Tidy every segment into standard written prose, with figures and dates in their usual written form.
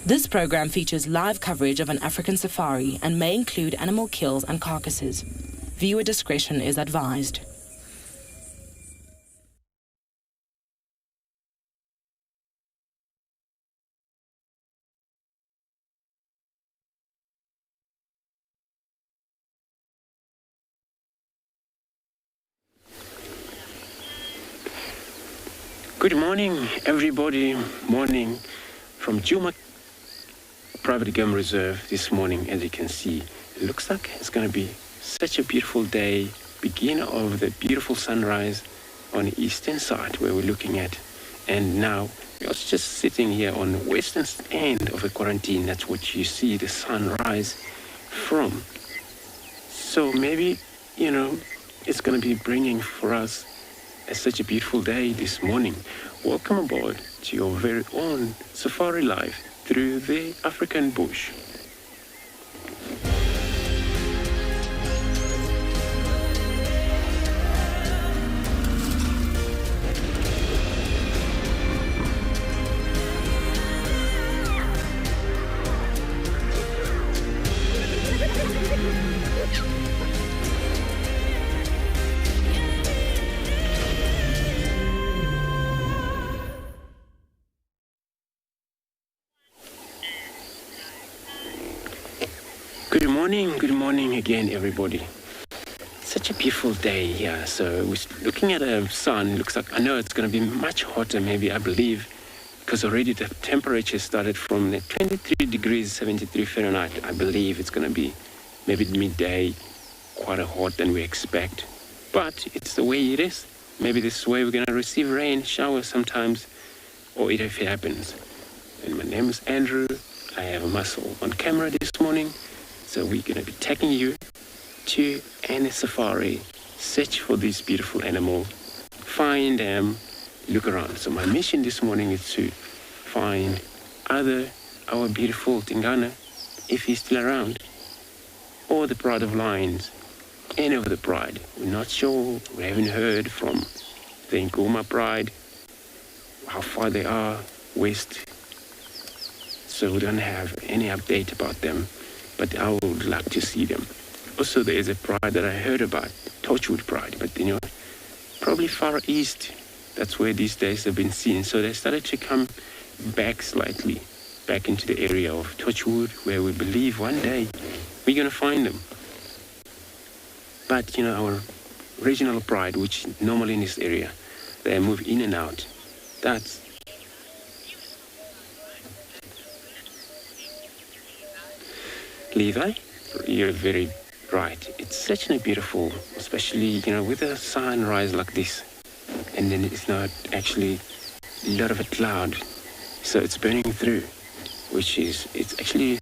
This program features live coverage of an African safari and may include animal kills and carcasses. Viewer discretion is advised. Good morning, everybody. Morning from Juma Private Game Reserve this morning. As you can see, it looks like it's going to be such a beautiful day, beginning of the beautiful sunrise on the eastern side where we're looking at. And now we're just sitting here on the western end of the quarantine. That's what you see the sunrise from. So maybe, it's going to be bringing for us such a beautiful day this morning. Welcome aboard to your very own safari life through the African bush. Good morning again, everybody. Such a beautiful day here. So we're looking at the sun. Looks like, I know it's going to be much hotter, maybe, I believe, because already the temperature started from the 23 degrees 73 Fahrenheit. I believe it's going to be maybe midday, quite hot than we expect. But it's the way it is. Maybe this is where we're going to receive rain, showers sometimes, or if it happens. And my name is Andrew. I have a muscle on camera this morning. So we're going to be taking you to a safari, search for these beautiful animals, find them, look around. So my mission this morning is to find either our beautiful Tingana, if he's still around, or the Pride of Lions, any of the Pride. We're not sure, we haven't heard from the Ngoma Pride, how far they are west. So we don't have any update about them. But I would like to see them. Also, there is a pride that I heard about, Torchwood Pride, but probably far east, that's where these days have been seen. So they started to come back slightly, back into the area of Torchwood, where we believe one day we're going to find them. But, our regional pride, which normally in this area, they move in and out. That's Levi, you're very right. It's such a beautiful, especially, with a sunrise like this. And then it's not actually a lot of a cloud. So it's burning through, it's actually,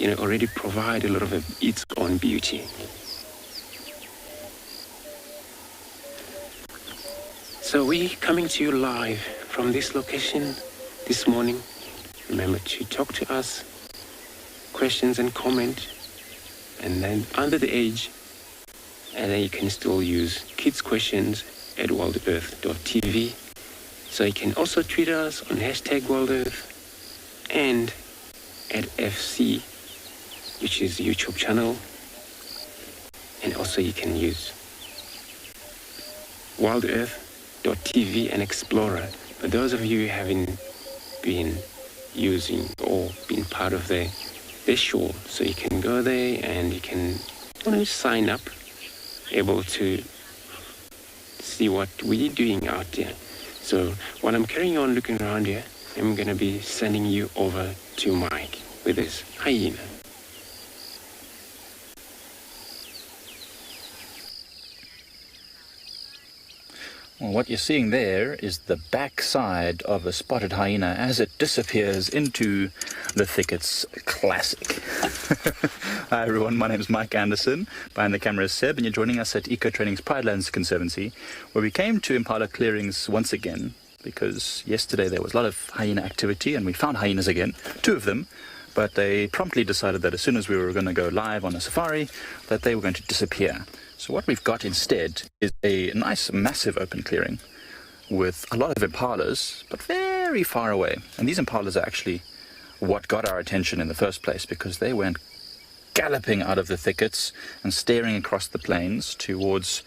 already provide a lot of its own beauty. So we're coming to you live from this location this morning. Remember to talk to us. Questions and comment, and then under the age, and then you can still use kids questions at wildearth.tv. So you can also tweet us on #wildearth and at FC, which is the YouTube channel, and also you can use wildearth.tv and Explorer. For those of you who haven't been using or been part of the show, so you can go there and you can sign up, able to see what we're doing out there. So while I'm carrying on looking around here, I'm going to be sending you over to Mike with his hyena. Well, what you're seeing there is the backside of a spotted hyena as it disappears into the thickets. Classic. Hi everyone, my name is Mike Anderson. Behind the camera is Seb, and you're joining us at Eco Training's Pridelands Conservancy, where we came to impala clearings once again, because yesterday there was a lot of hyena activity and we found hyenas again, 2 of them, but they promptly decided that as soon as we were going to go live on a safari, that they were going to disappear. So what we've got instead is a nice massive open clearing with a lot of impalas, but very far away. And these impalas are actually what got our attention in the first place, because they went galloping out of the thickets and staring across the plains towards,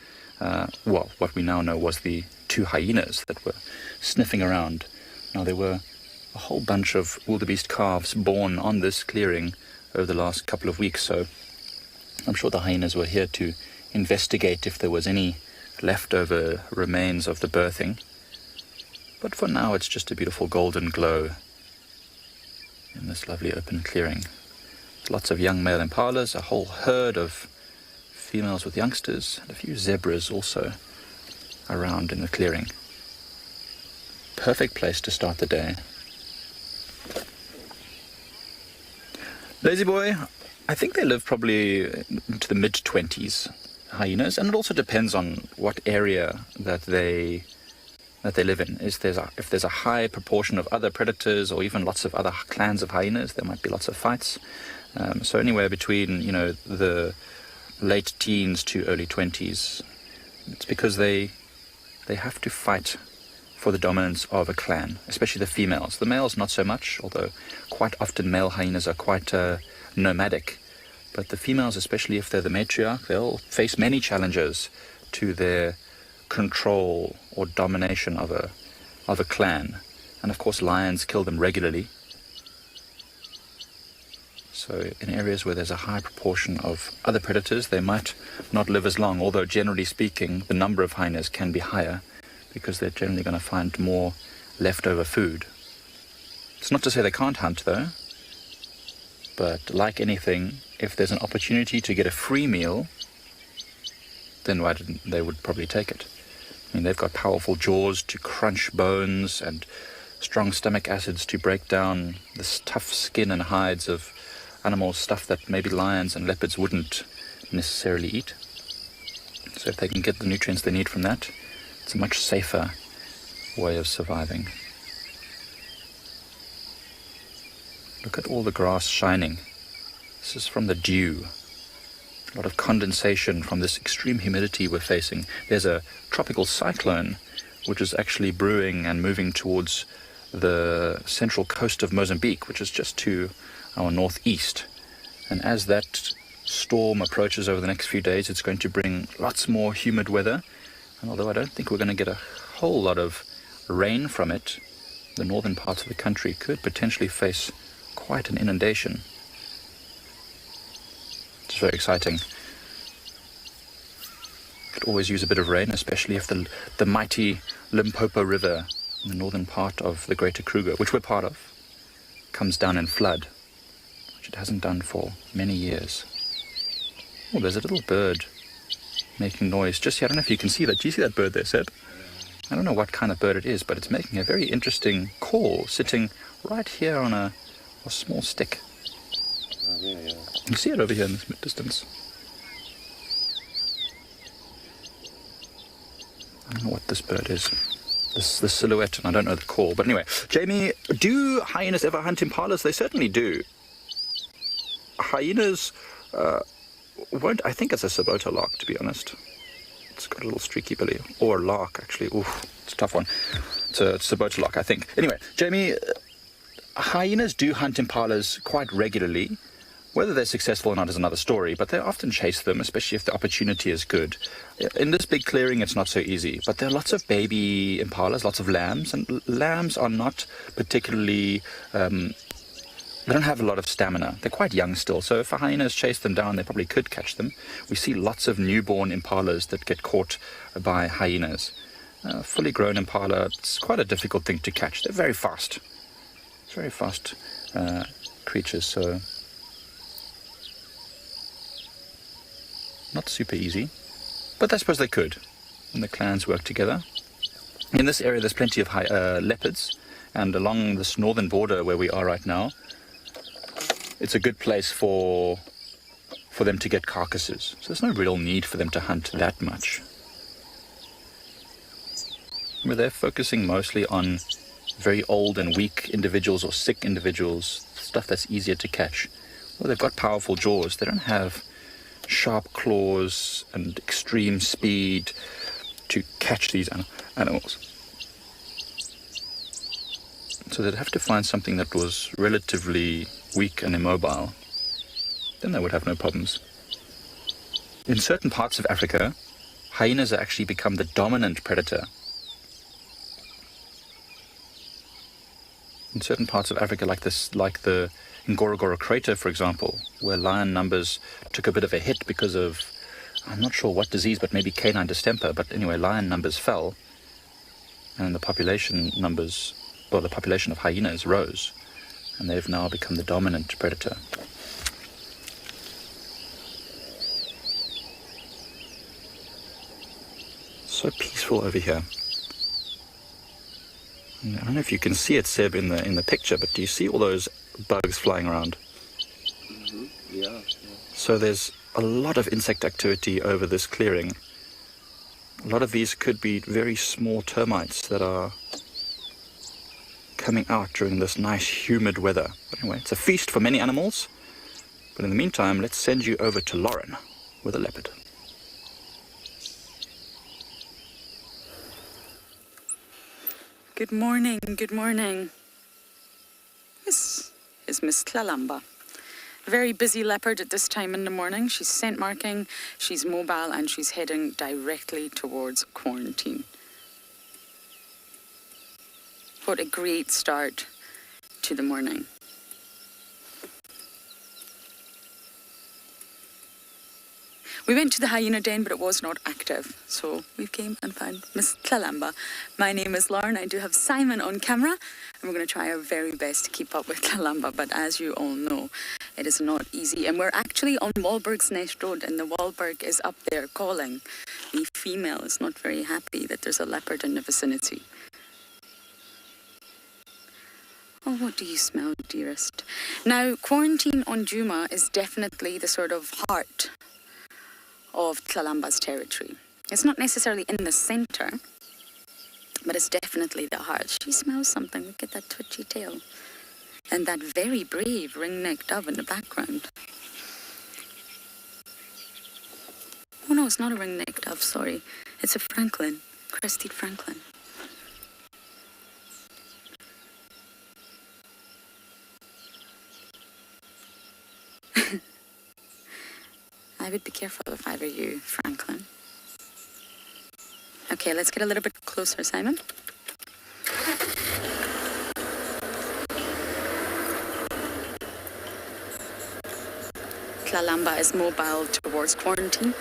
what we now know was the 2 hyenas that were sniffing around. Now, there were a whole bunch of wildebeest calves born on this clearing over the last couple of weeks, so I'm sure the hyenas were here to investigate if there was any leftover remains of the birthing. But for now, it's just a beautiful golden glow in this lovely open clearing. Lots of young male impalas, a whole herd of females with youngsters, and a few zebras also around in the clearing. Perfect place to start the day. Lazy boy, I think they live probably into the mid-20s, hyenas, and it also depends on what area that they live in. If there's a high proportion of other predators or even lots of other clans of hyenas, there might be lots of fights. So anywhere between, the late teens to early 20s, it's because they have to fight for the dominance of a clan, especially the females. The males not so much, although quite often male hyenas are quite nomadic. But the females, especially if they're the matriarch, they'll face many challenges to their control or domination of a clan. And of course lions kill them regularly. So in areas where there's a high proportion of other predators, they might not live as long, although generally speaking the number of hyenas can be higher, because they're generally going to find more leftover food. It's not to say they can't hunt though, but like anything, if there's an opportunity to get a free meal, then they would probably take it. I mean, they've got powerful jaws to crunch bones and strong stomach acids to break down this tough skin and hides of animals, stuff that maybe lions and leopards wouldn't necessarily eat. So if they can get the nutrients they need from that, it's a much safer way of surviving. Look at all the grass shining. This is from the dew. A lot of condensation from this extreme humidity we're facing. There's a tropical cyclone which is actually brewing and moving towards the central coast of Mozambique, which is just to our northeast. And as that storm approaches over the next few days, it's going to bring lots more humid weather. And although I don't think we're going to get a whole lot of rain from it, the northern parts of the country could potentially face quite an inundation. It's very exciting. Could always use a bit of rain, especially if the mighty Limpopo River in the northern part of the Greater Kruger, which we're part of, comes down in flood, which it hasn't done for many years. Oh, there's a little bird making noise just here. I don't know if you can see that. Do you see that bird there, Seb? I don't know what kind of bird it is, but it's making a very interesting call, sitting right here on a small stick. Oh, yeah. You see it over here in this distance. I don't know what this bird is. The silhouette, and I don't know the call. But anyway, Jamie, do hyenas ever hunt impalas? They certainly do. Hyenas won't. I think it's a Sabota lark, to be honest. It's got a little streaky belly. Or a lark, actually. Oof, it's a tough one. It's a Sabota lark, I think. Anyway, Jamie, hyenas do hunt impalas quite regularly. Whether they're successful or not is another story, but they often chase them, especially if the opportunity is good. In this big clearing, it's not so easy, but there are lots of baby impalas, lots of lambs, and lambs are not particularly, they don't have a lot of stamina. They're quite young still, so if hyenas chase them down, they probably could catch them. We see lots of newborn impalas that get caught by hyenas. Fully grown impala, it's quite a difficult thing to catch. They're very fast. Very fast creatures, so not super easy, but I suppose they could when the clans work together. In this area there's plenty of leopards, and along this northern border where we are right now, it's a good place for them to get carcasses, so there's no real need for them to hunt that much. Where they're focusing mostly on very old and weak individuals or sick individuals, stuff that's easier to catch. Well, they've got powerful jaws. They don't have sharp claws and extreme speed to catch these animals. So they'd have to find something that was relatively weak and immobile. Then they would have no problems. In certain parts of Africa, hyenas have actually become the dominant predator. In certain parts of Africa, like the Ngorongoro crater, for example, where lion numbers took a bit of a hit because of, I'm not sure what disease, but maybe canine distemper, but anyway, lion numbers fell, and the population of hyenas rose, and they've now become the dominant predator. So peaceful over here. I don't know if you can see it, Seb, in the picture, but do you see all those bugs flying around? Mm-hmm. Yeah. So there's a lot of insect activity over this clearing. A lot of these could be very small termites that are coming out during this nice humid weather. But anyway, it's a feast for many animals. But in the meantime, let's send you over to Lauren with a leopard. Good morning, good morning. This is Miss Tlalamba. A very busy leopard at this time in the morning. She's scent marking, she's mobile, and she's heading directly towards quarantine. What a great start to the morning. We went to the hyena den, but it was not active. So we came and found Miss Tlalamba. My name is Lauren. I do have Simon on camera, and we're going to try our very best to keep up with Tlalamba. But as you all know, it is not easy. And we're actually on Wahlberg's Nest Road, and the Wahlberg is up there calling. The female is not very happy that there's a leopard in the vicinity. Oh, what do you smell, dearest? Now, quarantine on Djuma is definitely the sort of heart of Tlalamba's territory. It's not necessarily in the center, but it's definitely the heart. She smells something. Look at that twitchy tail. And that very brave ring-necked dove in the background. Oh no, it's not a ring-necked dove, sorry. It's a francolin, crested francolin. I would be careful if I were you, Franklin. Okay, let's get a little bit closer, Simon. Tlalamba is mobile towards quarantine.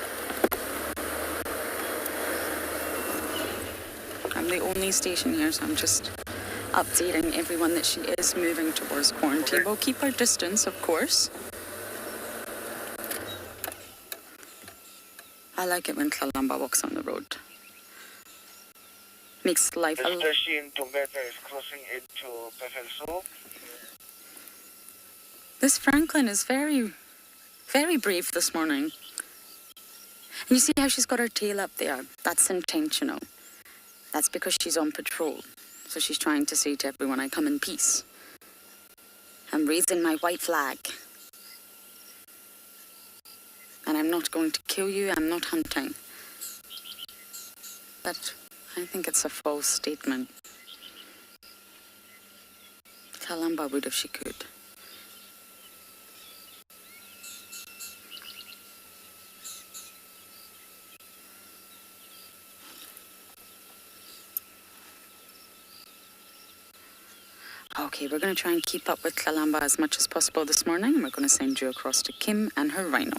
I'm the only station here, so I'm just updating everyone that she is moving towards quarantine. We'll keep our distance, of course. I like it when Tlalamba walks on the road. Makes life a little... Especially in Tobeta is crossing into Peffershoek. This Franklin is very, very brave this morning. And you see how she's got her tail up there? That's intentional. That's because she's on patrol. So she's trying to say to everyone, I come in peace. I'm raising my white flag. And I'm not going to kill you, I'm not hunting. But I think it's a false statement. Tlalamba would if she could. Okay, we're going to try and keep up with Tlalamba as much as possible this morning. And we're going to send you across to Kim and her rhino.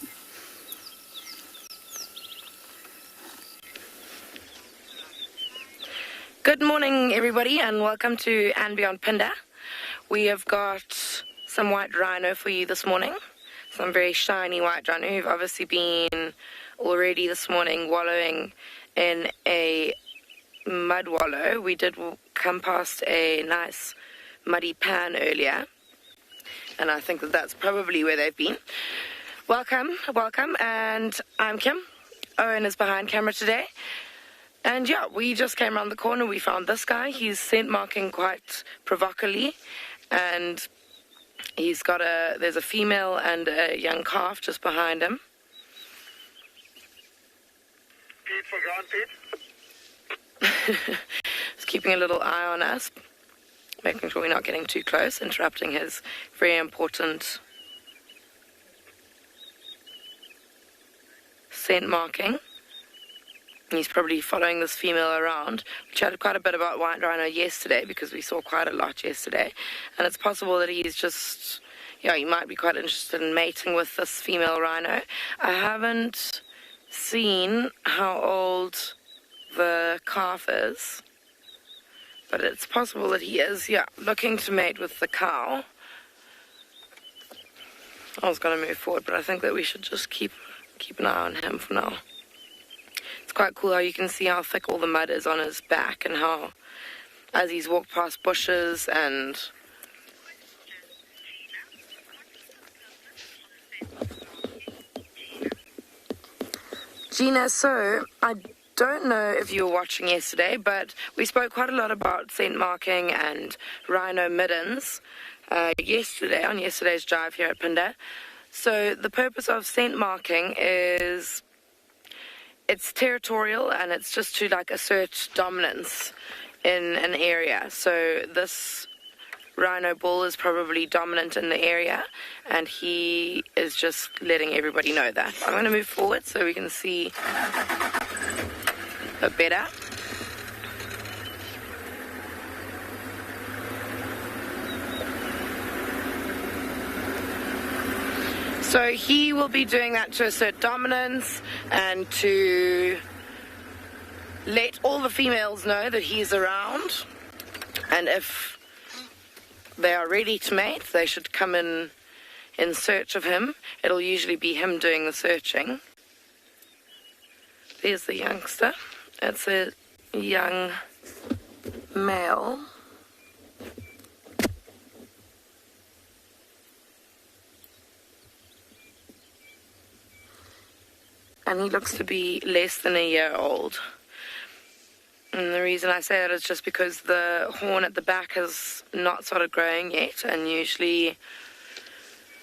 Good morning, everybody, and welcome to And Beyond Pinda. We have got some white rhino for you this morning. Some very shiny white rhino who've obviously been already this morning wallowing in a mud wallow. We did come past a nice muddy pan earlier, and I think that that's probably where they've been. Welcome, and I'm Kim. Owen is behind camera today. And yeah, we just came around the corner, we found this guy. He's scent marking quite provocatively, and he's got there's a female and a young calf just behind him. Pete for ground, Pete. He's keeping a little eye on us. making sure we're not getting too close, interrupting his very important scent marking. He's probably following this female around. We chatted quite a bit about white rhino yesterday because we saw quite a lot yesterday. And it's possible that he's just, he might be quite interested in mating with this female rhino. I haven't seen how old the calf is, but it's possible that he is, looking to mate with the cow. I was going to move forward, but I think that we should just keep an eye on him for now. It's quite cool how you can see how thick all the mud is on his back and how, as he's walked past bushes and Gina, so I don't know if you were watching yesterday, but we spoke quite a lot about scent marking and rhino middens yesterday, on yesterday's drive here at Phinda. So the purpose of scent marking is it's territorial and it's just to like assert dominance in an area. So this rhino bull is probably dominant in the area and he is just letting everybody know that. I'm going to move forward so we can see a better. So he will be doing that to assert dominance and to let all the females know that he's around, and if they are ready to mate, they should come in search of him. It'll usually be him doing the searching. There's the youngster. It's a young male. And he looks to be less than a year old. And the reason I say that is just because the horn at the back has not started growing yet, and usually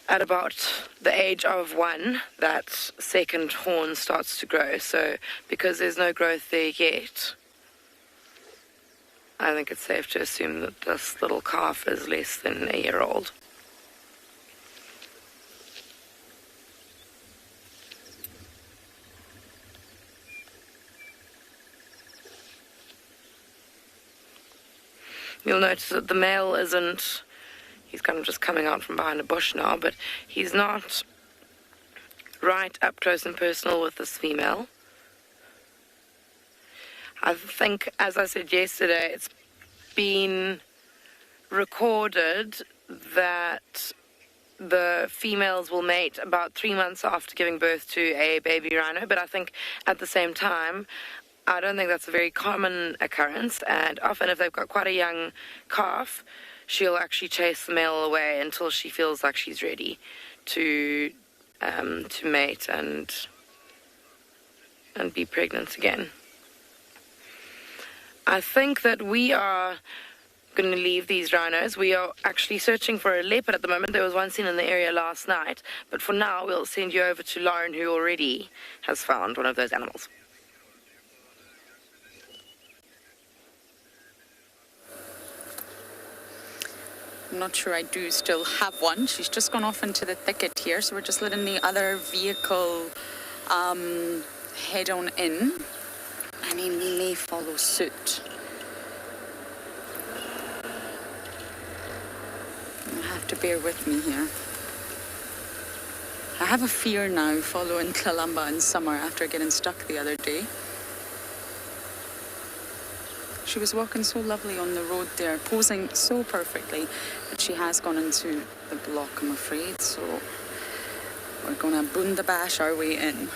at about the age of 1, that second horn starts to grow. So because there's no growth there yet, I think it's safe to assume that this little calf is less than a year old. You'll notice that the male isn't, he's kind of just coming out from behind a bush now, but he's not right up close and personal with this female. I think, as I said yesterday, it's been recorded that the females will mate about 3 months after giving birth to a baby rhino, but I think at the same time, I don't think that's a very common occurrence, and often if they've got quite a young calf, she'll actually chase the male away until she feels like she's ready to mate and be pregnant again. I think that we are going to leave these rhinos. We are actually searching for a leopard at the moment. There was one seen in the area last night, but for now we'll send you over to Lauren, who already has found one of those animals. I'm not sure I do still have one. She's just gone off into the thicket here, so we're just letting the other vehicle head on in, and he may follow suit. You'll have to bear with me here. I have a fear now following Kalamba in summer after getting stuck the other day. She was walking so lovely on the road there, posing so perfectly, but she has gone into the block, I'm afraid, so we're going to bunda bash our way in.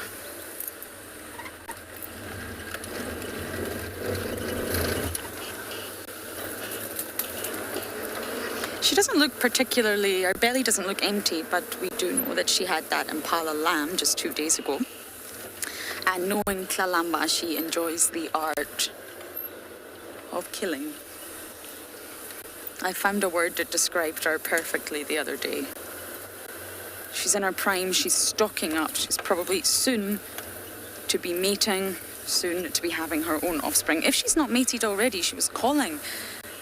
She doesn't look particularly, her belly doesn't look empty, but we do know that she had that Impala lamb just 2 days ago. And knowing Kalamba, she enjoys the art of killing. I found a word that described her perfectly the other day. She's in her prime, she's stocking up, she's probably soon to be mating, soon to be having her own offspring. If she's not mated already, she was calling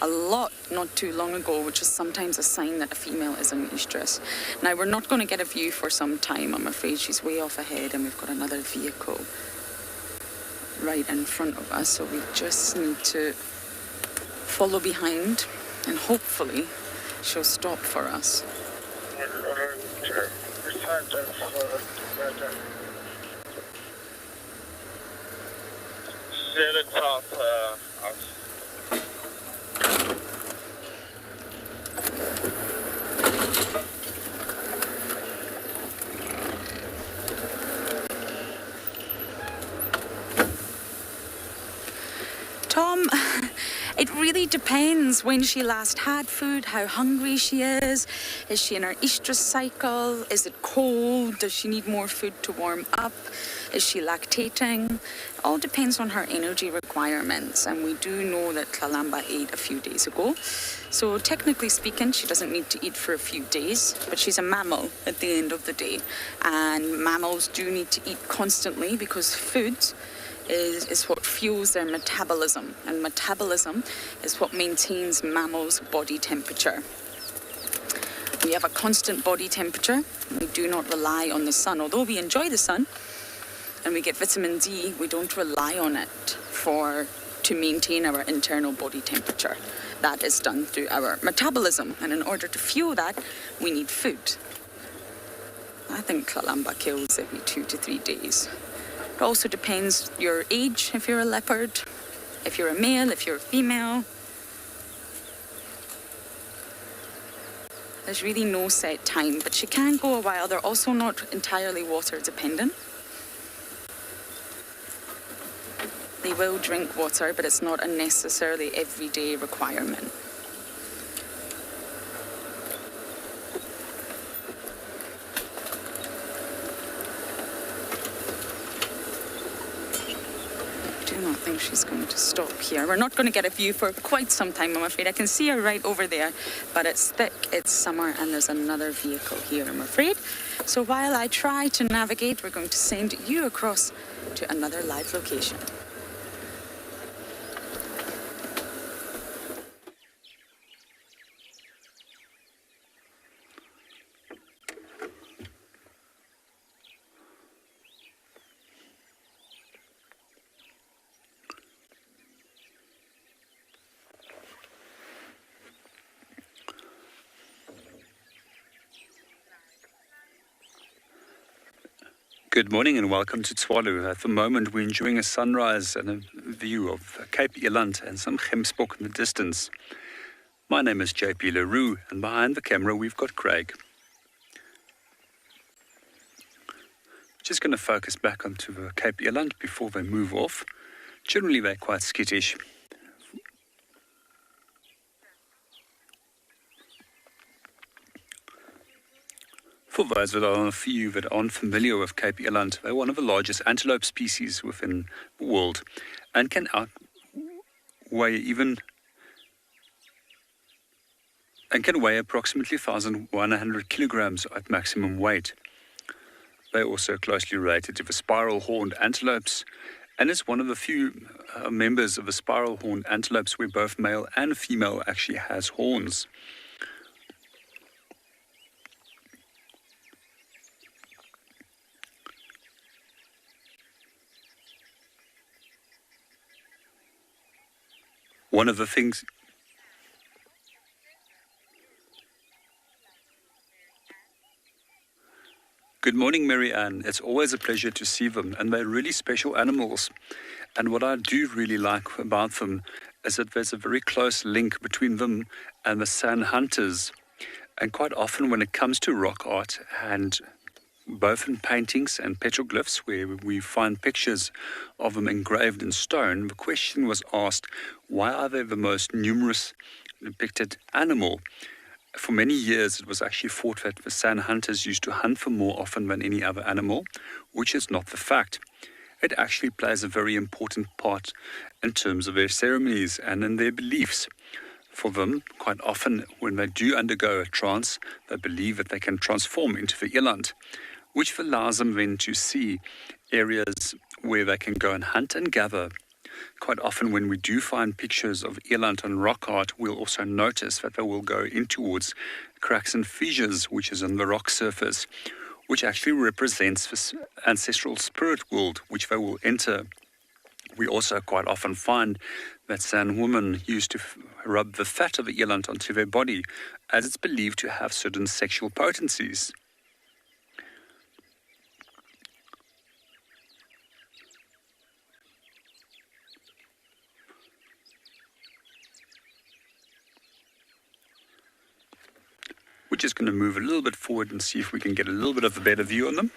a lot not too long ago, which is sometimes a sign that a female is in estrus. Now, we're not going to get a view for some time, I'm afraid. She's way off ahead, and we've got another vehicle right in front of us, so we just need to follow behind, and hopefully she'll stop for us. Tom, it really depends when she last had food, how hungry she is she in her estrus cycle, is it cold, does she need more food to warm up, is she lactating? It all depends on her energy requirements, and we do know that Tlalamba ate a few days ago. So technically speaking, she doesn't need to eat for a few days, but she's a mammal at the end of the day. And mammals do need to eat constantly because food is what fuels their metabolism, and metabolism is what maintains mammals' body temperature. We have a constant body temperature. We do not rely on the sun. Although we enjoy the sun and we get vitamin D, we don't rely on it to maintain our internal body temperature. That is done through our metabolism, and in order to fuel that, we need food. I think Tlalamba kills every 2 to 3 days. It also depends your age, if you're a leopard, if you're a male, if you're a female. There's really no set time, but she can go a while. They're also not entirely water dependent. They will drink water, but it's not a necessarily everyday requirement. I don't think she's going to stop here. We're not going to get a view for quite some time, I'm afraid. I can see her right over there, but it's thick, it's summer, and there's another vehicle here, I'm afraid. So while I try to navigate, we're going to send you across to another live location. Good morning and welcome to Tswalu. At the moment we're enjoying a sunrise and a view of Cape Eland and some Gemsbok in the distance. My name is JP LaRue, and behind the camera we've got Craig. Just going to focus back onto Cape Eland before they move off. Generally they're quite skittish. For those that are a few that aren't familiar with Cape Eland, they're one of the largest antelope species within the world and can weigh approximately 1,100 kilograms at maximum weight. They're also closely related to the spiral-horned antelopes, and is one of the few members of the spiral-horned antelopes where both male and female actually has horns. One of the things... Good morning, Mary Ann. It's always a pleasure to see them, and they're really special animals. And what I do really like about them is that there's a very close link between them and the sand hunters. And quite often when it comes to rock art, and both in paintings and petroglyphs where we find pictures of them engraved in stone, the question was asked, why are they the most numerous depicted animal? For many years it was actually thought that the sand hunters used to hunt them more often than any other animal, which is not the fact. It actually plays a very important part in terms of their ceremonies and in their beliefs. For them, quite often when they do undergo a trance, they believe that they can transform into the eland, which allows them then to see areas where they can go and hunt and gather. quite often when we do find pictures of eland on rock art, we'll also notice that they will go in towards cracks and fissures, which is on the rock surface, which actually represents this ancestral spirit world, which they will enter. We also quite often find that San women used to rub the fat of the eland onto their body, as it's believed to have certain sexual potencies. We're just going to move a little bit forward and see if we can get a little bit of a better view on them.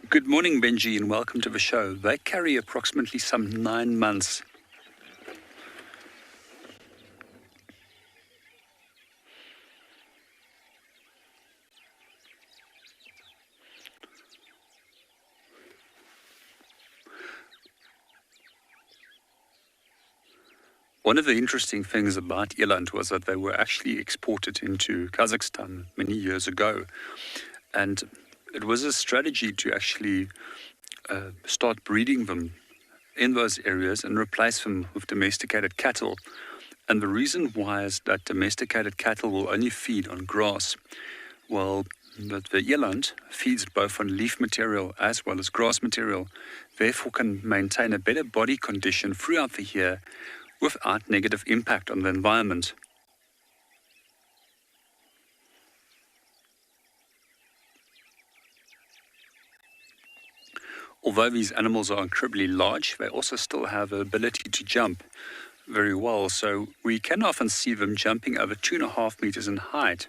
Good morning, Benji, and welcome to the show. They carry approximately some 9 months. One of the interesting things about eland was that they were actually exported into Kazakhstan many years ago. And it was a strategy to actually start breeding them in those areas and replace them with domesticated cattle. And the reason why is that domesticated cattle will only feed on grass, while the eland feeds both on leaf material as well as grass material, therefore can maintain a better body condition throughout the year without negative impact on the environment. Although these animals are incredibly large, they also still have the ability to jump very well. So we can often see them jumping over 2.5 meters in height.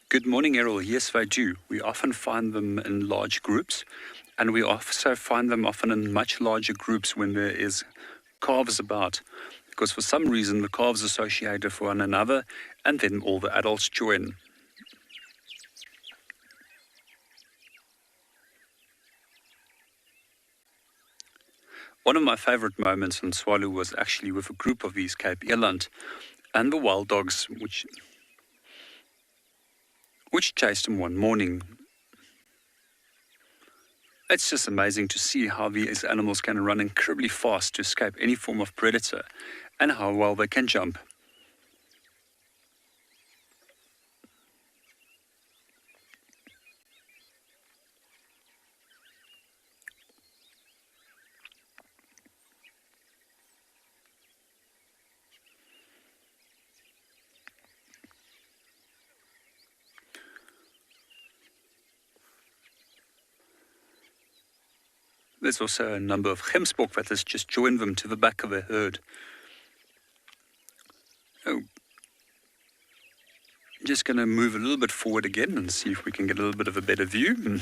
Good morning, Errol. Yes, they do. We often find them in large groups, and we also find them often in much larger groups when there is calves about, because for some reason the calves associate with one another, and then all the adults join. One of my favorite moments in Swalu was actually with a group of these Cape eland and the wild dogs, which chased them one morning. It's just amazing to see how these animals can run incredibly fast to escape any form of predator, and how well they can jump. There's also a number of gemsbok that has just joined them to the back of their herd. Oh. Just going to move a little bit forward again and see if we can get a little bit of a better view. And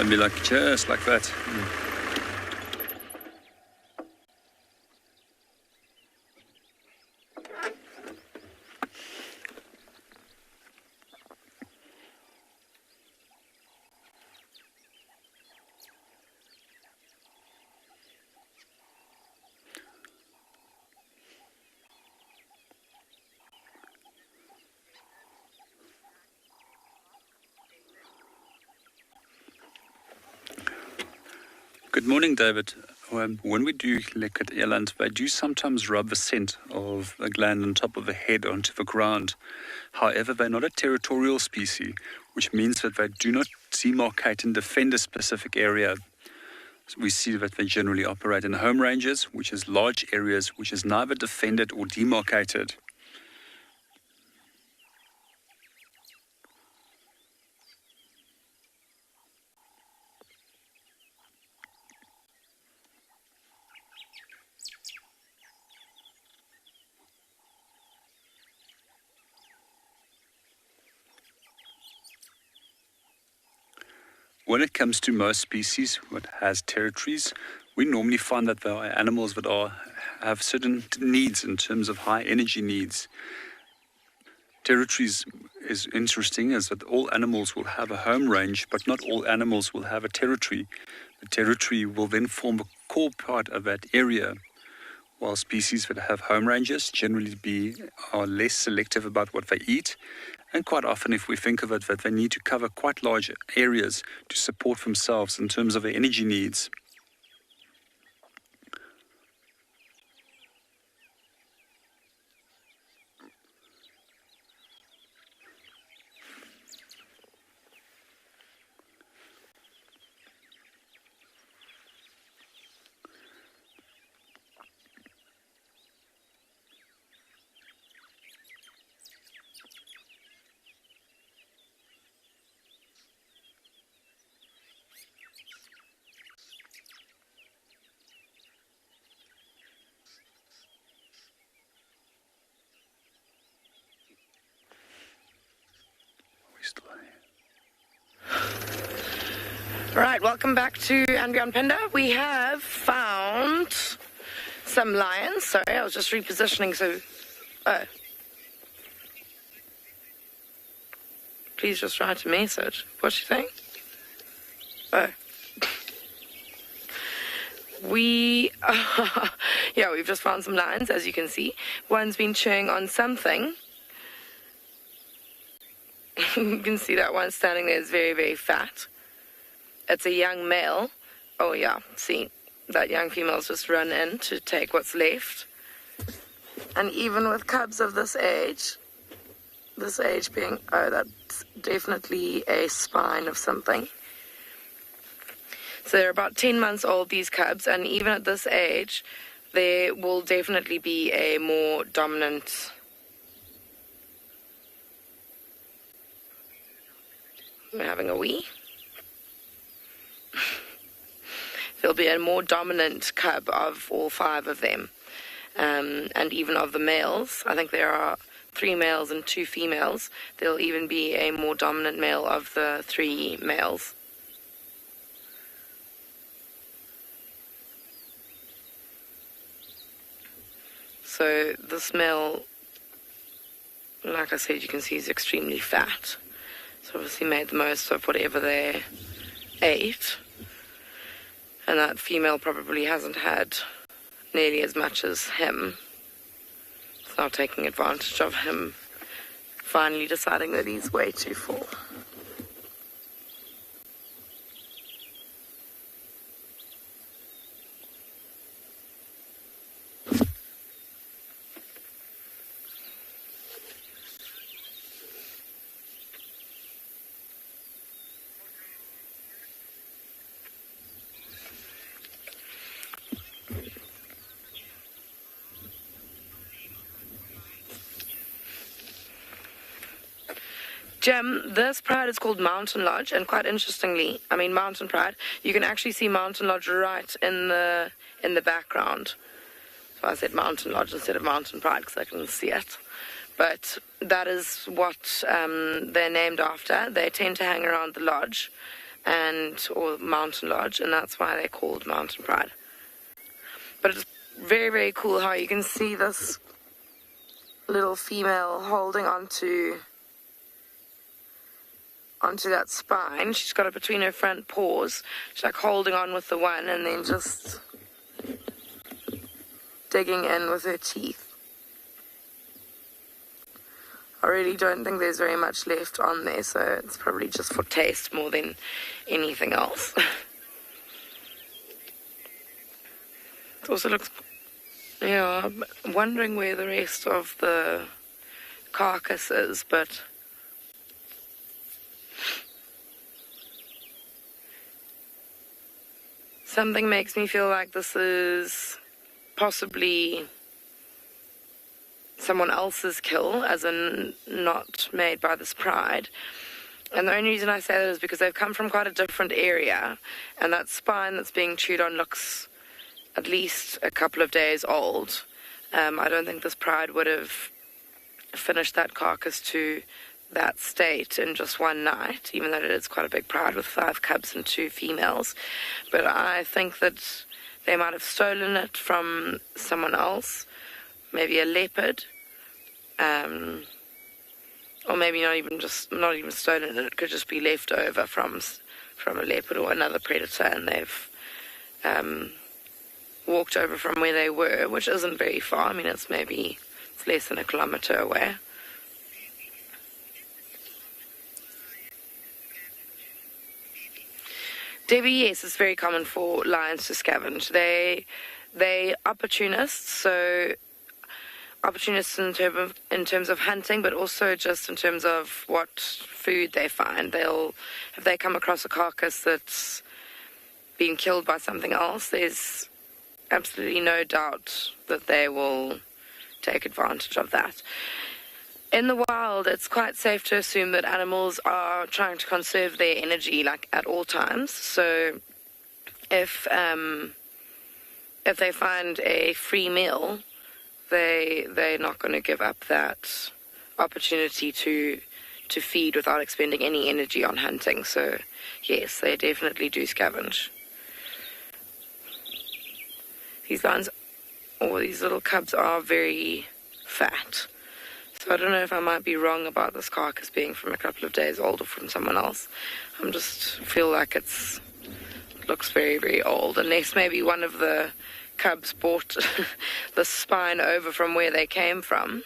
be like, just like that. Good morning, David. When we do look at eland, they do sometimes rub the scent of a gland on top of the head onto the ground. However, they're not a territorial species, which means that they do not demarcate and defend a specific area. We see that they generally operate in home ranges, which is large areas which is neither defended or demarcated. When it comes to most species that has territories, we normally find that there are animals that have certain needs in terms of high energy needs. Territories is interesting as that all animals will have a home range, but not all animals will have a territory. The territory will then form a core part of that area, while species that have home ranges generally are less selective about what they eat. And quite often, if we think of it, that they need to cover quite large areas to support themselves in terms of their energy needs. Right, welcome back to And Beyond Penda. We have found some lions. Sorry, I was just repositioning, so... Oh. Please just write a message. What's she saying? Oh. Yeah, we've just found some lions, as you can see. One's been chewing on something. You can see that one standing there is very, very fat. It's a young male. Oh yeah, see, that young female's just run in to take what's left. And even with cubs of this age being, oh, that's definitely a spine of something. So they're about 10 months old, these cubs, and even at this age, there will definitely be a more dominant... We're having a wee. There'll be a more dominant cub of all 5 of them, and even of the males. I think there are 3 males and 2 females. There'll even be a more dominant male of the 3 males. So this male, like I said, you can see he's extremely fat. So obviously made the most of whatever they ate. And that female probably hasn't had nearly as much as him. It's now taking advantage of him finally deciding that he's way too full. Jim, this pride is called Mountain Lodge, and quite interestingly, I mean Mountain Pride, you can actually see Mountain Lodge right in the background. So I said Mountain Lodge instead of Mountain Pride because I couldn't see it. But that is what they're named after. They tend to hang around the lodge, or Mountain Lodge, and that's why they're called Mountain Pride. But it's very, very cool how you can see this little female holding onto that spine. She's got it between her front paws. She's like holding on with the one and then just digging in with her teeth. I really don't think there's very much left on there, so it's probably just for taste more than anything else. Also looks, I'm wondering where the rest of the carcass is, but something makes me feel like this is possibly someone else's kill, as in not made by this pride. And the only reason I say that is because they've come from quite a different area, and that spine that's being chewed on looks at least a couple of days old. I don't think this pride would have finished that carcass to that state in just one night, even though it is quite a big pride with 5 cubs and 2 females. But I think that they might have stolen it from someone else, maybe a leopard, or maybe not even stolen it. It could just be left over from a leopard or another predator, and they've walked over from where they were, which isn't very far. I mean, it's less than a kilometer away. Debbie, yes, it's very common for lions to scavenge. They opportunists, so opportunists in terms of hunting, but also just in terms of what food they find. If they come across a carcass that's been killed by something else, there's absolutely no doubt that they will take advantage of that. In the wild, it's quite safe to assume that animals are trying to conserve their energy, like, at all times. So if they find a free meal, they're not going to give up that opportunity to feed without expending any energy on hunting. So yes, they definitely do scavenge. These lions, or these little cubs, are very fat. So I don't know if I might be wrong about this carcass being from a couple of days old or from someone else. I just feel like it looks very, very old, unless maybe one of the cubs brought the spine over from where they came from.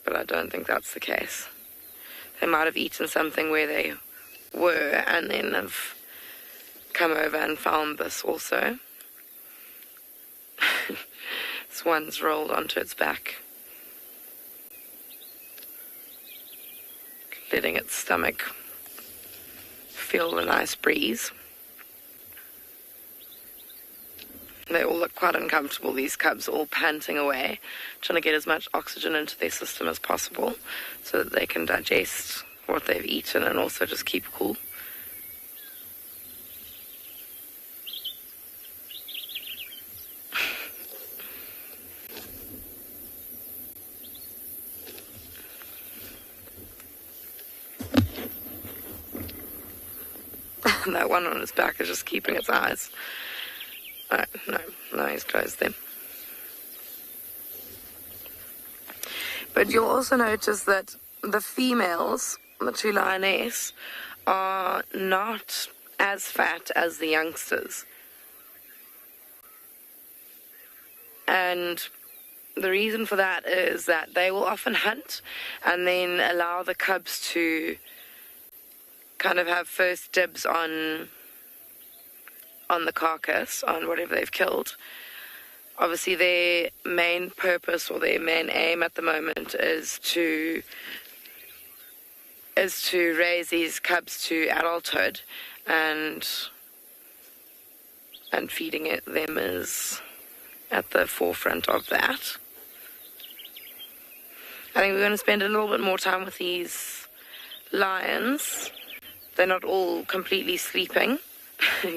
But I don't think that's the case. They might have eaten something where they were and then have come over and found this also. This one's rolled onto its back, letting its stomach feel the nice breeze. They all look quite uncomfortable, these cubs, all panting away, trying to get as much oxygen into their system as possible so that they can digest what they've eaten and also just keep cool. That one on its back is just keeping its eyes. No, he's closed them. But you'll also notice that the females, the 2 lioness, are not as fat as the youngsters. And the reason for that is that they will often hunt and then allow the cubs to kind of have first dibs on the carcass, on whatever they've killed. Obviously their main purpose or their main aim at the moment is to raise these cubs to adulthood, and feeding them is at the forefront of that. I think we're going to spend a little bit more time with these lions. They're not all completely sleeping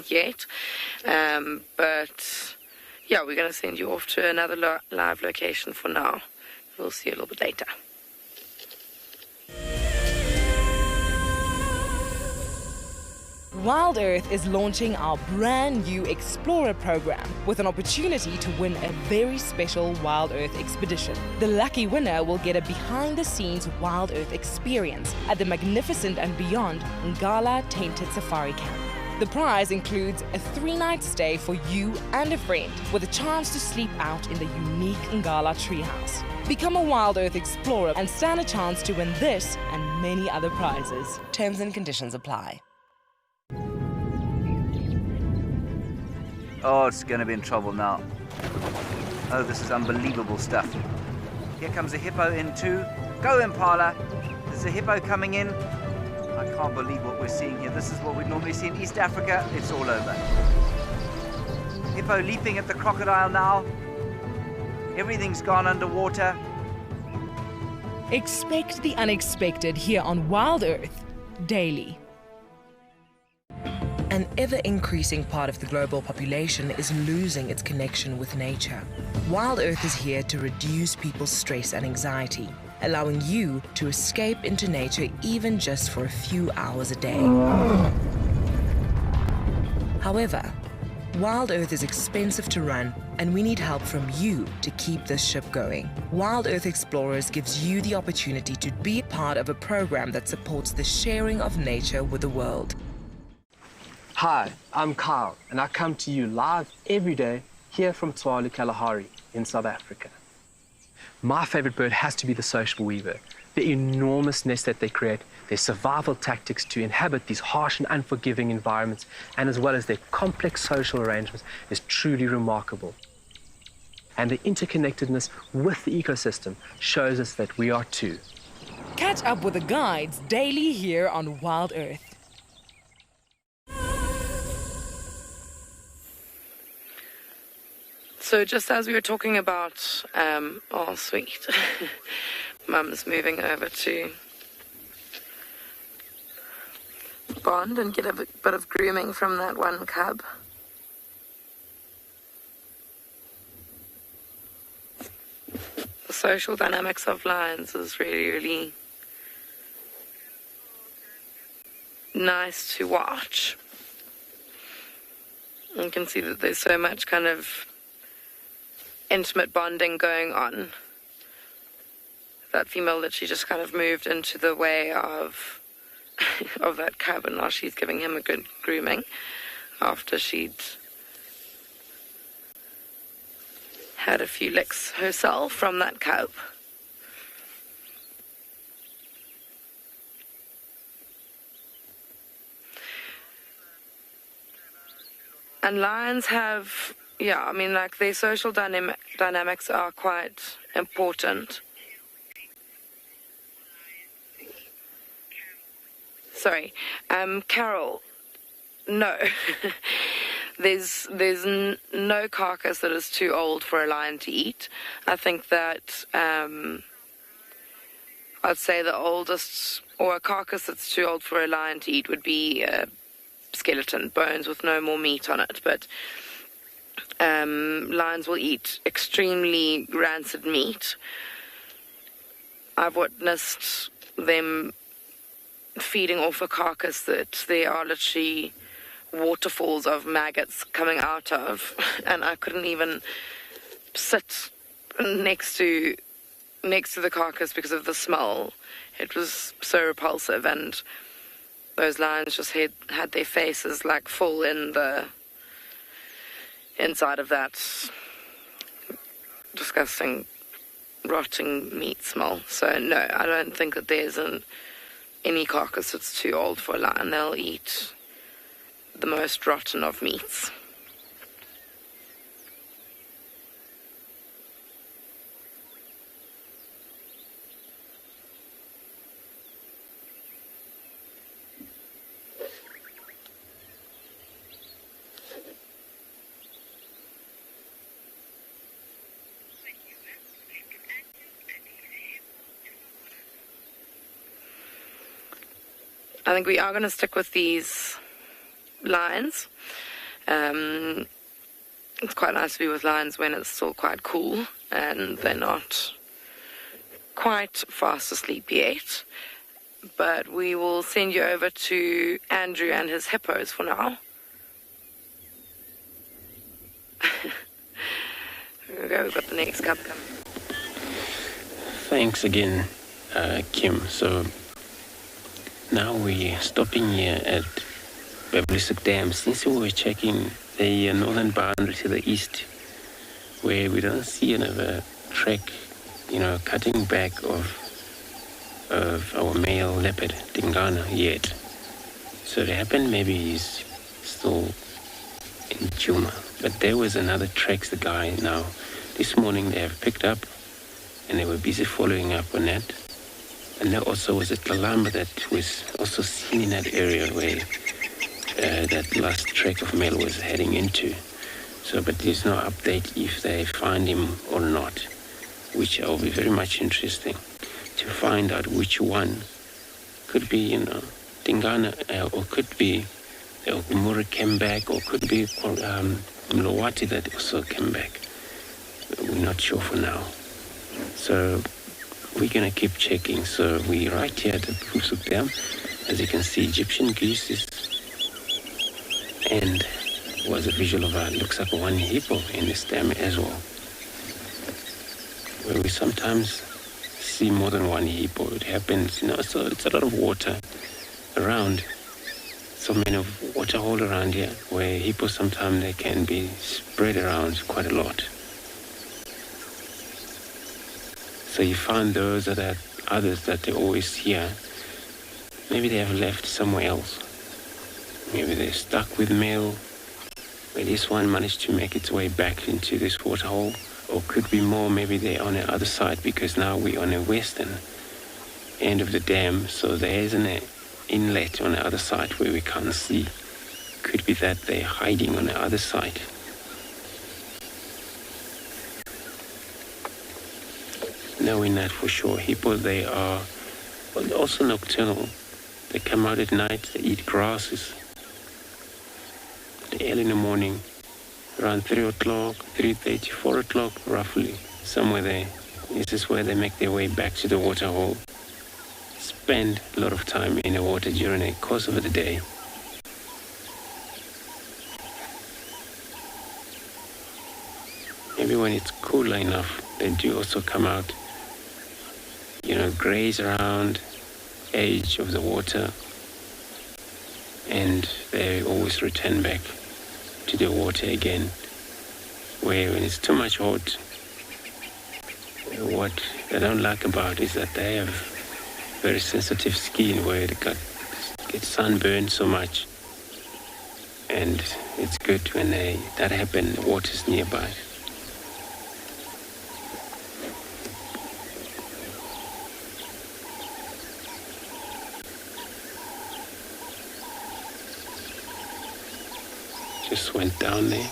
yet, but yeah, we're going to send you off to another live location for now. We'll see you a little bit later. Wild Earth is launching our brand new Explorer program with an opportunity to win a very special Wild Earth expedition. The lucky winner will get a behind-the-scenes Wild Earth experience at the magnificent and beyond Ngala Tainted Safari Camp. The prize includes a 3-night stay for you and a friend with a chance to sleep out in the unique Ngala treehouse. Become a Wild Earth Explorer and stand a chance to win this and many other prizes. Terms and conditions apply. Oh, it's going to be in trouble now. Oh, this is unbelievable stuff. Here comes a hippo in too. Go, Impala. There's a hippo coming in. I can't believe what we're seeing here. This is what we normally see in East Africa. It's all over. Hippo leaping at the crocodile now. Everything's gone underwater. Expect the unexpected here on Wild Earth daily. An ever-increasing part of the global population is losing its connection with nature. Wild Earth is here to reduce people's stress and anxiety, allowing you to escape into nature even just for a few hours a day. However, Wild Earth is expensive to run, and we need help from you to keep this ship going. Wild Earth Explorers gives you the opportunity to be part of a program that supports the sharing of nature with the world. Hi, I'm Kyle, and I come to you live every day here from Tswalu, Kalahari in South Africa. My favorite bird has to be the social weaver. The enormous nest that they create, their survival tactics to inhabit these harsh and unforgiving environments, and as well as their complex social arrangements is truly remarkable. And the interconnectedness with the ecosystem shows us that we are too. Catch up with the guides daily here on Wild Earth. So just as we were talking about, oh sweet, Mum's moving over to bond and get a bit of grooming from that one cub. The social dynamics of lions is really, really nice to watch. You can see that there's so much kind of intimate bonding going on. That female that she just kind of moved into the way of that cub, and now she's giving him a good grooming after she'd had a few licks herself from that cub. And lions have, yeah, I mean, like, their social dynamics are quite important. Sorry, Carol, no. There's no carcass that is too old for a lion to eat. I think that I'd say the oldest, or a carcass that's too old for a lion to eat would be skeleton, bones with no more meat on it. But lions will eat extremely rancid meat. I've witnessed them feeding off a carcass that there are literally waterfalls of maggots coming out of, and I couldn't even sit next to the carcass because of the smell. It was so repulsive, and those lions just had their faces like full in the inside of that disgusting rotting meat smell. So no, I don't think that there's any carcass that's too old for a lion. They'll eat the most rotten of meats. I think we are going to stick with these lions. It's quite nice to be with lions when it's still quite cool and they're not quite fast asleep yet. But we will send you over to Andrew and his hippos for now. Here we go, we've got the next cub coming. Thanks again, Kim. So now we're stopping here at Beblisuk Dam. Since we were checking the northern boundary to the east, where we don't see another track, cutting back of our male leopard, Dingana, yet. So it happened maybe he's still in Chuma. But there was another tracks the guy now. This morning they have picked up and they were busy following up on that. And there also was a kalamba that was also seen in that area where that last track of male was heading into. So, but there's no update if they find him or not, which will be very much interesting to find out which one. Could be, Tingana, or could be Mura came back, or could be Mlawati that also came back. We're not sure for now. So we're going to keep checking. So we're right here at the Pusuk Dam. As you can see, Egyptian geese is, and was a visual of looks like one hippo in this dam as well. Where we sometimes see more than one hippo. It happens, so it's a lot of water around. So many of water hole around here where hippos sometimes they can be spread around quite a lot. So you find those that others that they always here. Maybe they have left somewhere else. Maybe they're stuck with male. Where this one managed to make its way back into this water hole. Or could be more, maybe they're on the other side because now we're on the western end of the dam. So there is an inlet on the other side where we can't see. Could be that they're hiding on the other side. Knowing that for sure. Hippos, they are also nocturnal. They come out at night, they eat grasses. Early in the morning, around 3 o'clock, 3:30, 4 o'clock, roughly, somewhere there. This is where they make their way back to the water hole. Spend a lot of time in the water during the course of the day. Maybe when it's cooler enough, they do also come out, graze around edge of the water, and they always return back to the water again. Where when it's too much hot, what they don't like about is that they have very sensitive skin where they get sunburned so much, and it's good when that happens. The water's nearby. Just went down there.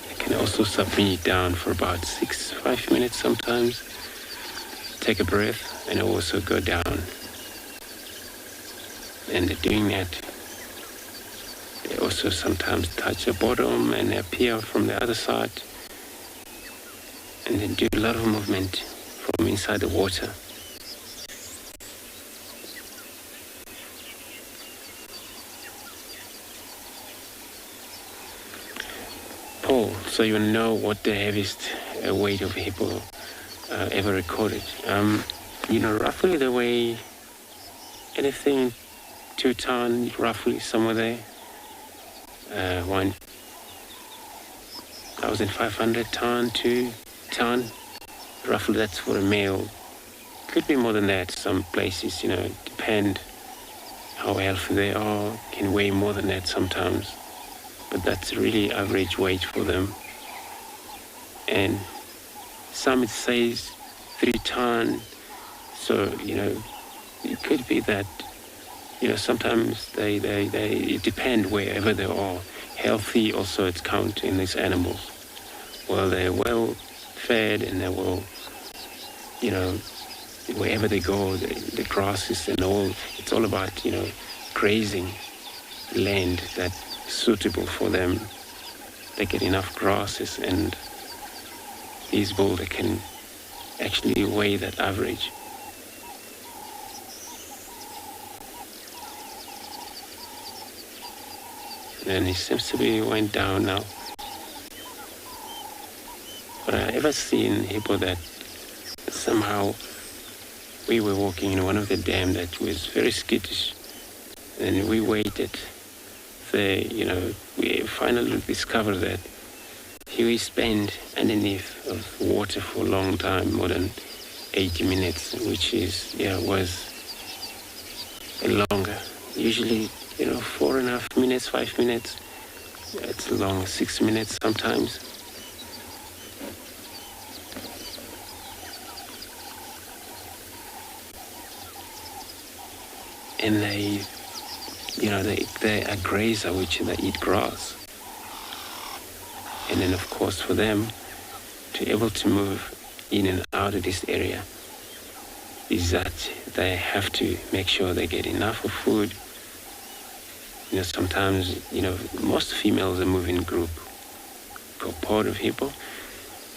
I can also submit down for about 5 minutes sometimes. Take a breath and also go down. And doing that, they also sometimes touch the bottom and appear from the other side. And then do a lot of movement from inside the water. So you know what the heaviest weight of a hippo ever recorded. Roughly the way anything 2 ton, roughly somewhere there. 1,500 ton, 2 ton. Roughly that's for a male. Could be more than that. Some places, depend how healthy they are. Can weigh more than that sometimes. But that's really average weight for them. And some it says 3 ton. So, it could be that, sometimes they depend wherever they are. Healthy also it's count in these animals. Well, they're well fed and they're well, wherever they go, the grasses and all, it's all about, grazing land that's suitable for them. They get enough grasses, and these bulls, they can actually weigh that average. And he seems to be went down now. But I ever seen hippo that somehow we were walking in one of the dam that was very skittish, and we waited. We finally discovered that he spent underneath of water for a long time, more than 80 minutes, which is, was longer. Usually, 4.5 minutes, 5 minutes. It's long, 6 minutes sometimes. And they are grazer, which they eat grass. And then, of course, for them to be able to move in and out of this area is that they have to make sure they get enough of food. Sometimes, most females are moving group cohort of hippo.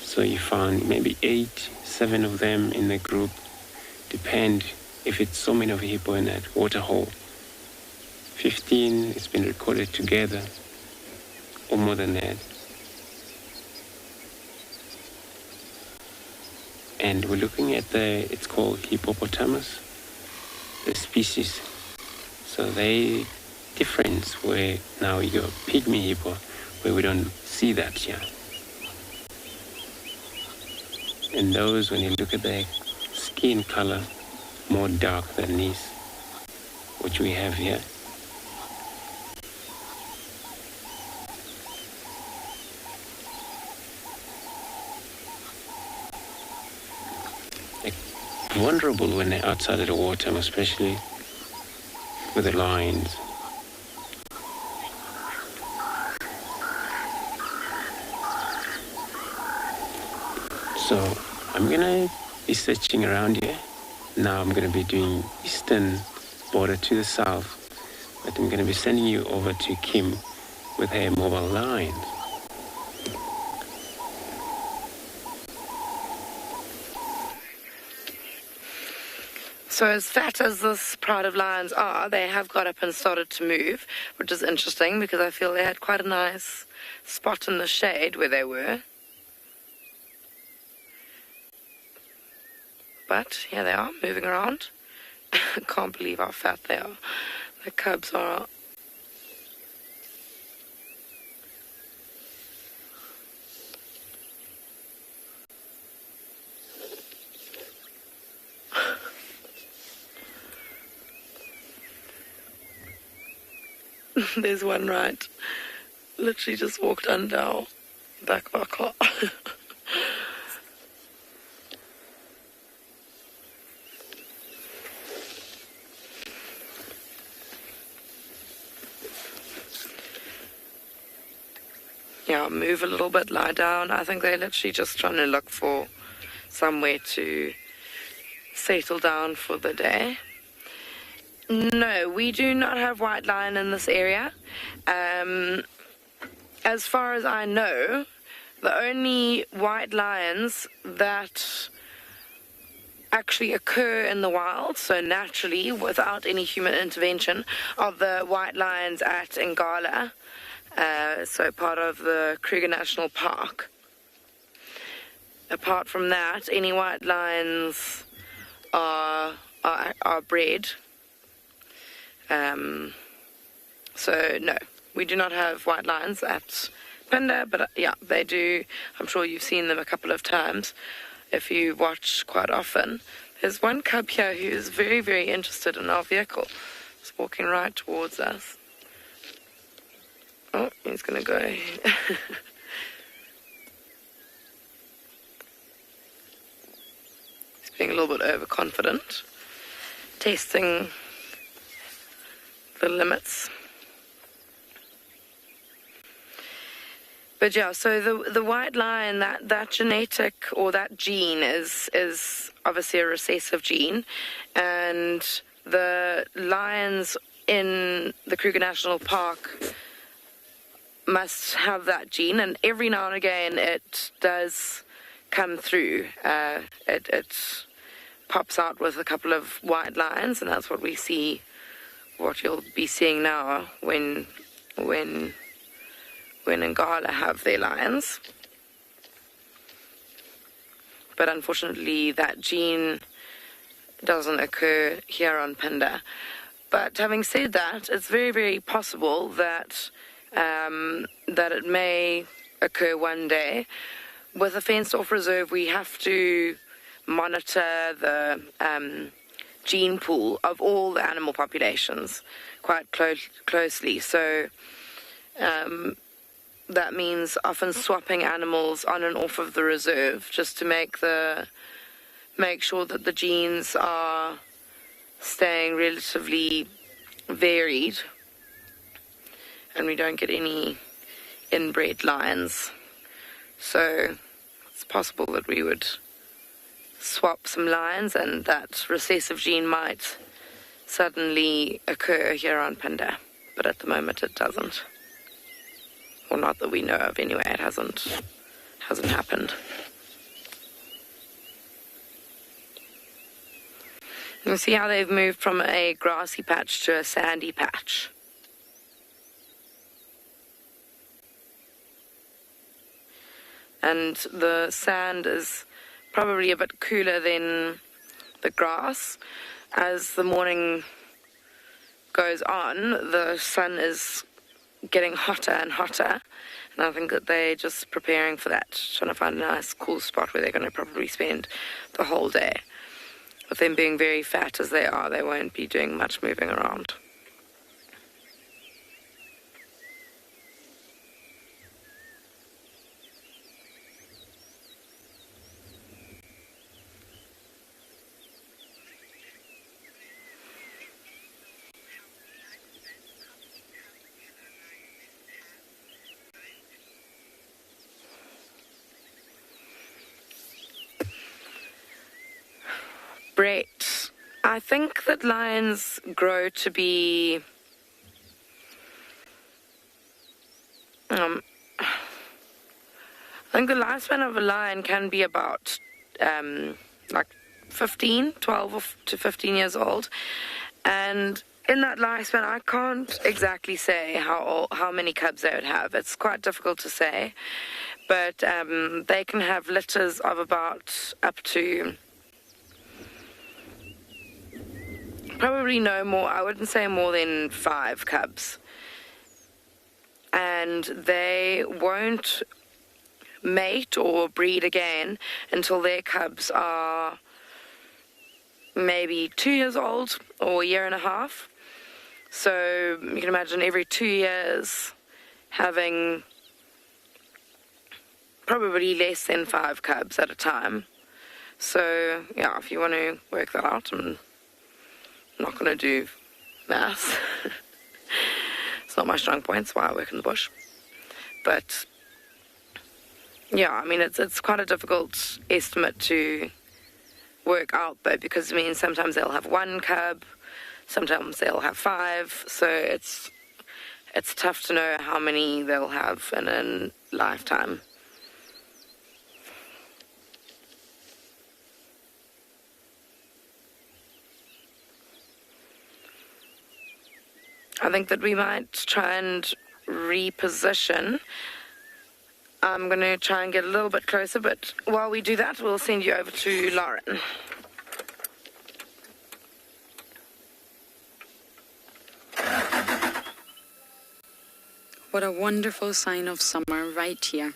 So you find maybe 8, 7 of them in the group. Depend if it's so many of hippo in that water hole. 15 it's been recorded together, or more than that. And we're looking at it's called hippopotamus, the species. So they difference where now your pygmy hippo, where we don't see that here. And those, when you look at their skin color, more dark than these, which we have here. Vulnerable when they're outside of the water, especially with the lines. So I'm gonna be searching around here. Now I'm gonna be doing eastern border to the south, but I'm gonna be sending you over to Kim with her mobile line. So as fat as this pride of lions are, they have got up and started to move, which is interesting because I feel they had quite a nice spot in the shade where they were. But here they are, moving around. I can't believe how fat they are. The cubs are... There's one right. Literally just walked under back of our car. Yeah, move a little bit, lie down. I think they're literally just trying to look for somewhere to settle down for the day. No, we do not have white lion in this area. As far as I know, the only white lions that actually occur in the wild, so naturally, without any human intervention, are the white lions at Ngala, so part of the Kruger National Park. Apart from that, any white lions are bred. So no, we do not have white lions at Phinda, but yeah, they do. I'm sure you've seen them a couple of times if you watch quite often. There's one cub here who is very, very interested in our vehicle. He's walking right towards us. Oh, he's gonna go. He's being a little bit overconfident, testing the limits. But yeah, so the white lion, that genetic or that gene is obviously a recessive gene, and the lions in the Kruger National Park must have that gene, and every now and again it does come through. It pops out with a couple of white lions, and that's what we see. What you'll be seeing now when Ngala have their lions. But unfortunately that gene doesn't occur here on Phinda. But having said that, it's very, very possible that that it may occur one day. With a fenced off reserve, we have to monitor the gene pool of all the animal populations quite closely. So that means often swapping animals on and off of the reserve just to make sure that the genes are staying relatively varied and we don't get any inbred lions. So it's possible that we would swap some lions and that recessive gene might suddenly occur here on Phinda, but at the moment it doesn't. Or not that we know of anyway, it hasn't happened. You see how they've moved from a grassy patch to a sandy patch. And the sand is probably a bit cooler than the grass. As the morning goes on, the sun is getting hotter and hotter. And I think that they're just preparing for that, trying to find a nice cool spot where they're going to probably spend the whole day. With them being very fat as they are, they won't be doing much moving around. Brett, I think that lions grow to be I think the lifespan of a lion can be about like 12 to 15 years old, and in that lifespan I can't exactly say how many cubs they would have. It's quite difficult to say, but they can have litters of about up to probably no more, I wouldn't say more than 5 cubs. And they won't mate or breed again until their cubs are maybe 2 years old or a year and a half. So you can imagine every 2 years having probably less than 5 cubs at a time. So yeah, if you want to work that out, I'm not going to do maths. It's not my strong point, that's why I work in the bush. But yeah, I mean, it's quite a difficult estimate to work out, though, because I mean, sometimes they'll have 1 cub, sometimes they'll have 5, so it's tough to know how many they'll have in a lifetime. I think that we might try and reposition. I'm going to try and get a little bit closer, but while we do that, we'll send you over to Lauren. What a wonderful sign of summer right here.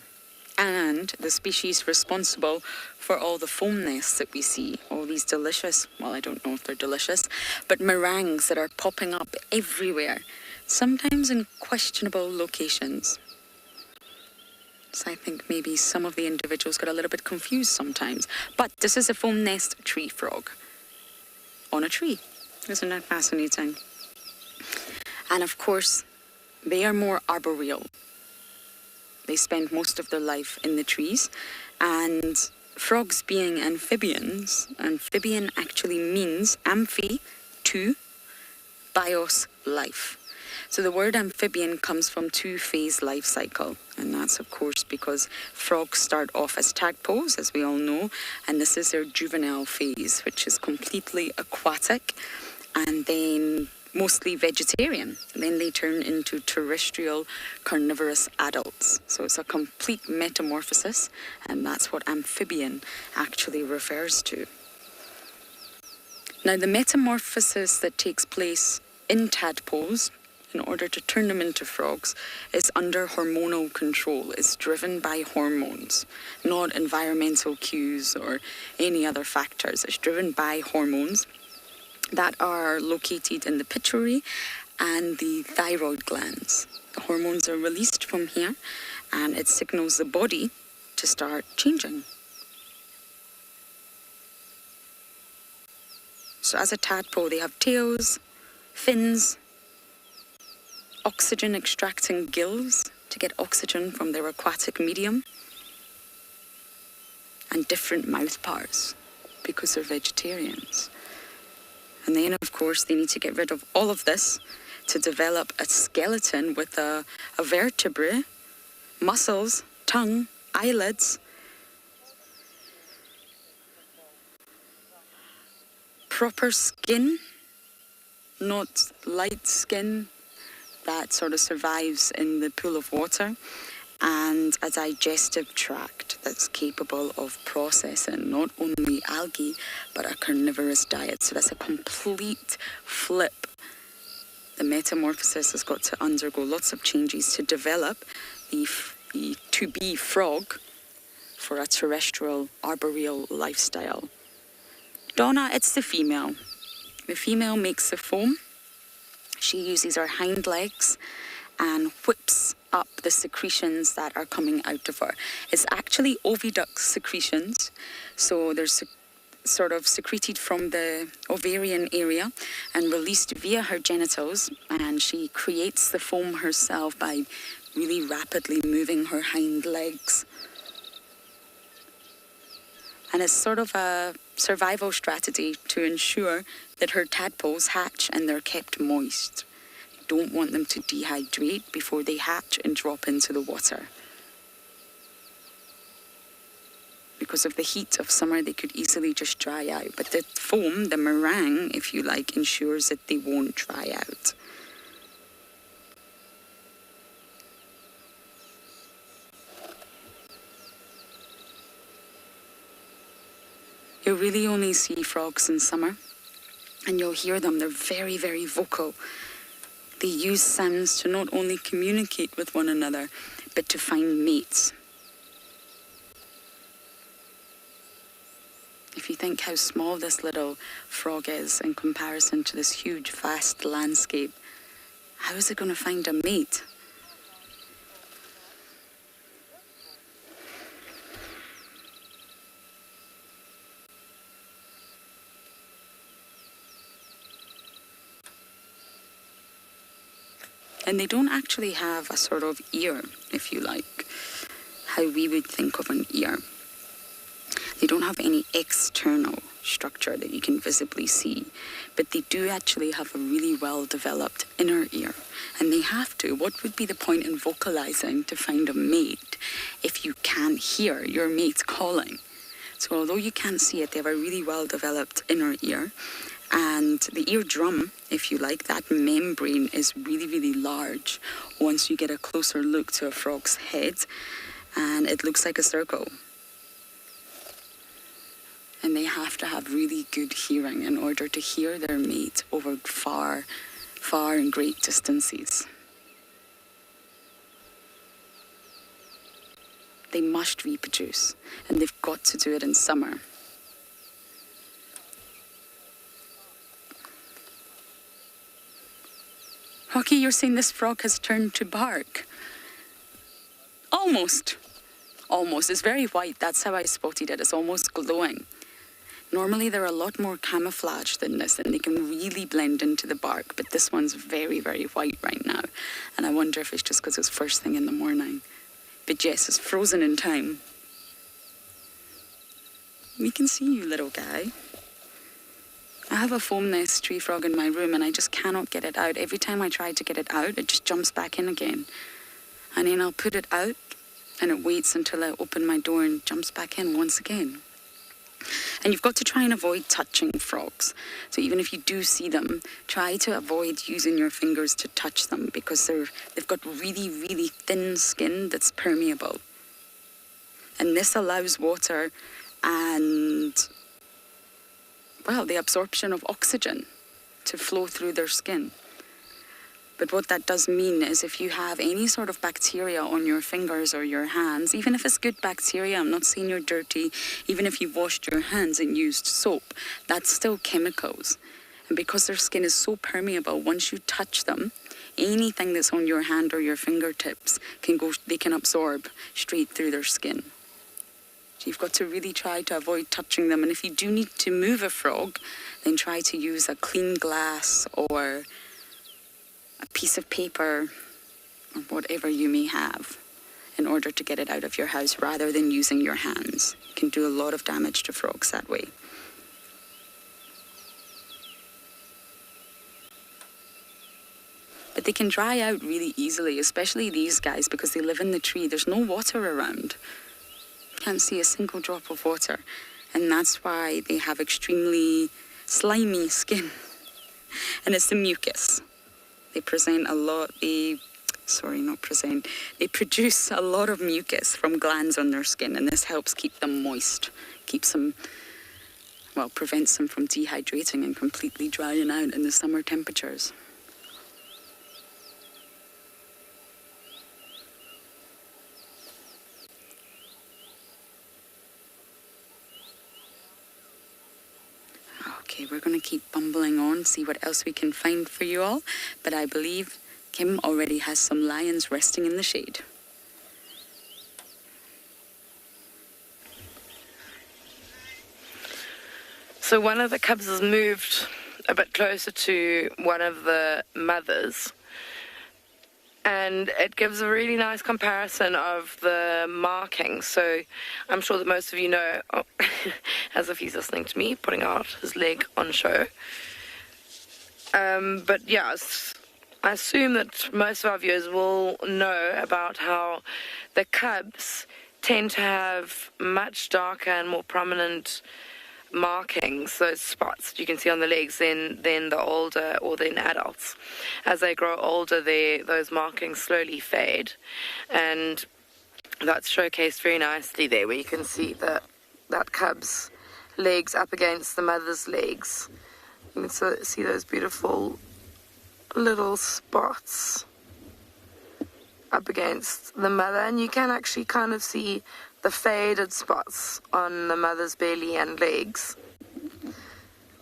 And the species responsible for all the foam nests that we see, all these delicious, well, I don't know if they're delicious, but meringues that are popping up everywhere, sometimes in questionable locations. So I think maybe some of the individuals got a little bit confused sometimes. But this is a foam nest tree frog on a tree. Isn't that fascinating? And of course, they are more arboreal. They spend most of their life in the trees, and frogs being amphibians, amphibian actually means amphi, 2, bios, life. So the word amphibian comes from 2-phase life cycle, and that's of course because frogs start off as tadpoles, as we all know, and this is their juvenile phase, which is completely aquatic, and then mostly vegetarian. Then they turn into terrestrial carnivorous adults. So it's a complete metamorphosis, and that's what amphibian actually refers to. Now, the metamorphosis that takes place in tadpoles in order to turn them into frogs is under hormonal control. It's driven by hormones, not environmental cues or any other factors. It's driven by hormones. that are located in the pituitary and the thyroid glands. The hormones are released from here, and it signals the body to start changing. So as a tadpole, they have tails, fins, oxygen extracting gills to get oxygen from their aquatic medium, and different mouth parts because they're vegetarians. And then, of course, they need to get rid of all of this to develop a skeleton with a vertebrae, muscles, tongue, eyelids, proper skin, not light skin that sort of survives in the pool of water, and a digestive tract that's capable of processing not only algae but a carnivorous diet. So that's a complete flip. The metamorphosis has got to undergo lots of changes to develop the to-be frog for a terrestrial arboreal lifestyle. Donna, it's the female. The female makes the foam. She uses her hind legs and whips up the secretions that are coming out of her. It's actually oviduct secretions, so they're sort of secreted from the ovarian area and released via her genitals, and she creates the foam herself by really rapidly moving her hind legs. And it's sort of a survival strategy to ensure that her tadpoles hatch and they're kept moist. You don't want them to dehydrate before they hatch and drop into the water. Because of the heat of summer, they could easily just dry out. But the foam, the meringue, if you like, ensures that they won't dry out. You'll really only see frogs in summer, and you'll hear them. They're very, very vocal. They use sounds to not only communicate with one another, but to find mates. If you think how small this little frog is in comparison to this huge, vast landscape, how is it going to find a mate? And they don't actually have a sort of ear, if you like, how we would think of an ear. They don't have any external structure that you can visibly see, but they do actually have a really well-developed inner ear. And they have to. What would be the point in vocalizing to find a mate if you can't hear your mate calling? So although you can't see it, they have a really well-developed inner ear. And the eardrum, if you like, that membrane is really, really large once you get a closer look to a frog's head, and it looks like a circle. And they have to have really good hearing in order to hear their mate over far, far and great distances. They must reproduce, and they've got to do it in summer. Rocky, you're saying this frog has turned to bark? Almost. Almost. It's very white. That's how I spotted it. It's almost glowing. Normally, they're a lot more camouflaged than this, and they can really blend into the bark. But this one's very, very white right now. And I wonder if it's just because it's first thing in the morning. But yes, it's frozen in time. We can see you, little guy. I have a foam nest tree frog in my room, and I just cannot get it out. Every time I try to get it out, it just jumps back in again. And then I'll put it out, and it waits until I open my door and jumps back in once again. And you've got to try and avoid touching frogs. So even if you do see them, try to avoid using your fingers to touch them, because they've got really, really thin skin that's permeable. And this allows water and, well, the absorption of oxygen to flow through their skin. But what that does mean is if you have any sort of bacteria on your fingers or your hands, even if it's good bacteria, I'm not saying you're dirty, even if you've washed your hands and used soap, that's still chemicals. And because their skin is so permeable, once you touch them, anything that's on your hand or your fingertips they can absorb straight through their skin. So you've got to really try to avoid touching them. And if you do need to move a frog, then try to use a clean glass or a piece of paper or whatever you may have in order to get it out of your house rather than using your hands. You can do a lot of damage to frogs that way. But they can dry out really easily, especially these guys, because they live in the tree. There's no water around. You can't see a single drop of water. And that's why they have extremely slimy skin. And it's the mucus. They present a lot, they produce a lot of mucus from glands on their skin, and this helps keep them moist, prevents them from dehydrating and completely drying out in the summer temperatures. Okay, we're going to keep bumbling on, see what else we can find for you all, but I believe Kim already has some lions resting in the shade. So one of the cubs has moved a bit closer to one of the mothers, and it gives a really nice comparison of the markings. So I'm sure that most of you know, as if he's listening to me, putting out his leg on show. But yes, I assume that most of our viewers will know about how the cubs tend to have much darker and more prominent markings, those spots that you can see on the legs, than the older or than adults. As they grow older, those markings slowly fade, and that's showcased very nicely there, where you can see that cub's legs up against the mother's legs. You can see those beautiful little spots up against the mother, and you can actually kind of see the faded spots on the mother's belly and legs.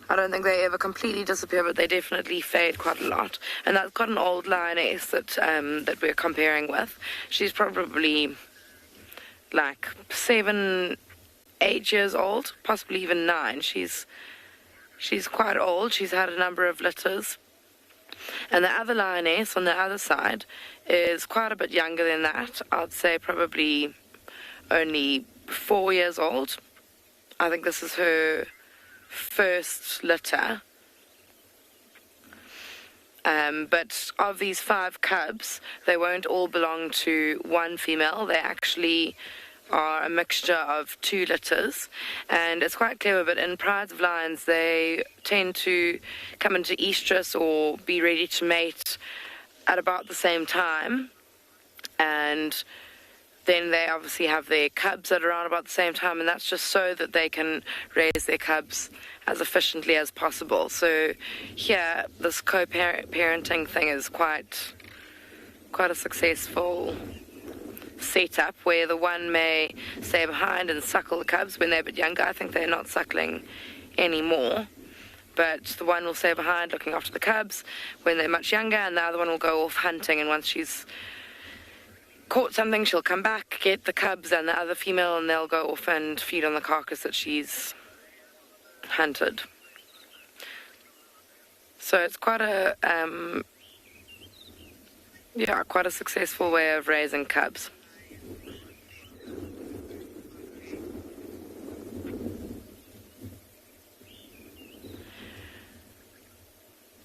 I don't think they ever completely disappear, but they definitely fade quite a lot. And that's got an old lioness that we're comparing with. She's probably like 7, 8 years old, possibly even 9. She's quite old. She's had a number of litters. And the other lioness on the other side is quite a bit younger than that. I'd say probably only 4 years old. I think this is her first litter. But of these 5 cubs, they won't all belong to one female. They actually are a mixture of 2 litters, and it's quite clever. But in prides of lions, they tend to come into estrus or be ready to mate at about the same time, and then they obviously have their cubs at around about the same time, and that's just so that they can raise their cubs as efficiently as possible. So here, this co-parenting thing is quite a successful setup, where the one may stay behind and suckle the cubs when they're a bit younger. I think they're not suckling anymore, but the one will stay behind looking after the cubs when they're much younger, and the other one will go off hunting, and once she's caught something, she'll come back, get the cubs and the other female, and they'll go off and feed on the carcass that she's hunted. So it's quite a quite a successful way of raising cubs.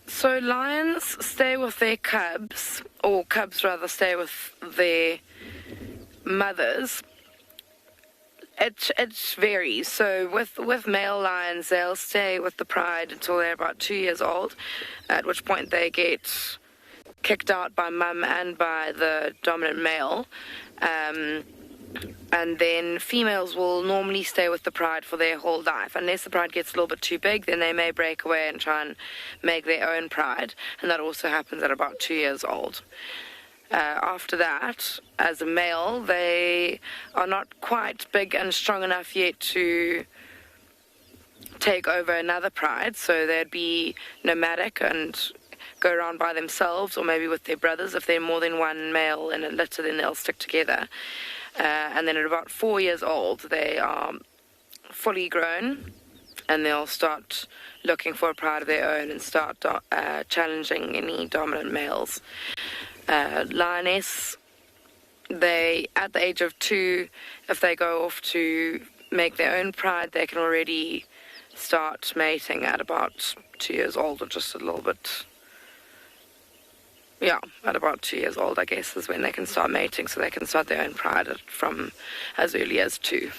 So lions stay with their cubs, or cubs rather stay with their mothers. It varies. So with male lions, they'll stay with the pride until they're about 2 years old, at which point they get kicked out by mum and by the dominant male. And then females will normally stay with the pride for their whole life. Unless the pride gets a little bit too big, then they may break away and try and make their own pride. And that also happens at about 2 years old. After that, as a male, they are not quite big and strong enough yet to take over another pride, so they'd be nomadic and go around by themselves, or maybe with their brothers. If they're more than one male in a litter, then they'll stick together. And then at about 4 years old, they are fully grown, and they'll start looking for a pride of their own and start challenging any dominant males. Lioness, they, at the age of 2, if they go off to make their own pride, they can already start mating at about 2 years old, or just a little bit. Yeah, at about 2 years old, I guess, is when they can start mating, so they can start their own pride from as early as 2.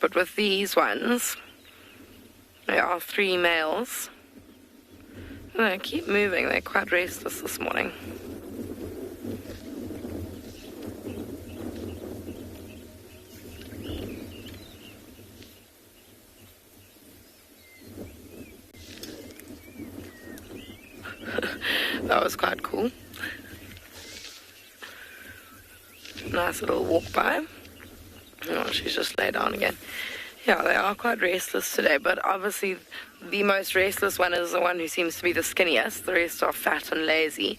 But with these ones, there are 3 males. And they keep moving, they're quite restless this morning. That was quite cool. Nice little walk by. Oh, she's just laid down again. Yeah, they are quite restless today, but obviously the most restless one is the one who seems to be the skinniest. The rest are fat and lazy.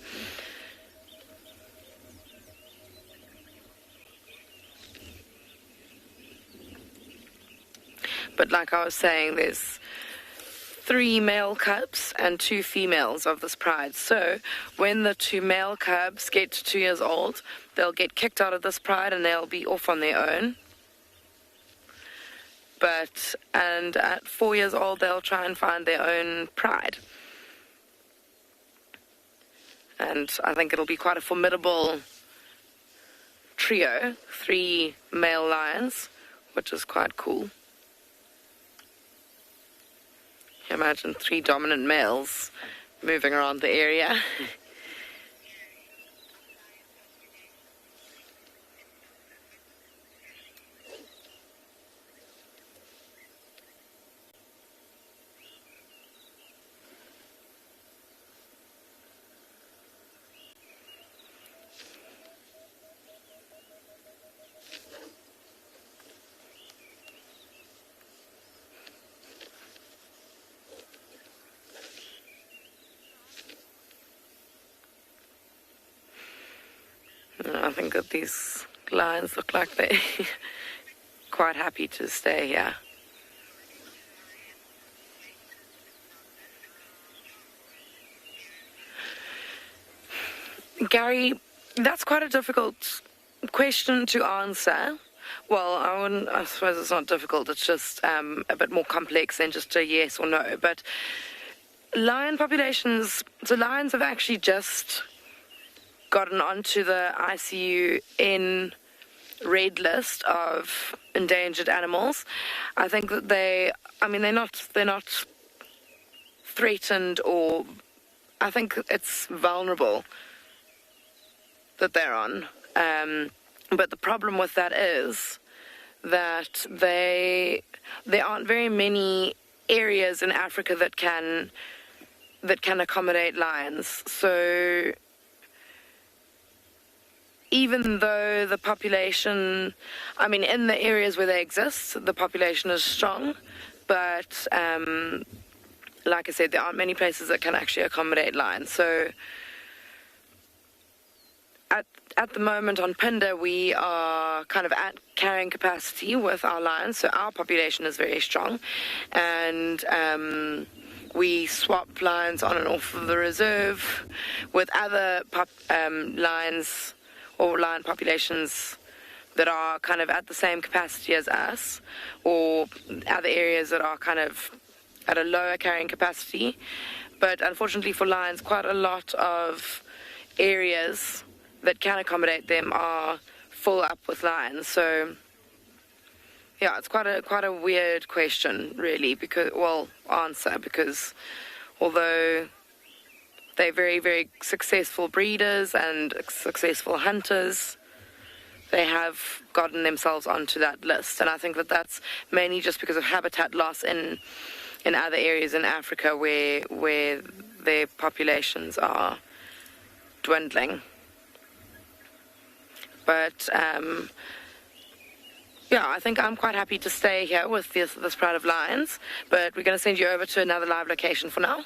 But like I was saying, there's 3 male cubs and 2 females of this pride. So when the 2 male cubs get to 2 years old, they'll get kicked out of this pride and they'll be off on their own. And at 4 years old, they'll try and find their own pride. And I think it'll be quite a formidable trio, 3 male lions, which is quite cool. Imagine 3 dominant males moving around the area. I think that these lions look like they're quite happy to stay here. Gary, that's quite a difficult question to answer. Well, I suppose it's not difficult, it's just a bit more complex than just a yes or no. But lion populations, so lions have actually just gotten onto the ICUN red list of endangered animals. I think that they're not threatened, or I think it's vulnerable that they're on. But the problem with that is that there aren't very many areas in Africa that can accommodate lions. So even though the population, in the areas where they exist, the population is strong, but like I said, there aren't many places that can actually accommodate lions. So at the moment on Pinda, we are kind of at carrying capacity with our lions, so our population is very strong, and we swap lions on and off of the reserve with other lions or lion populations that are kind of at the same capacity as us, or other areas that are kind of at a lower carrying capacity. But unfortunately for lions, quite a lot of areas that can accommodate them are full up with lions. So yeah, it's quite a weird question, really, because although they're very, very successful breeders and successful hunters, they have gotten themselves onto that list. And I think that that's mainly just because of habitat loss in other areas in Africa where their populations are dwindling. But Yeah, I think I'm quite happy to stay here with this pride of lions, but we're going to send you over to another live location for now.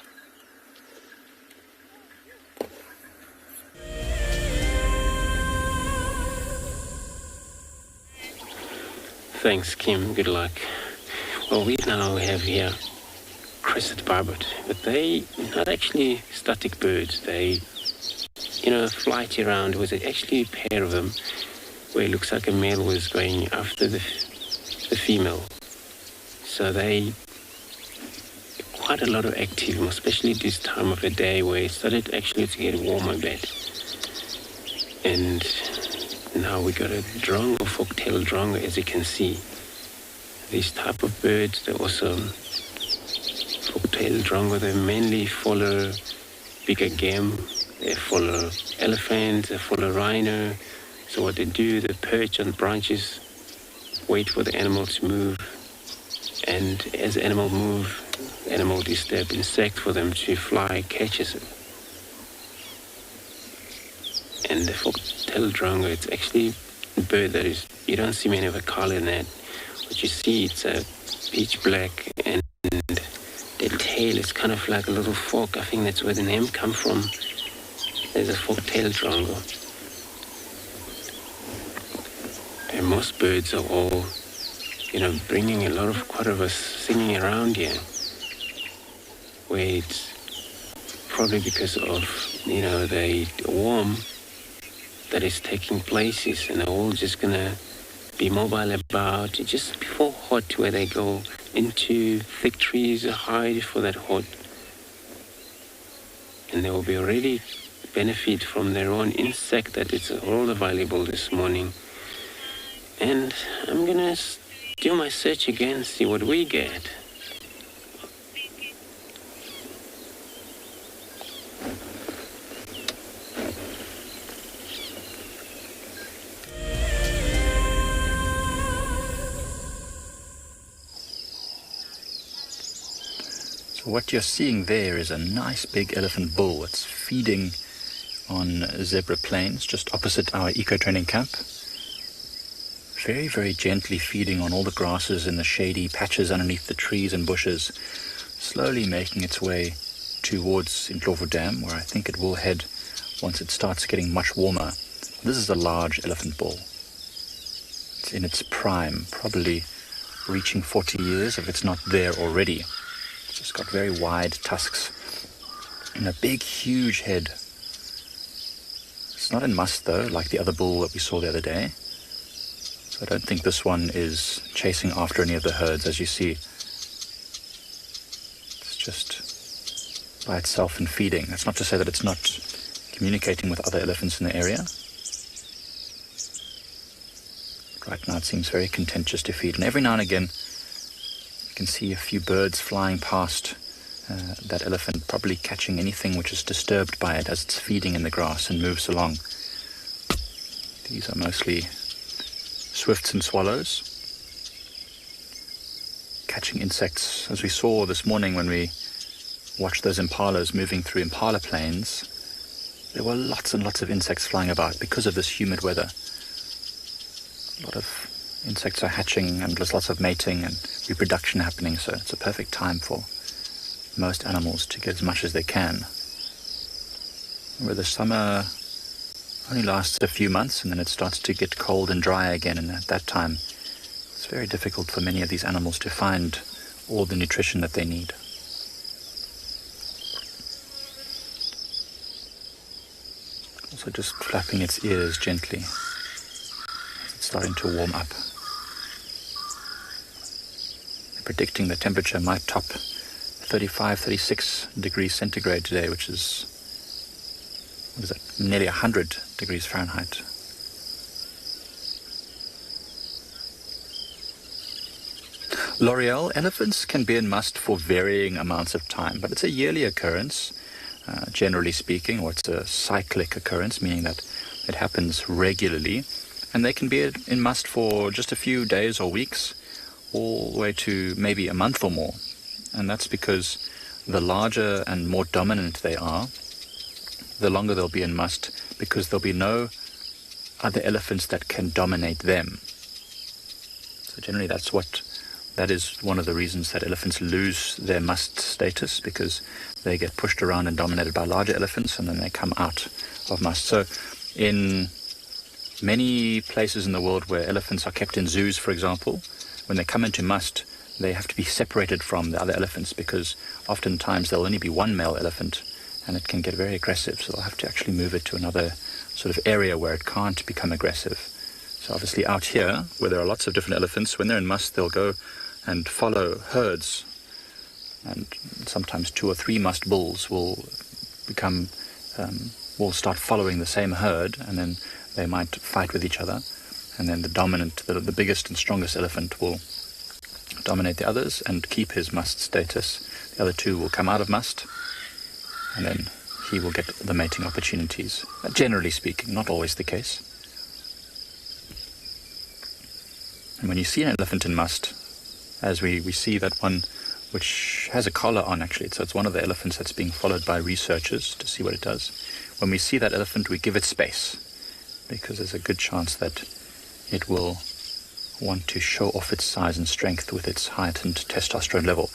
Thanks, Kim. Good luck. Well, we now have here crested barbet, but they not actually static birds. They, flight around with actually a pair of them, where it looks like a male was going after the female. So they quite a lot of activity, especially this time of the day where it started actually to get warmer a bit. And now we got a drongo, fork-tailed drongo, as you can see. These type of birds, they also fork-tailed drongo, they mainly follow bigger game. They follow elephants, they follow rhino. So what they do, they perch on branches, wait for the animal to move, and as the animal moves, the animal disturb insect for them to fly, catches it. And the fork-tailed drongo, it's actually a bird that is, you don't see many of a color in that. What you see, it's a pitch black, and the tail is kind of like a little fork. I think that's where the name comes from. There's a fork-tailed drongo. And most birds are all, bringing a lot of quite of us singing around here. Where it's probably because of, the warm that is taking places, and they're all just gonna be mobile about just before hot, where they go into thick trees, hide for that hot, and they will be already benefit from their own insect that is all available this morning. And I'm gonna do my search again, see what we get. So what you're seeing there is a nice big elephant bull that's feeding on zebra plains just opposite our eco-training camp. Very, very gently feeding on all the grasses in the shady patches underneath the trees and bushes, slowly making its way towards Indlovu Dam, where I think it will head once it starts getting much warmer. This is a large elephant bull. It's in its prime, probably reaching 40 years if it's not there already. It's just got very wide tusks and a big, huge head. It's not in must though, like the other bull that we saw the other day. So I don't think this one is chasing after any of the herds, as you see. It's just by itself and feeding. That's not to say that it's not communicating with other elephants in the area. But right now it seems very content just to feed. And every now and again, you can see a few birds flying past that elephant, probably catching anything which is disturbed by it as it's feeding in the grass and moves along. These are mostly swifts and swallows, catching insects, as we saw this morning when we watched those impalas moving through impala plains. There were lots and lots of insects flying about because of this humid weather. A lot of insects are hatching, and there's lots of mating and reproduction happening, so it's a perfect time for most animals to get as much as they can. Where the summer only lasts a few months, and then it starts to get cold and dry again, and at that time it's very difficult for many of these animals to find all the nutrition that they need. Also just flapping its ears gently. It's starting to warm up. They're predicting the temperature might top 35, 36 degrees centigrade today, which is, nearly 100 degrees Fahrenheit. L'Oreal, elephants can be in must for varying amounts of time, but it's a yearly occurrence, generally speaking, or it's a cyclic occurrence, meaning that it happens regularly, and they can be in must for just a few days or weeks, all the way to maybe a month or more. And that's because the larger and more dominant they are, the longer they'll be in must, because there'll be no other elephants that can dominate them. So generally that is one of the reasons that elephants lose their must status, because they get pushed around and dominated by larger elephants, and then they come out of must. So in many places in the world where elephants are kept in zoos, for example, when they come into must, they have to be separated from the other elephants, because oftentimes there'll only be one male elephant and it can get very aggressive. So they'll have to actually move it to another sort of area where it can't become aggressive. So obviously out here, where there are lots of different elephants, when they're in must, they'll go and follow herds. And sometimes 2 or 3 must bulls will start following the same herd, and then they might fight with each other. And then the biggest and strongest elephant will dominate the others and keep his must status. The other 2 will come out of must, and then he will get the mating opportunities. Generally speaking, not always the case. And when you see an elephant in must, as we see that one which has a collar on, actually, so it's one of the elephants that's being followed by researchers to see what it does. When we see that elephant, we give it space, because there's a good chance that it will want to show off its size and strength with its heightened testosterone level.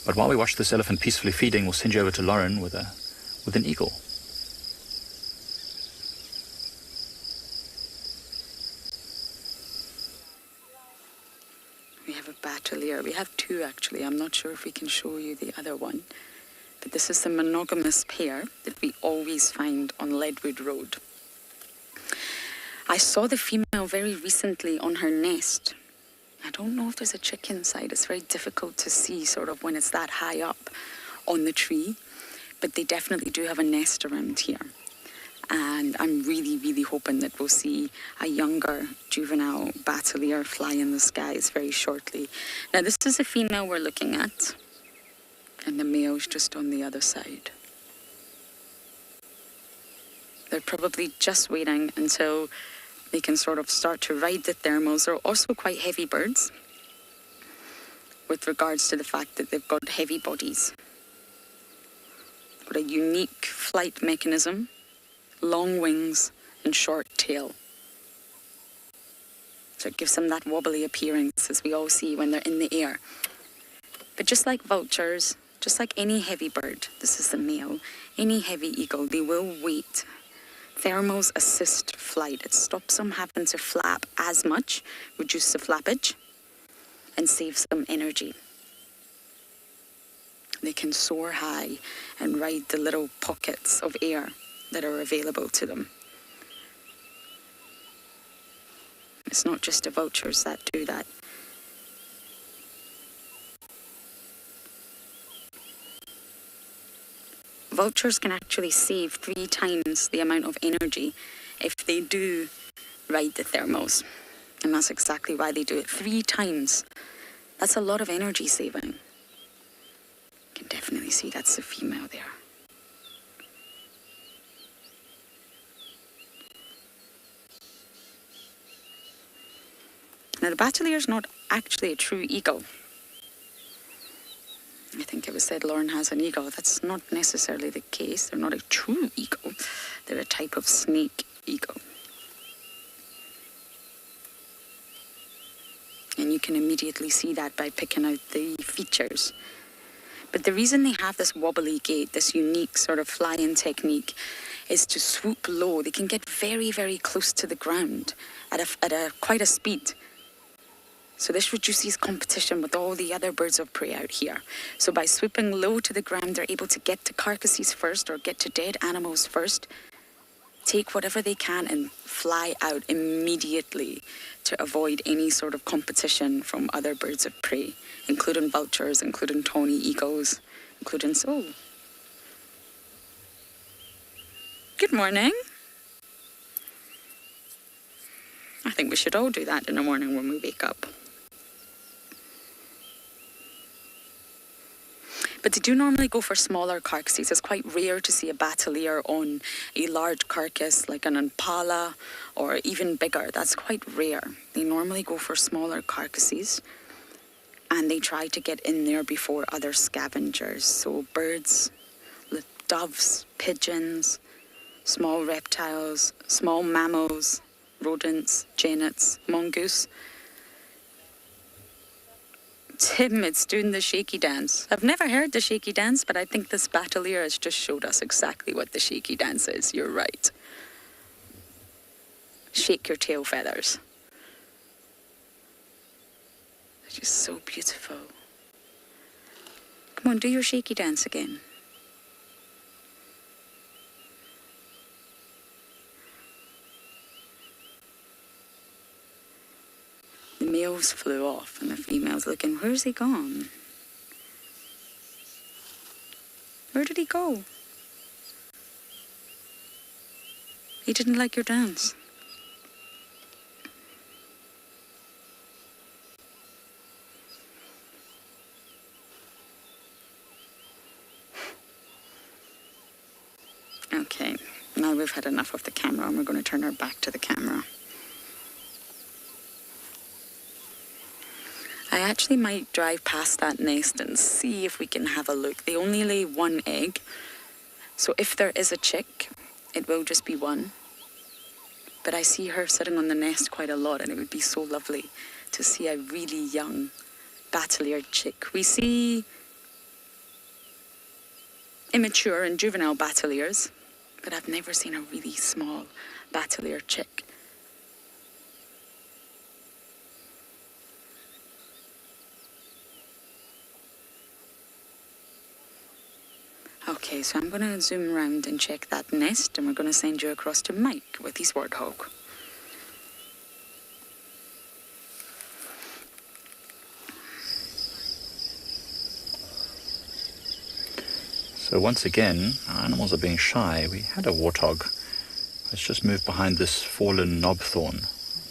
But while we watch this elephant peacefully feeding, we'll send you over to Lauren with an eagle. We have a batelier. We have 2 actually. I'm not sure if we can show you the other one. But this is the monogamous pair that we always find on Leadwood Road. I saw the female very recently on her nest. I don't know if there's a chick inside. It's very difficult to see sort of when it's that high up on the tree. But they definitely do have a nest around here. And I'm really, really hoping that we'll see a younger juvenile batelier fly in the skies very shortly. Now, this is a female we're looking at, and the male's just on the other side. They're probably just waiting until they can sort of start to ride the thermals. They're also quite heavy birds, with regards to the fact that they've got heavy bodies. Got a unique flight mechanism, long wings and short tail. So it gives them that wobbly appearance, as we all see when they're in the air. But just like vultures, just like any heavy bird, this is the male, any heavy eagle, they will wait. Thermals assist flight. It stops them having to flap as much, reduce the flappage, and saves them energy. They can soar high and ride the little pockets of air that are available to them. It's not just the vultures that do that. Vultures can actually save 3 times the amount of energy if they do ride the thermals. And that's exactly why they do it. 3 times. That's a lot of energy saving. You can definitely see that's the female there. Now, the batelier is not actually a true eagle. I think it was said Lauren has an eagle. That's not necessarily the case. They're not a true eagle. They're a type of snake eagle. And you can immediately see that by picking out the features. But the reason they have this wobbly gait, this unique sort of fly-in technique, is to swoop low. They can get very, very close to the ground at quite a speed. So this reduces competition with all the other birds of prey out here. So by swooping low to the ground, they're able to get to carcasses first, or get to dead animals first, take whatever they can and fly out immediately to avoid any sort of competition from other birds of prey, including vultures, including tawny eagles, including Good morning. I think we should all do that in the morning when we wake up. But they do normally go for smaller carcasses. It's quite rare to see a batelier on a large carcass like an impala or even bigger. That's quite rare. They normally go for smaller carcasses, and they try to get in there before other scavengers. So birds, doves, pigeons, small reptiles, small mammals, rodents, genets, mongoose. Tim, it's doing the shaky dance. I've never heard the shaky dance, but I think this battalier has just showed us exactly what the shaky dance is. You're right. Shake your tail feathers. They're just so beautiful. Come on, do your shaky dance again. The males flew off and the female's looking, where's he gone? Where did he go? He didn't like your dance. Okay, now we've had enough of the camera and we're going to turn our back to the camera. I actually might drive past that nest and see if we can have a look. They only lay one egg, so if there is a chick, it will just be one. But I see her sitting on the nest quite a lot, and it would be so lovely to see a really young battalier chick. We see immature and juvenile battaliers, but I've never seen a really small battalier chick. Okay, so I'm going to zoom around and check that nest, and we're going to send you across to Mike with his warthog. So once again, our animals are being shy. We had a warthog. It's just moved behind this fallen knob thorn.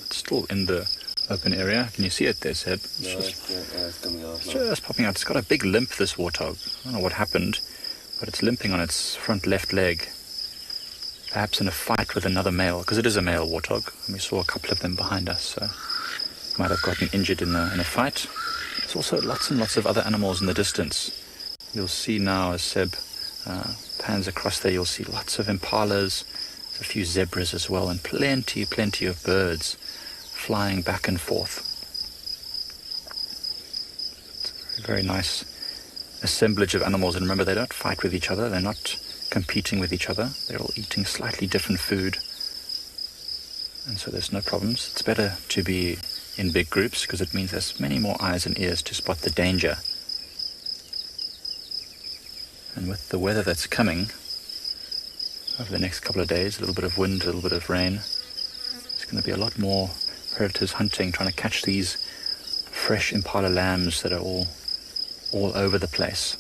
It's still in the open area. Can you see it there, Seb? It's just popping out. It's got a big limp, this warthog. I don't know what happened, but it's limping on its front left leg. Perhaps in a fight with another male, because it is a male warthog. And we saw a couple of them behind us, so might have gotten injured in a fight. There's also lots and lots of other animals in the distance. You'll see now as Seb pans across there, you'll see lots of impalas, a few zebras as well, and plenty of birds flying back and forth. It's a very nice assemblage of animals, and remember, they don't fight with each other, they're not competing with each other, they're all eating slightly different food, and so there's no problems. It's better to be in big groups because it means there's many more eyes and ears to spot the danger. And with the weather that's coming over the next couple of days, a little bit of wind, a little bit of rain, there's going to be a lot more predators hunting, trying to catch these fresh impala lambs that are all over the place.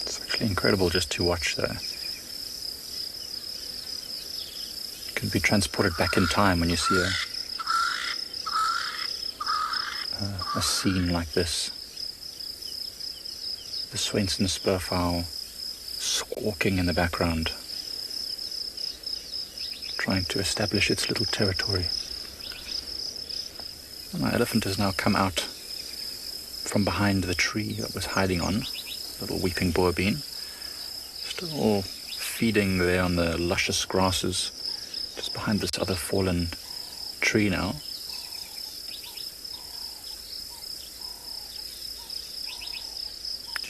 It's actually incredible just to watch there. You can be transported back in time when you see a scene like this. The Swainson spurfowl squawking in the background, trying to establish its little territory. And my elephant has now come out from behind the tree that was hiding on, little weeping boa bean, still feeding there on the luscious grasses just behind this other fallen tree now.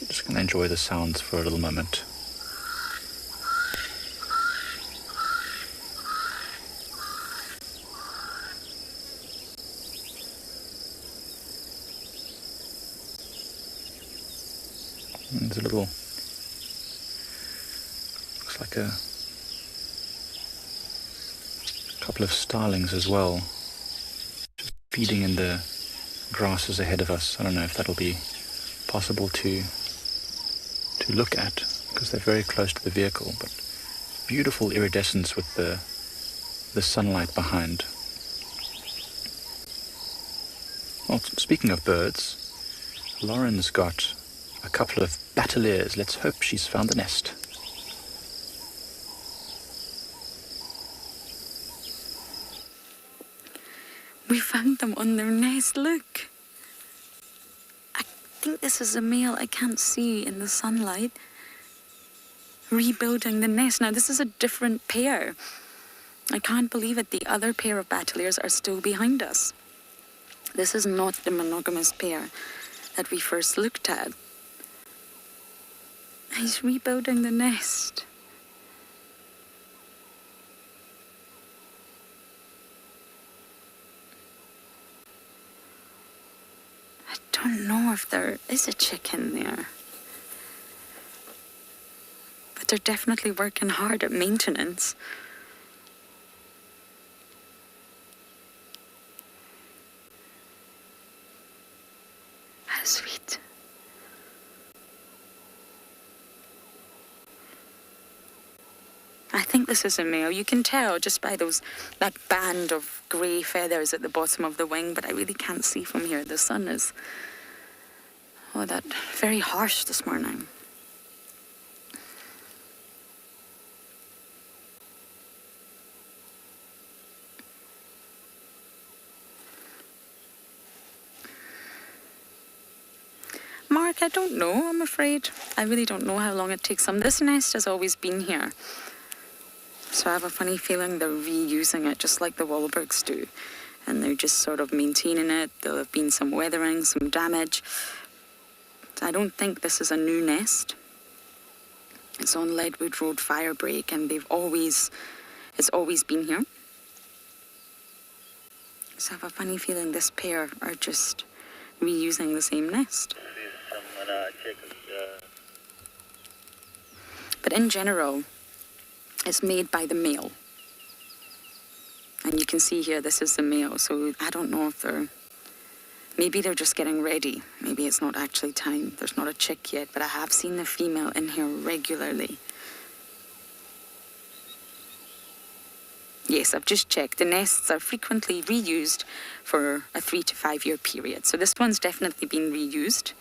Just going to enjoy the sounds for a little moment. And there's a little, looks like a couple of starlings as well, just feeding in the grasses ahead of us. I don't know if that'll be possible to look at because they're very close to the vehicle, but beautiful iridescence with the sunlight behind. Well, speaking of birds, Lauren's got a couple of battaliers. Let's hope she's found the nest. We found them on their nest, look. I think this is a male I can't see in the sunlight. Rebuilding the nest. Now this is a different pair. I can't believe it. The other pair of battaliers are still behind us. This is not the monogamous pair that we first looked at. He's rebuilding the nest. I don't know if there is a chicken there. But they're definitely working hard at maintenance. How sweet. I think this is a male. You can tell just by that band of grey feathers at the bottom of the wing, but I really can't see from here. The sun is, that very harsh this morning. Mark, I don't know, I'm afraid. I really don't know how long it takes them. This nest has always been here. So I have a funny feeling they're reusing it just like the Wahlbergs do. And they're just sort of maintaining it. There'll have been some weathering, some damage. I don't think this is a new nest. It's on Leadwood Road Firebreak, and it's always been here. So I have a funny feeling this pair are just reusing the same nest. But in general, it's made by the male. And you can see here, this is the male. So I don't know if maybe they're just getting ready. Maybe it's not actually time. There's not a chick yet, but I have seen the female in here regularly. Yes, I've just checked. The nests are frequently reused for a 3 to 5 year period. So this one's definitely been reused.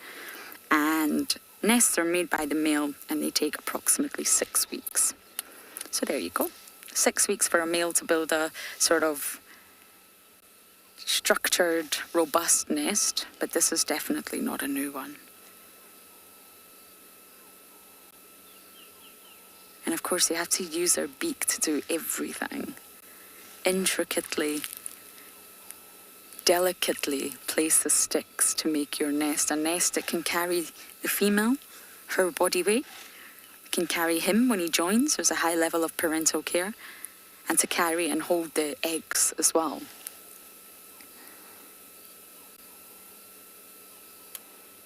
And nests are made by the male, and they take approximately 6 weeks. So there you go. 6 weeks for a male to build a sort of structured, robust nest, but this is definitely not a new one. And of course, they have to use their beak to do everything. Intricately, delicately place the sticks to make your nest. A nest that can carry the female, her body weight, can carry him when he joins. There's a high level of parental care, and to carry and hold the eggs as well.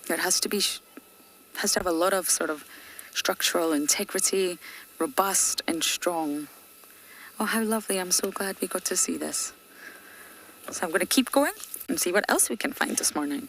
It has to have a lot of sort of structural integrity, robust and strong. Oh, how lovely. I'm so glad we got to see this. So I'm going to keep going and see what else we can find this morning.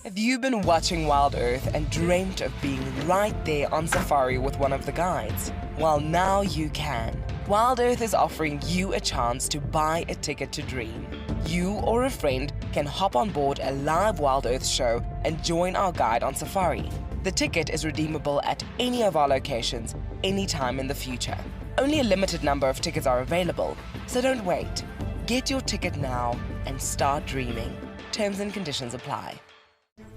Have you been watching Wild Earth and dreamt of being right there on safari with one of the guides? Well, now you can. Wild Earth is offering you a chance to buy a ticket to dream. You or a friend can hop on board a live Wild Earth show and join our guide on safari. The ticket is redeemable at any of our locations, anytime in the future. Only a limited number of tickets are available, so don't wait. Get your ticket now and start dreaming. Terms and conditions apply.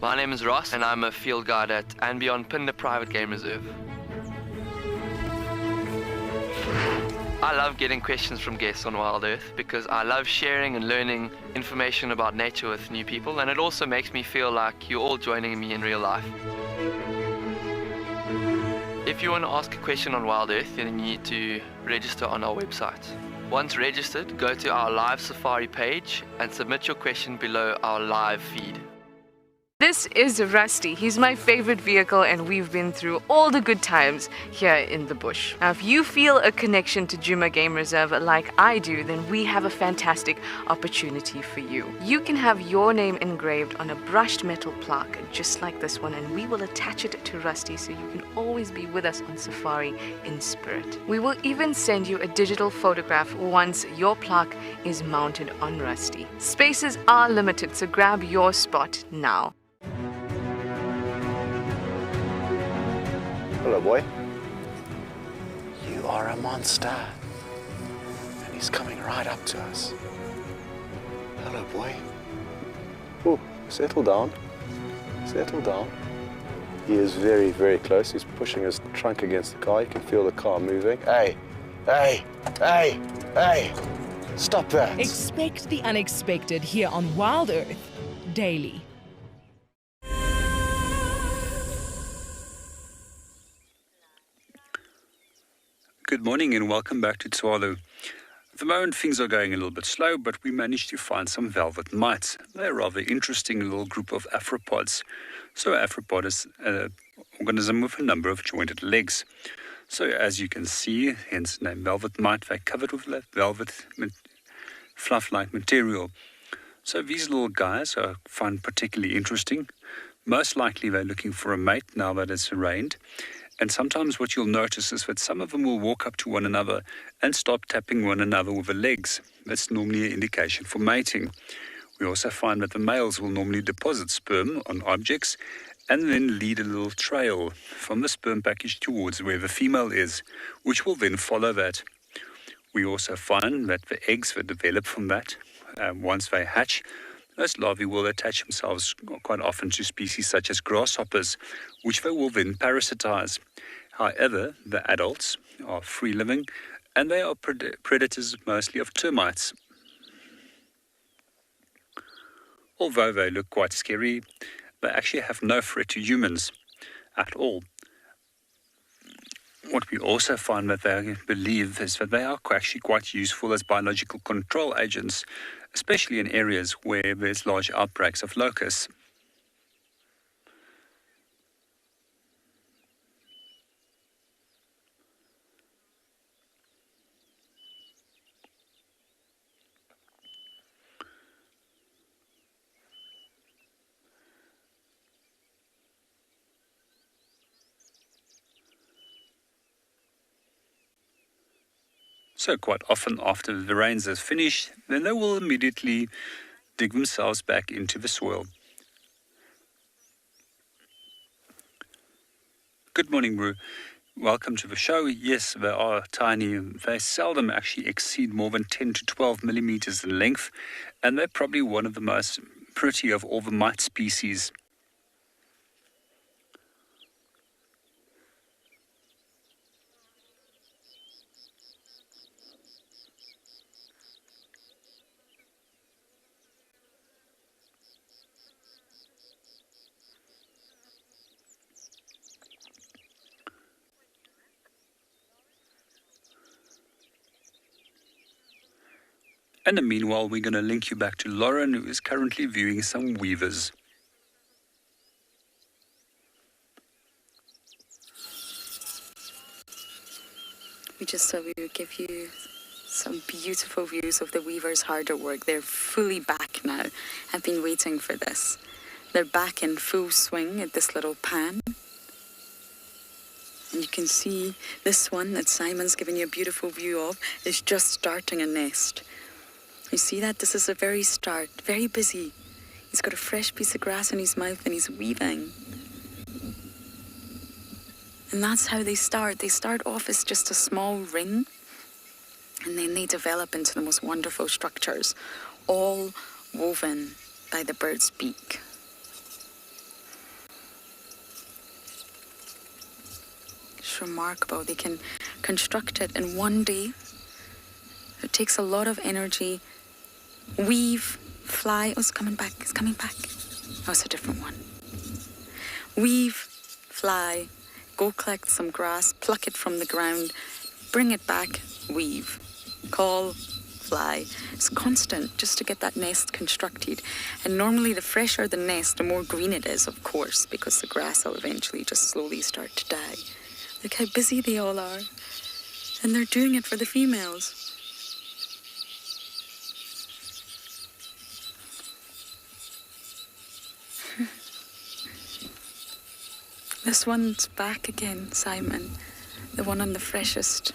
My name is Ross, and I'm a field guide at and Beyond Pindar Private Game Reserve. I love getting questions from guests on Wild Earth because I love sharing and learning information about nature with new people, and it also makes me feel like you're all joining me in real life. If you want to ask a question on Wild Earth, then you need to register on our website. Once registered, go to our live safari page and submit your question below our live feed. This is Rusty. He's my favorite vehicle, and we've been through all the good times here in the bush. Now, if you feel a connection to Djuma Game Reserve like I do, then we have a fantastic opportunity for you. You can have your name engraved on a brushed metal plaque just like this one, and we will attach it to Rusty so you can always be with us on safari in spirit. We will even send you a digital photograph once your plaque is mounted on Rusty. Spaces are limited, so grab your spot now. Hello, boy. You are a monster. And he's coming right up to us. Hello, boy. Oh, settle down. Settle down. He is very, very close. He's pushing his trunk against the car. You can feel the car moving. Hey, hey, hey, hey, stop that. Expect the unexpected here on Wild Earth daily. Good morning and welcome back to Tswalo. At the moment things are going a little bit slow, but we managed to find some velvet mites. They're a rather interesting little group of arthropods. So an arthropod is an organism with a number of jointed legs. So as you can see, hence the name velvet mite, they're covered with velvet fluff-like material. So these little guys are found particularly interesting. Most likely they're looking for a mate now that it's rained. And sometimes what you'll notice is that some of them will walk up to one another and start tapping one another with their legs. That's normally an indication for mating. We also find that the males will normally deposit sperm on objects and then lead a little trail from the sperm package towards where the female is, which will then follow that. We also find that the eggs that develop from that, once they hatch, those larvae will attach themselves quite often to species such as grasshoppers, which they will then parasitize. However, the adults are free-living, and they are predators mostly of termites. Although they look quite scary, they actually have no threat to humans at all. What we also find that they believe is that they are actually quite useful as biological control agents, especially in areas where there's large outbreaks of locusts. So quite often after the rains is finished, then they will immediately dig themselves back into the soil. Good morning, Brew. Welcome to the show. Yes, they are tiny. They seldom actually exceed more than 10 to 12 millimeters in length, and they're probably one of the most pretty of all the mite species. And in the meanwhile, we're going to link you back to Lauren, who is currently viewing some weavers. We just thought we would give you some beautiful views of the weavers' harder work. They're fully back now. I've been waiting for this. They're back in full swing at this little pan. And you can see this one that Simon's given you a beautiful view of is just starting a nest. You see that? This is the very start, very busy. He's got a fresh piece of grass in his mouth and he's weaving. And that's how they start. They start off as just a small ring, and then they develop into the most wonderful structures, all woven by the bird's beak. It's remarkable. They can construct it in one day. It takes a lot of energy. Weave, fly. Oh, it's coming back. It's coming back. Oh, it's a different one. Weave, fly, go collect some grass, pluck it from the ground, bring it back, weave, call, fly. It's constant just to get that nest constructed. And normally the fresher the nest, the more green it is, of course, because the grass will eventually just slowly start to die. Look how busy they all are. And they're doing it for the females. This one's back again, Simon. The one on the freshest.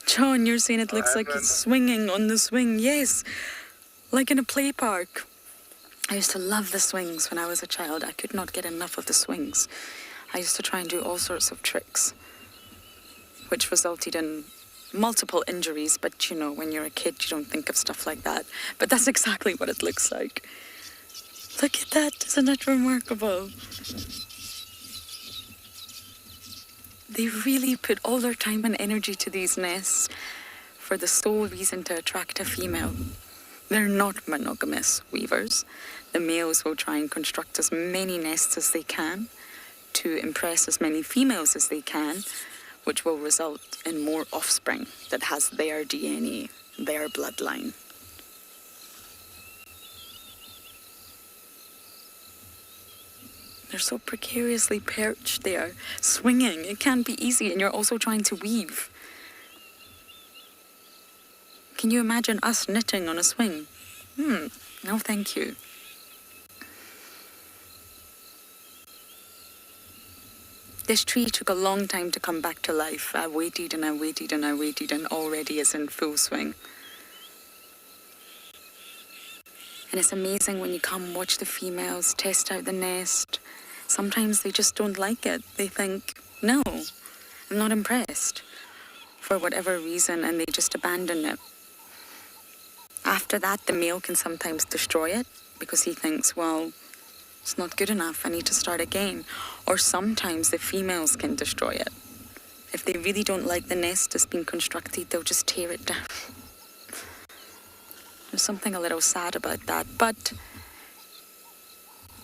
John, you're saying it looks like it's swinging on the swing. Yes, like in a play park. I used to love the swings when I was a child. I could not get enough of the swings. I used to try and do all sorts of tricks, which resulted in multiple injuries, but you know, when you're a kid, you don't think of stuff like that. But that's exactly what it looks like. Look at that, isn't it remarkable? They really put all their time and energy to these nests for the sole reason to attract a female. They're not monogamous weavers. The males will try and construct as many nests as they can to impress as many females as they can, which will result in more offspring that has their DNA, their bloodline. They're so precariously perched there, swinging. It can't be easy, and you're also trying to weave. Can you imagine us knitting on a swing? No thank you. This tree took a long time to come back to life. I waited and I waited and I waited, and already is in full swing. And it's amazing when you come watch the females test out the nest. Sometimes they just don't like it. They think, no, I'm not impressed, for whatever reason, and they just abandon it. After that, the male can sometimes destroy it because he thinks, well, it's not good enough, I need to start again. Or sometimes the females can destroy it. If they really don't like the nest that's been constructed, they'll just tear it down. There's something a little sad about that, but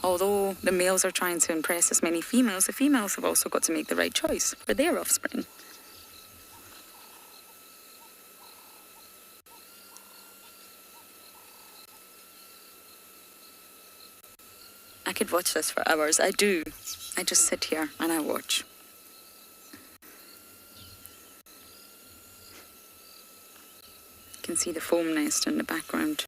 although the males are trying to impress as many females, the females have also got to make the right choice for their offspring. I could watch this for hours. I do. I just sit here and I watch. You can see the foam nest in the background.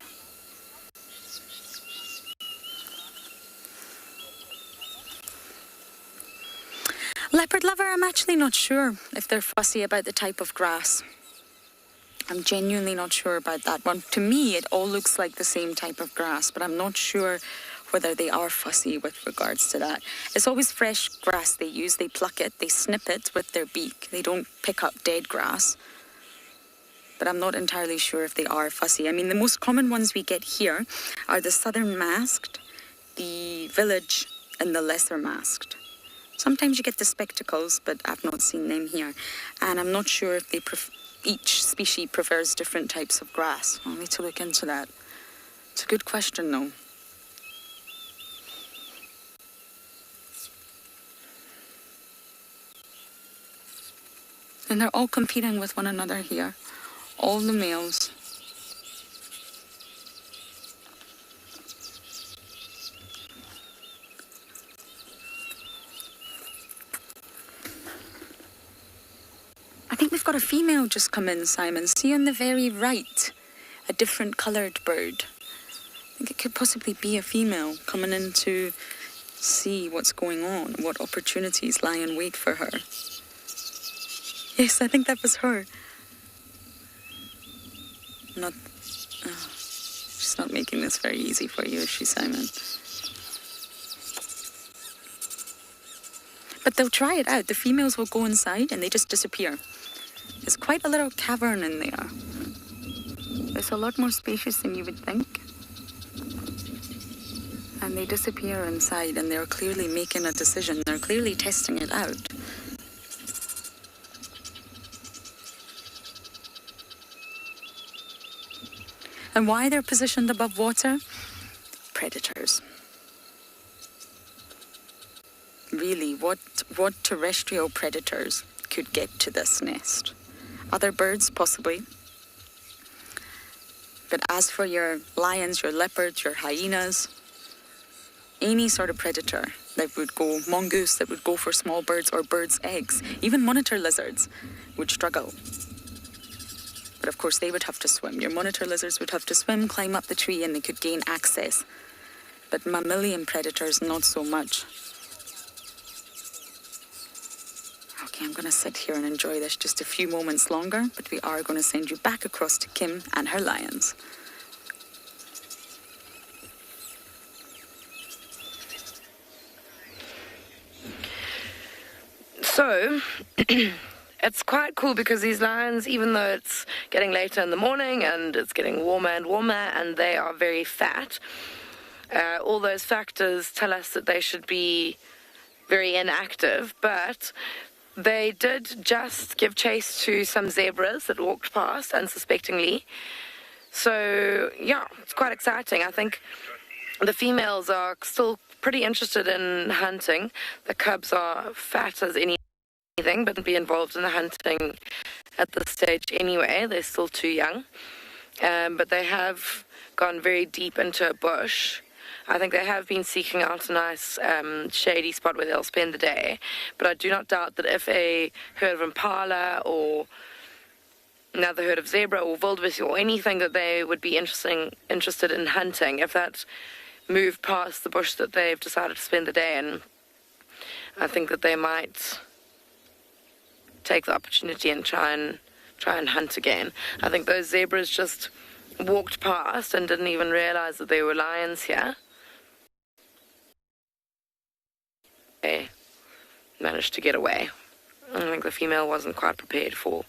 Leopard lover, I'm actually not sure if they're fussy about the type of grass. I'm genuinely not sure about that one. To me, it all looks like the same type of grass, but I'm not sure whether they are fussy with regards to that. It's always fresh grass they use. They pluck it, they snip it with their beak. They don't pick up dead grass. But I'm not entirely sure if they are fussy. I mean, the most common ones we get here are the southern masked, the village, and the lesser masked. Sometimes you get the spectacles, but I've not seen them here. And I'm not sure if they each species prefers different types of grass. I'll need to look into that. It's a good question, though. And they're all competing with one another here. All the males. I think we've got a female just come in, Simon. See on the very right, a different coloured bird. I think it could possibly be a female coming in to see what's going on, what opportunities lie in wait for her. Yes, I think that was her. She's not making this very easy for you, is she, Simon? But they'll try it out. The females will go inside and they just disappear. There's quite a little cavern in there. It's a lot more spacious than you would think. And they disappear inside, and they're clearly making a decision. They're clearly testing it out. And why they're positioned above water? Predators. Really, what terrestrial predators could get to this nest? Other birds, possibly. But as for your lions, your leopards, your hyenas, any sort of predator that would go, mongoose that would go for small birds or birds' eggs, even monitor lizards would struggle. But of course they would have to swim. Your monitor lizards would have to swim, climb up the tree, and they could gain access. But mammalian predators, not so much. Okay, I'm going to sit here and enjoy this just a few moments longer, but we are going to send you back across to Kim and her lions. So, it's quite cool because these lions, even though it's getting later in the morning and it's getting warmer and warmer and they are very fat, all those factors tell us that they should be very inactive, but they did just give chase to some zebras that walked past unsuspectingly. So, yeah, it's quite exciting. I think the females are still pretty interested in hunting. The cubs are fat as anything, but be involved in the hunting at this stage anyway. They're still too young. But they have gone very deep into a bush. I think they have been seeking out a nice shady spot where they'll spend the day. But I do not doubt that if a herd of impala or another herd of zebra or wildebeest or anything that they would be interested in hunting, if that moved past the bush that they've decided to spend the day in, I think that they might take the opportunity and try and hunt again. I think those zebras just walked past and didn't even realize that there were lions here. They managed to get away. I think the female wasn't quite prepared for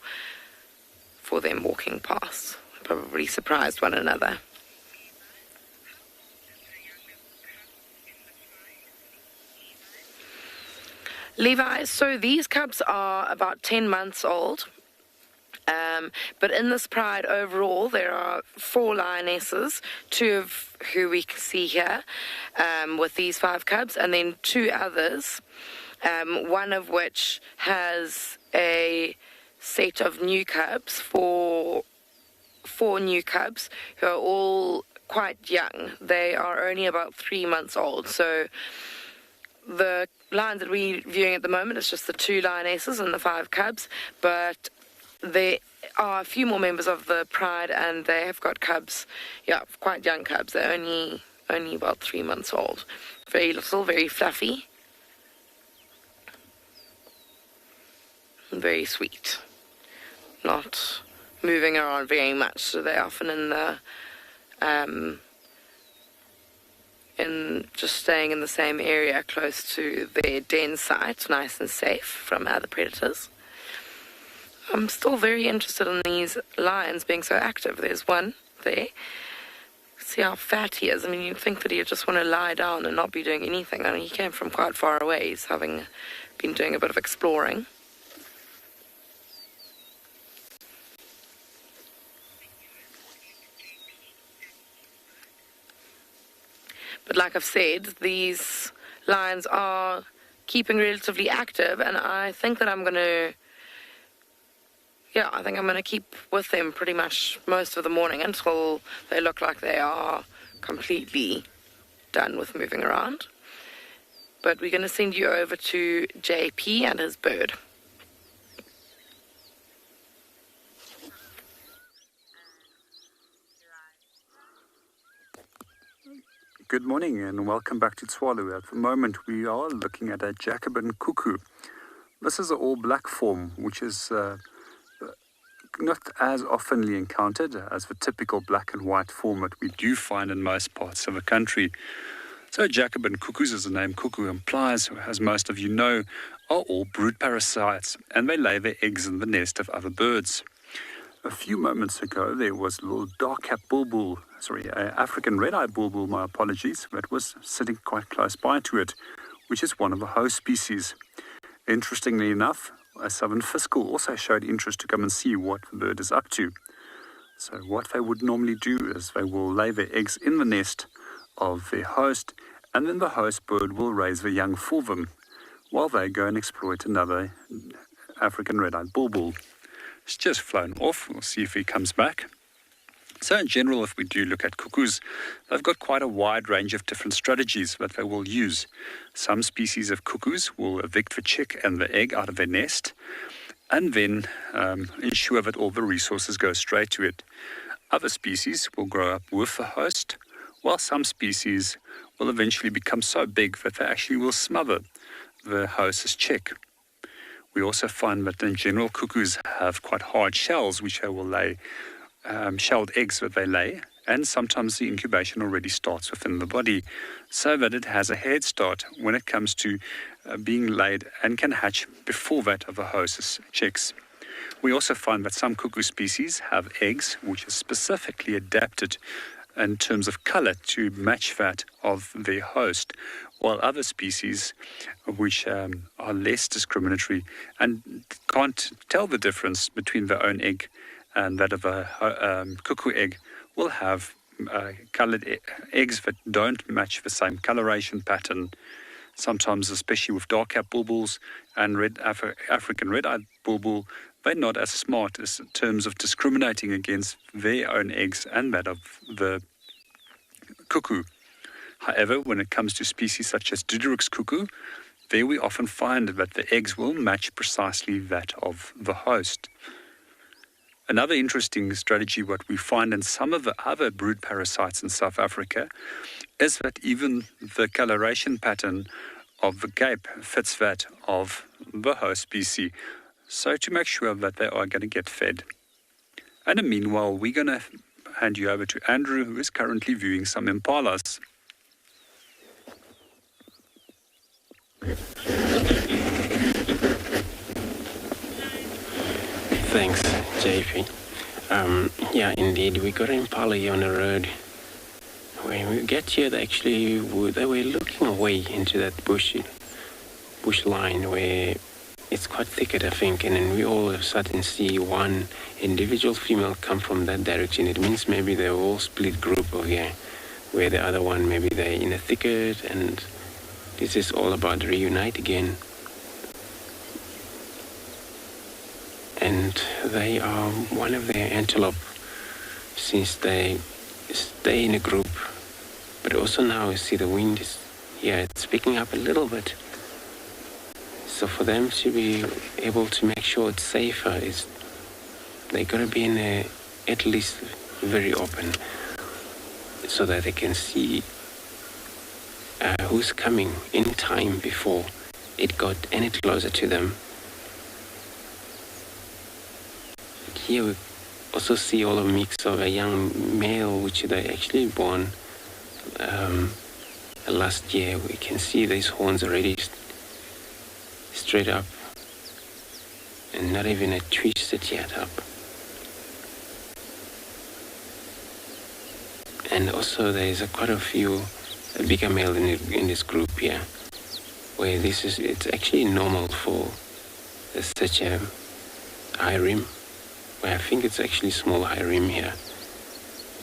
them walking past. Probably surprised one another. Levi, so these cubs are about 10 months old. But in this pride overall, there are 4 lionesses, 2 of who we can see here with these 5 cubs, and then 2 others, one of which has a set of new cubs, 4 new cubs who are all quite young. They are only about 3 months old. So the lions that we're viewing at the moment is just the 2 lionesses and the 5 cubs, but there are a few more members of the pride, and they have got cubs, quite young cubs. They're only about 3 months old. Very little, very fluffy, and very sweet. Not moving around very much, so they're often in the just staying in the same area close to their den site, nice and safe from other predators. I'm still very interested in these lions being so active. There's one there. See how fat he is. I mean, you'd think that he'd just want to lie down and not be doing anything. I mean, he came from quite far away. He's having been doing a bit of exploring. But like I've said, these lions are keeping relatively active, and I think that I'm going to keep with them pretty much most of the morning until they look like they are completely done with moving around. But we're going to send you over to JP and his bird. Good morning and welcome back to Tswalu. At the moment we are looking at a Jacobin cuckoo. This is an all-black form, which is not as oftenly encountered as the typical black and white form that we do find in most parts of the country. So Jacobin cuckoos, as the name cuckoo implies, as most of you know, are all brood parasites, and they lay their eggs in the nest of other birds. A few moments ago, there was a little dark-capped bulbul, African red-eyed bulbul, my apologies, that was sitting quite close by to it, which is one of the host species. Interestingly enough, a southern fiscal also showed interest to come and see what the bird is up to. So what they would normally do is they will lay their eggs in the nest of their host, and then the host bird will raise the young for them, while they go and exploit another African red-eyed bulbul. It's just flown off. We'll see if he comes back. So in general, if we do look at cuckoos, they've got quite a wide range of different strategies that they will use. Some species of cuckoos will evict the chick and the egg out of their nest, and then ensure that all the resources go straight to it. Other species will grow up with the host, while some species will eventually become so big that they actually will smother the host's chick. We also find that in general cuckoos have quite hard shells, which they will lay shelled eggs that they lay, and sometimes the incubation already starts within the body, so that it has a head start when it comes to being laid and can hatch before that of the host's chicks. We also find that some cuckoo species have eggs which are specifically adapted in terms of color to match that of their host, while other species which are less discriminatory and can't tell the difference between their own egg and that of a cuckoo egg will have colored eggs that don't match the same coloration pattern. Sometimes, especially with dark-capped bulbuls and African red-eyed bulbul, they're not as smart as in terms of discriminating against their own eggs and that of the cuckoo. However, when it comes to species such as Diderot's cuckoo, there we often find that the eggs will match precisely that of the host. Another interesting strategy, what we find in some of the other brood parasites in South Africa, is that even the coloration pattern of the gape fits that of the host species, so to make sure that they are going to get fed. And meanwhile, we're going to hand you over to Andrew, who is currently viewing some impalas. Thanks, JP. Yeah, indeed, we got an impala here on the road. When we get here, they were looking away into that bush line where it's quite thicket, I think, and then we all of a sudden see one individual female come from that direction. It means maybe they're all split group over here, where the other one, maybe they're in a thicket, and this is all about reunite again. And they are one of their antelope, since they stay in a group. But also now you see the wind is, it's picking up a little bit. So for them to be able to make sure it's safer, they got to be in at least very open, so that they can see who's coming in time before it got any closer to them. Here we also see all a mix of a young male, which they actually born last year. We can see these horns already straight up and not even a twisted yet up. And also there is quite a few bigger male in this group here, where it's actually normal for such a high rim, where I think it's actually small high rim here,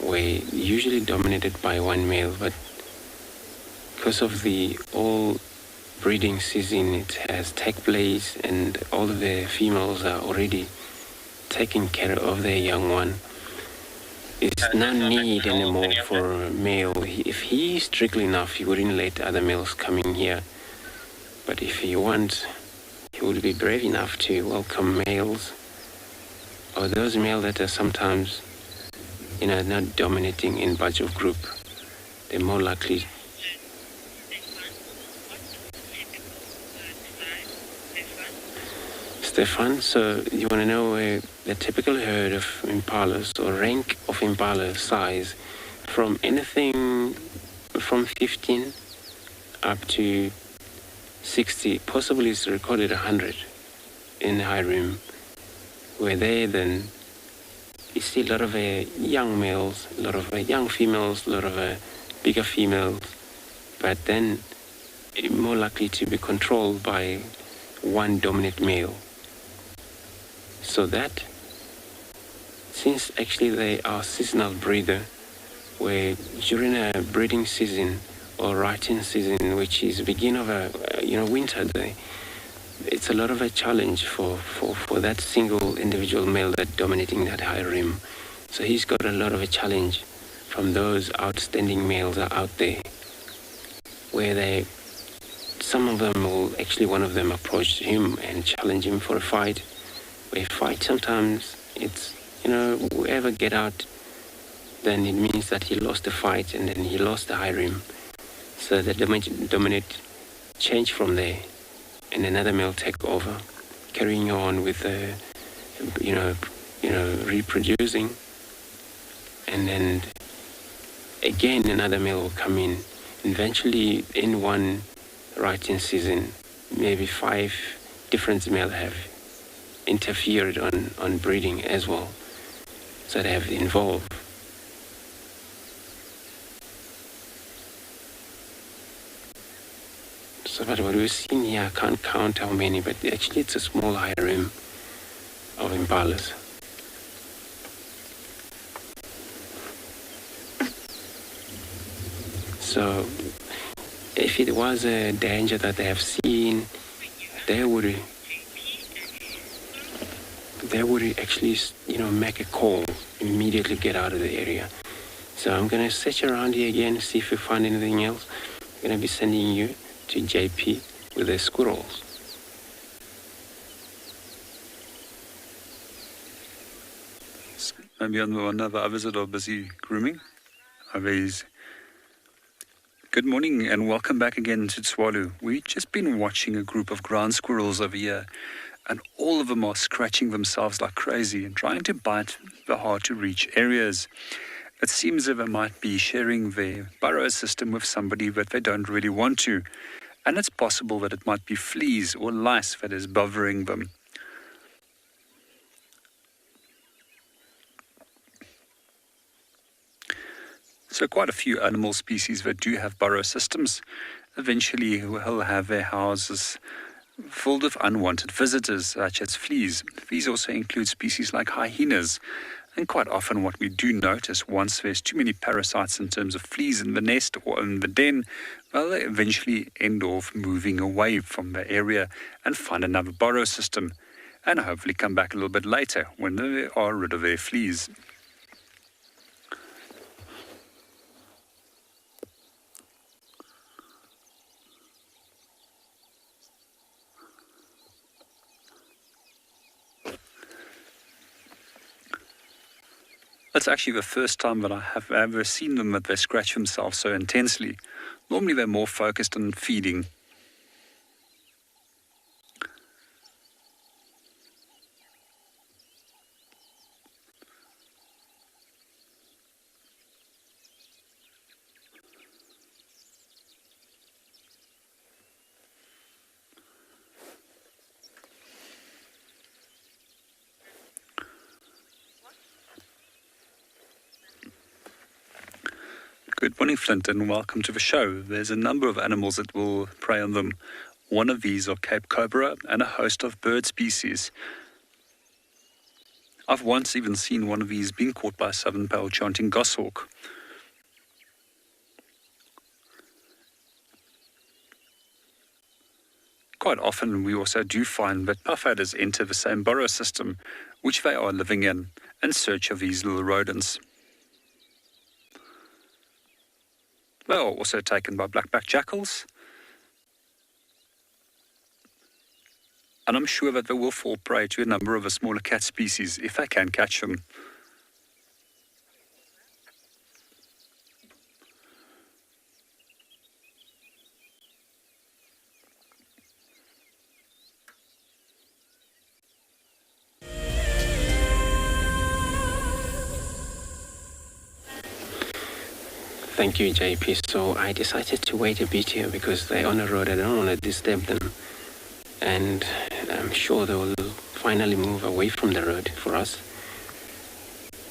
where usually dominated by one male, but because of the all breeding season it has take place and all of the females are already taking care of their young one, it's no need anymore for a male. If he is strictly enough, he wouldn't let other males come in here. But if he wants, he would be brave enough to welcome males, or those males that are sometimes, not dominating in bunch of group. They're more likely. Stefan, so you want to know the typical herd of impalas or rank of impala size from anything from 15 up to 60, possibly it's recorded 100 in high rim, where then you see a lot of young males, a lot of young females, a lot of bigger females, but then more likely to be controlled by one dominant male. So that, since actually they are seasonal breeder, where during a breeding season or rutting season, which is beginning of winter, it's a lot of a challenge for that single individual male that dominating that high rim. So he's got a lot of a challenge from those outstanding males are out there, where some of them will actually, one of them approach him and challenge him for a fight. Where fight sometimes it's, whoever get out, then it means that he lost the fight and then he lost the high rim. So the dominate change from there, and another male take over, carrying on with reproducing, and then again another male will come in. Eventually, in one rutting season, maybe 5 different males have interfered on breeding as well. So they have involved. So, but what we've seen here, I can't count how many, but actually it's a small harem of impalas. So, if it was a danger that they have seen, they would actually, make a call, immediately get out of the area. So I'm going to search around here again, see if we find anything else. I'm going to be sending you to JP with the squirrels. Maybe on one of the others that are busy grooming. Good morning and welcome back again to Tswalu. We've just been watching a group of ground squirrels over here, and all of them are scratching themselves like crazy and trying to bite the hard-to-reach areas. It seems that they might be sharing their burrow system with somebody that they don't really want to, and it's possible that it might be fleas or lice that is bothering them. So quite a few animal species that do have burrow systems eventually will have their houses filled with unwanted visitors, such as fleas. These also include species like hyenas. And quite often what we do notice, once there's too many parasites in terms of fleas in the nest or in the den, well, they eventually end off moving away from the area and find another burrow system, and hopefully come back a little bit later when they are rid of their fleas. That's actually the first time that I have ever seen them that they scratch themselves so intensely. Normally they're more focused on feeding. Good morning, Flint, and welcome to the show. There's a number of animals that will prey on them. One of these are Cape cobra and a host of bird species. I've once even seen one of these being caught by a southern pale chanting goshawk. Quite often we also do find that puff adders enter the same burrow system which they are living in search of these little rodents. They are also taken by black-backed jackals, and I'm sure that they will fall prey to a number of the smaller cat species if they can catch them. Thank you, JP. So I decided to wait a bit here because they're on the road. I don't want to disturb them. And I'm sure they will finally move away from the road for us.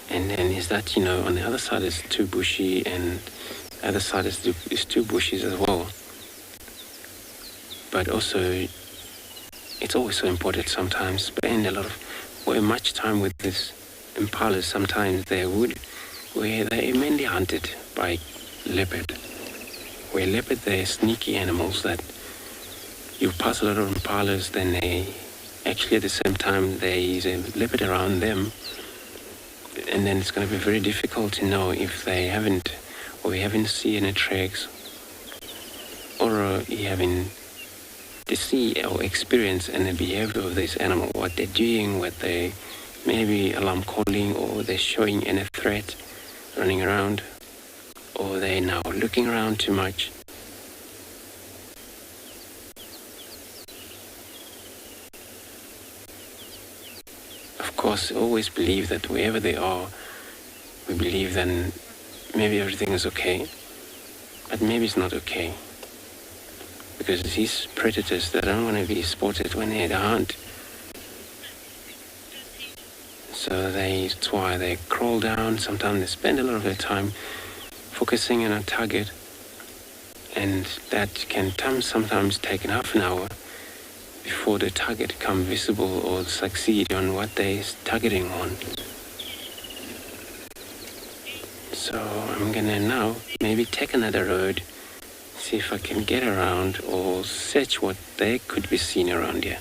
And then is that, on the other side is too bushy and the other side is too bushy as well. But also, it's always so important sometimes. Spend much time with these impalas. Sometimes they would, where they're mainly hunted by leopard. Where leopard, they're sneaky animals that you pass a lot of impalas, then they actually at the same time there is a leopard around them, and then it's going to be very difficult to know if they haven't seen any tracks, or you haven't to see or experience any behavior of this animal, what they're doing, what they maybe alarm calling, or they're showing any threat, running around, or they're now looking around too much. Of course, always believe that wherever they are, we believe then maybe everything is okay, but maybe it's not okay. Because these predators, they don't want to be spotted when they're at the hunt. So that's why they crawl down. Sometimes they spend a lot of their time focusing on a target, and that can sometimes take half an hour before the target become visible or succeed on what they're targeting on. So I'm gonna now maybe take another road, see if I can get around or search what they could be seen around here.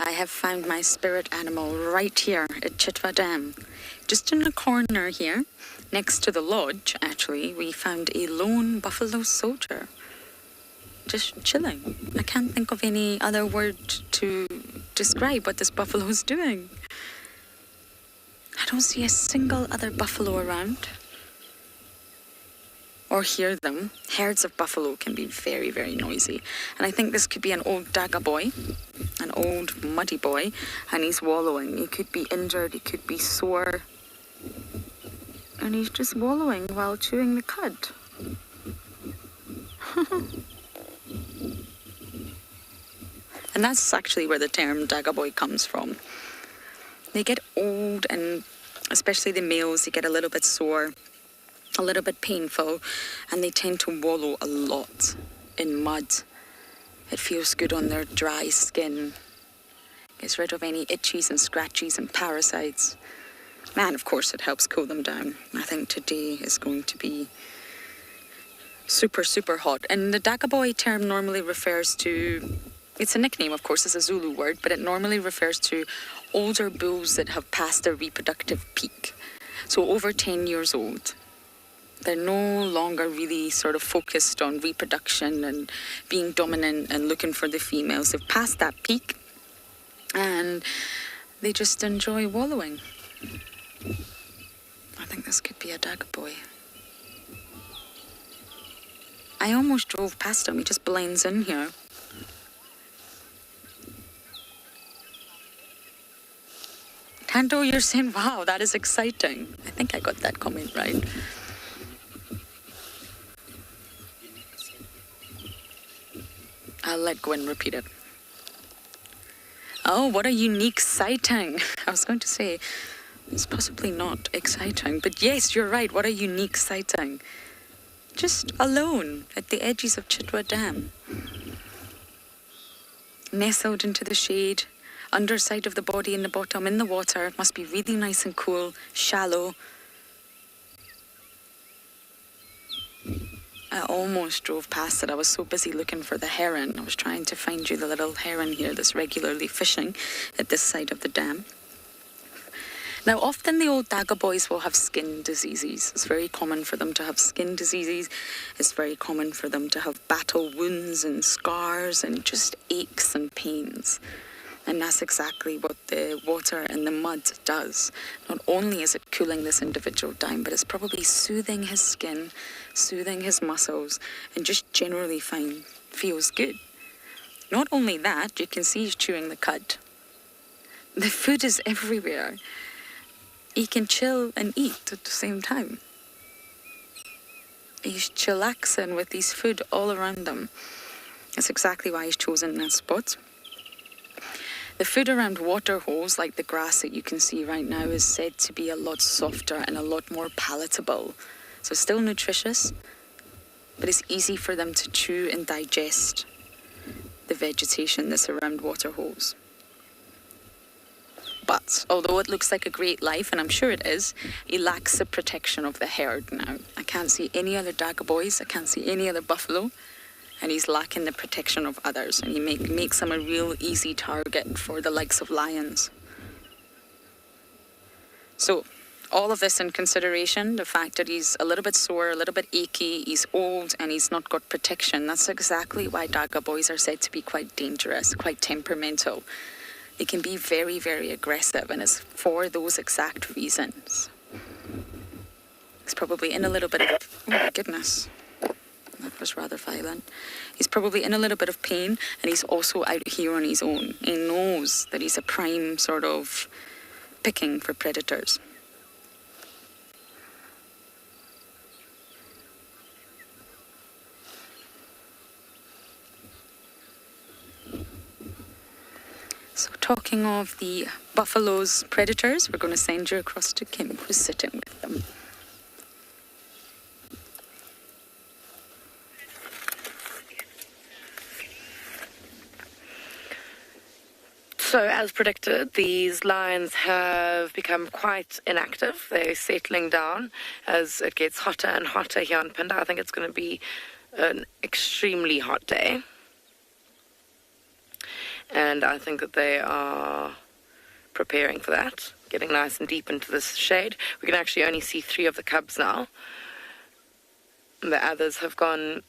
I have found my spirit animal right here at Chitwa Dam. Just in the corner here, next to the lodge, actually, we found a lone buffalo soldier. Just chilling. I can't think of any other word to describe what this buffalo is doing. I don't see a single other buffalo around. Or hear them. Herds of buffalo can be very, very noisy. And I think this could be an old Daga boy, an old muddy boy, and he's wallowing. He could be injured, he could be sore. And he's just wallowing while chewing the cud. And that's actually where the term Daga boy comes from. They get old, and especially the males, they get a little bit sore, a little bit painful, and they tend to wallow a lot in mud. It feels good on their dry skin. Gets rid of any itchies and scratchies and parasites. And of course it helps cool them down. I think today is going to be super, super hot. And the Daga boy term normally refers to, it's a nickname, of course, it's a Zulu word, but it normally refers to older bulls that have passed their reproductive peak. So over 10 years old. They're no longer really sort of focused on reproduction and being dominant and looking for the females. They've passed that peak and they just enjoy wallowing. I think this could be a Daga boy. I almost drove past him. He just blends in here. Tanto, you're saying, wow, that is exciting. I think I got that comment right. I'll let Gwen repeat it. Oh, what a unique sighting. I was going to say, it's possibly not exciting, but yes, you're right. What a unique sighting. Just alone at the edges of Chitwa Dam. Nestled into the shade, underside of the body in the bottom, in the water. It must be really nice and cool, shallow. I almost drove past it. I was so busy looking for the heron. I was trying to find you the little heron here that's regularly fishing at this side of the dam. Now, often the old Daga boys will have skin diseases. It's very common for them to have skin diseases. It's very common for them to have battle wounds and scars and just aches and pains. And that's exactly what the water and the mud does. Not only is it cooling this individual down, but it's probably soothing his skin, soothing his muscles, and just generally feels good. Not only that, you can see he's chewing the cud. The food is everywhere. He can chill and eat at the same time. He's chillaxing with his food all around him. That's exactly why he's chosen that spot. The food around water holes, like the grass that you can see right now, is said to be a lot softer and a lot more palatable. So still nutritious, but it's easy for them to chew and digest the vegetation that's around water holes. But although it looks like a great life, and I'm sure it is, he lacks the protection of the herd now. I can't see any other Daga boys, I can't see any other buffalo, and he's lacking the protection of others, and he makes him a real easy target for the likes of lions. So, all of this in consideration, the fact that he's a little bit sore, a little bit achy, he's old, and he's not got protection, that's exactly why Daga boys are said to be quite dangerous, quite temperamental. They can be very, very aggressive, and it's for those exact reasons. He's probably in a little bit of, oh my goodness, that was rather violent. He's probably in a little bit of pain, and he's also out here on his own. He knows that he's a prime sort of picking for predators. So talking of the buffalo's predators, we're going to send you across to Kim, who's sitting with them. So, as predicted, these lions have become quite inactive. They're settling down as it gets hotter and hotter here in Phinda. I think it's going to be an extremely hot day. And I think that they are preparing for that, getting nice and deep into this shade. We can actually only see 3 of the cubs now. The others have gone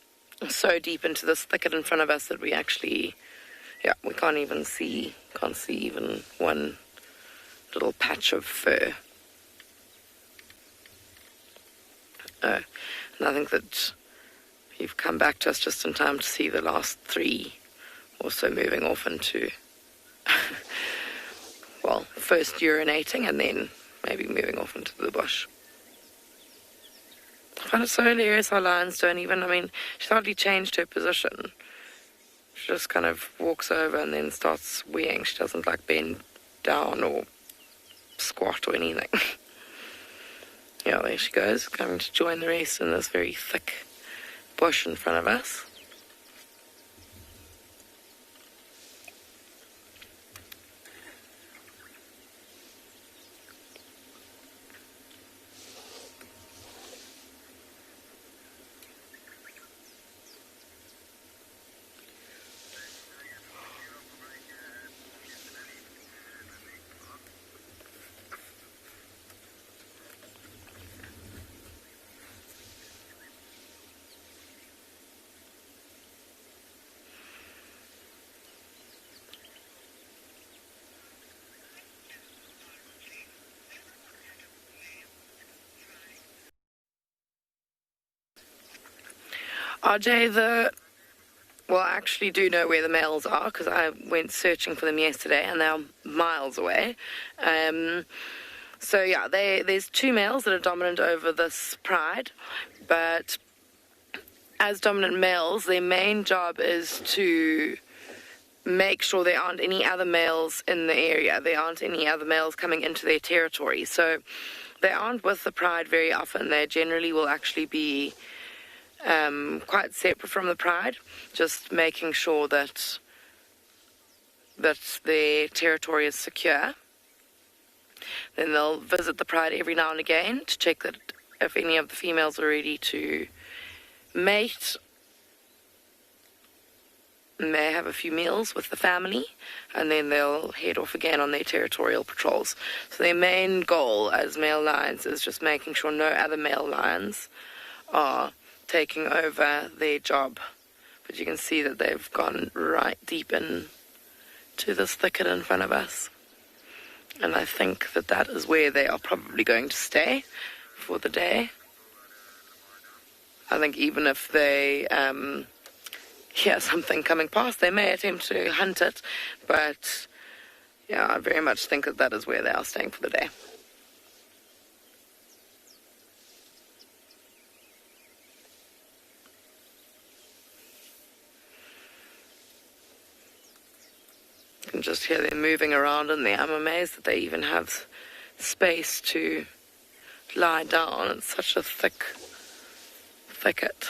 so deep into this thicket in front of us that we actually... yeah, we can't see even one little patch of fur. And I think that you've come back to us just in time to see the last 3 also moving off into, well, first urinating and then maybe moving off into the bush. I find it so hilarious how lions don't even, she's hardly changed her position. She just kind of walks over and then starts weeing. She doesn't bend down or squat or anything. Yeah, there she goes, coming to join the rest in this very thick bush in front of us. RJ, I actually do know where the males are because I went searching for them yesterday and they're miles away. So yeah, there's 2 males that are dominant over this pride, but as dominant males, their main job is to make sure there aren't any other males in the area. There aren't any other males coming into their territory. So they aren't with the pride very often. They generally will actually be quite separate from the pride, just making sure that their territory is secure. Then they'll visit the pride every now and again to check that if any of the females are ready to mate, may have a few meals with the family, and then they'll head off again on their territorial patrols. So their main goal as male lions is just making sure no other male lions are taking over their job. But you can see that they've gone right deep in to this thicket in front of us. And I think that is where they are probably going to stay for the day. I think even if they hear something coming past, they may attempt to hunt it. But yeah, I very much think that is where they are staying for the day. You can just hear them moving around in there. I'm amazed that they even have space to lie down. It's such a thick thicket.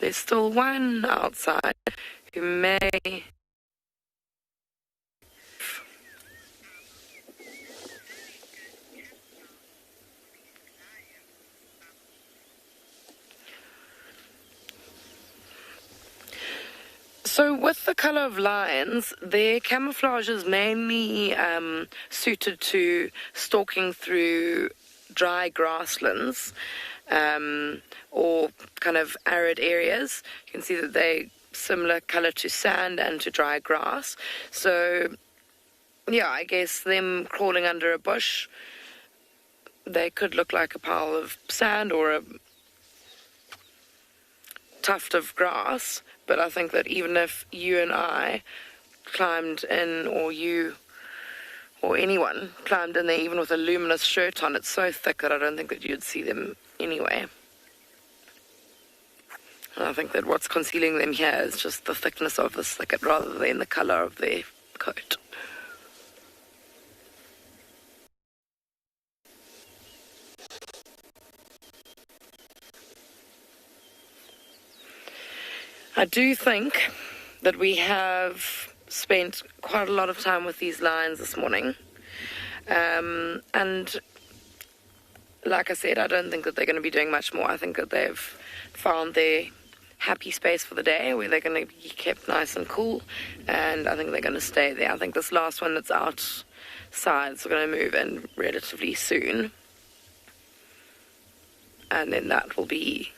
There's still one outside who may... So with the colour of lions, their camouflage is mainly suited to stalking through dry grasslands or kind of arid areas. You can see that they're similar colour to sand and to dry grass. So, yeah, I guess them crawling under a bush, they could look like a pile of sand or a tuft of grass. But I think that even if you and I climbed in, or you or anyone climbed in there, even with a luminous shirt on, it's so thick that I don't think that you'd see them anyway. And I think that what's concealing them here is just the thickness of this thicket rather than the colour of their coat. I do think that we have spent quite a lot of time with these lions this morning. And like I said, I don't think that they're going to be doing much more. I think that they've found their happy space for the day where they're going to be kept nice and cool, and I think they're going to stay there. I think this last one that's outside is going to move in relatively soon, and then that will be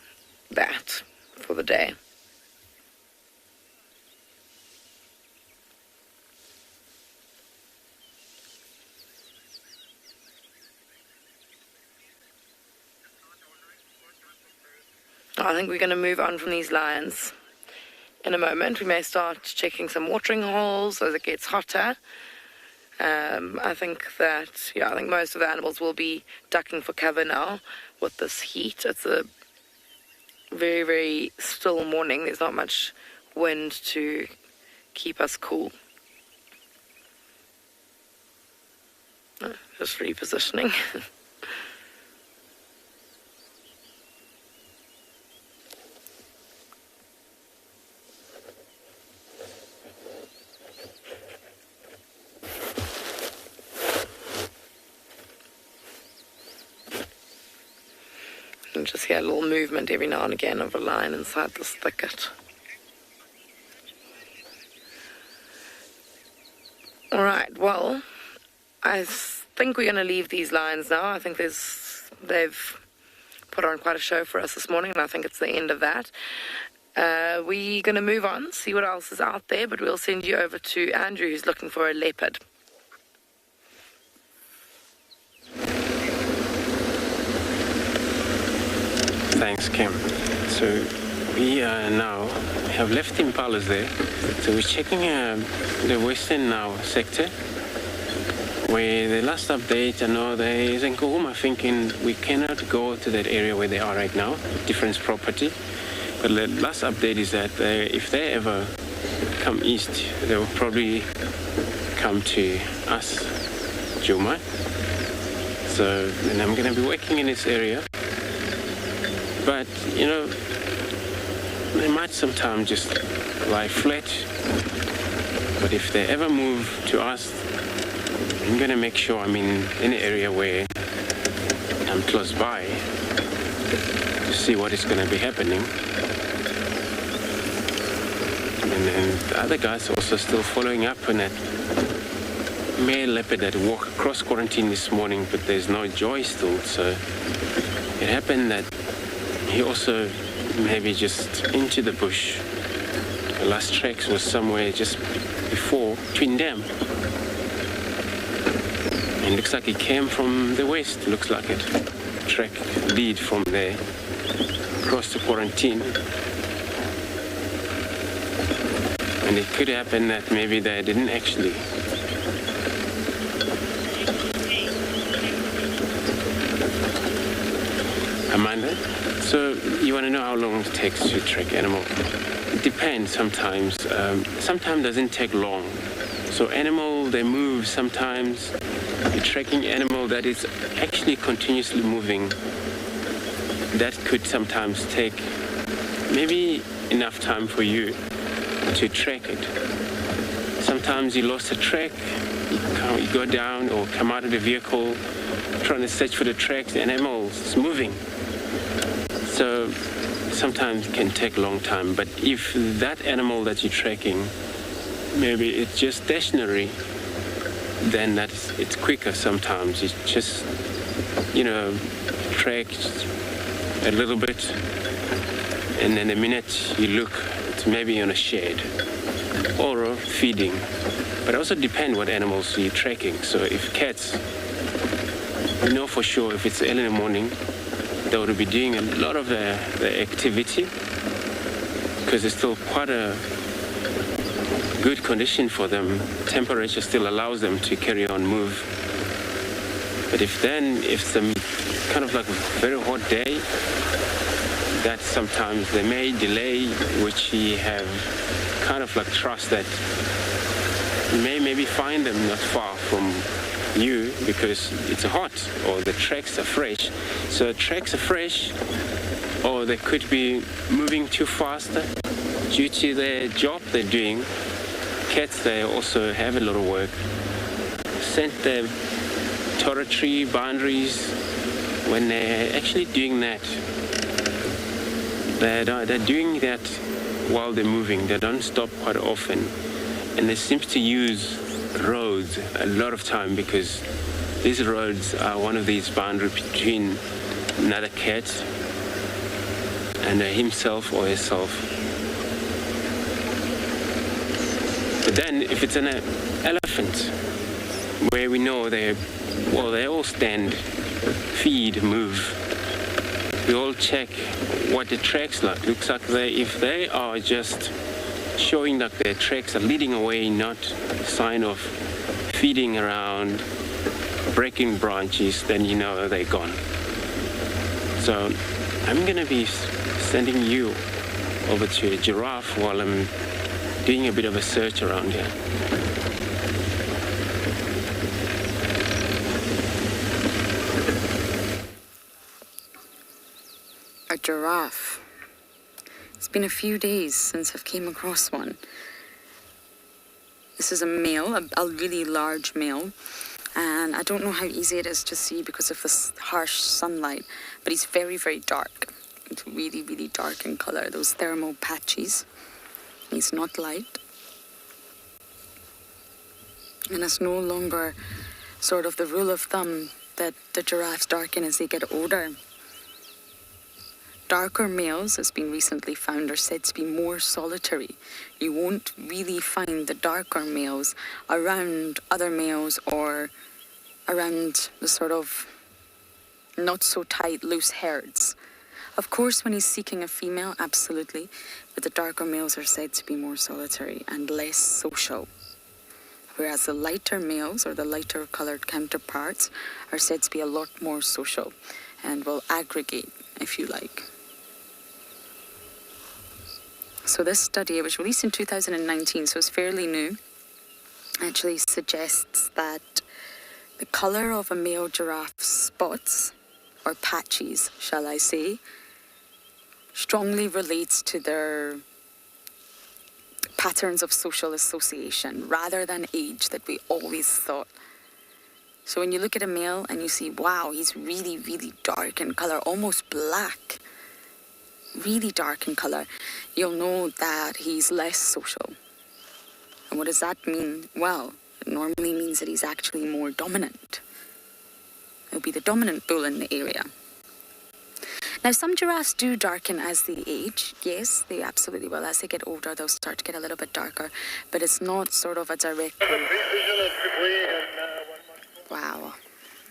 that for the day. I think we're going to move on from these lions in a moment. We may start checking some watering holes as it gets hotter. I think most of the animals will be ducking for cover now with this heat. It's a very, very still morning. There's not much wind to keep us cool. Just repositioning. And just hear a little movement every now and again of a lion inside this thicket. All right, well, I think we're going to leave these lions now. I think they've put on quite a show for us this morning, and I think it's the end of that. We're going to move on, see what else is out there, but we'll send you over to Andrew, who's looking for a leopard. Thanks, Kim. So we now have left impalas there. So we're checking the western now sector, where the last update, I know there is in KHOZA thinking we cannot go to that area where they are right now, different property. But the last update is that if they ever come east, they will probably come to us, Juma. So then I'm going to be working in this area. But, you know, they might sometimes just lie flat. But if they ever move to us, I'm going to make sure I'm in an area where I'm close by to see what is going to be happening. And then the other guys also still following up on that male leopard that walked across quarantine this morning, but there's no joy still. So it happened that he also maybe just into the bush. The last tracks was somewhere just before Twin Dam. And it looks like he came from the west, looks like it. Track lead from there, across to quarantine. And it could happen that maybe they didn't actually. Amanda? So you want to know how long it takes to track animal? It depends sometimes. Sometimes it doesn't take long. So animal, they move sometimes. You're tracking animal that is actually continuously moving. That could sometimes take maybe enough time for you to track it. Sometimes you lost a track, you go down or come out of the vehicle trying to search for the tracks, the animal is moving. So sometimes it can take a long time, but if that animal that you're tracking, maybe it's just stationary, then it's quicker sometimes. It's just, track a little bit, and then the minute you look, it's maybe on a shed or feeding. But it also depends what animals you're tracking. So if cats, you know for sure if it's early in the morning, they would be doing a lot of the activity because it's still quite a good condition for them. Temperature still allows them to carry on, move. But if it's kind of like a very hot day, that sometimes they may delay, which you have kind of like trust that you may maybe find them not far from you because it's hot or the tracks are fresh. So tracks are fresh, or they could be moving too fast, due to the job they're doing, cats, they also have a lot of work. Scent the territory boundaries. When they're actually doing that, they're doing that while they're moving. They don't stop quite often. And they seem to use roads a lot of time, because these roads are one of these boundaries between another cat and himself or herself. But then if it's an elephant, where we know they all stand, feed, move, we all check what the tracks like. Looks like if they are just showing that their tracks are leading away, not sign of feeding around, breaking branches, then you know they're gone. So I'm going to be sending you over to a giraffe while I'm doing a bit of a search around here. A giraffe. It's been a few days since I've came across one. This is a male, a really large male, and I don't know how easy it is to see because of this harsh sunlight, but he's very, very dark. It's really, really dark in color, those thermal patches. He's not light. And it's no longer sort of the rule of thumb that the giraffes darken as they get older. Darker males, has been recently found, are said to be more solitary. You won't really find the darker males around other males or around the sort of not so tight, loose herds. Of course, when he's seeking a female, absolutely, but the darker males are said to be more solitary and less social. Whereas the lighter males, or the lighter coloured counterparts, are said to be a lot more social and will aggregate, if you like. So this study, it was released in 2019, so it's fairly new, actually suggests that the colour of a male giraffe's spots, or patches, shall I say, strongly relates to their patterns of social association, rather than age that we always thought. So when you look at a male and you see, wow, he's really, really dark in colour, almost black, really dark in colour, you'll know that he's less social. And what does that mean? Well, it normally means that he's actually more dominant. He'll be the dominant bull in the area. Now, some giraffes do darken as they age. Yes, they absolutely will. As they get older, they'll start to get a little bit darker. But it's not sort of a direct... Wow.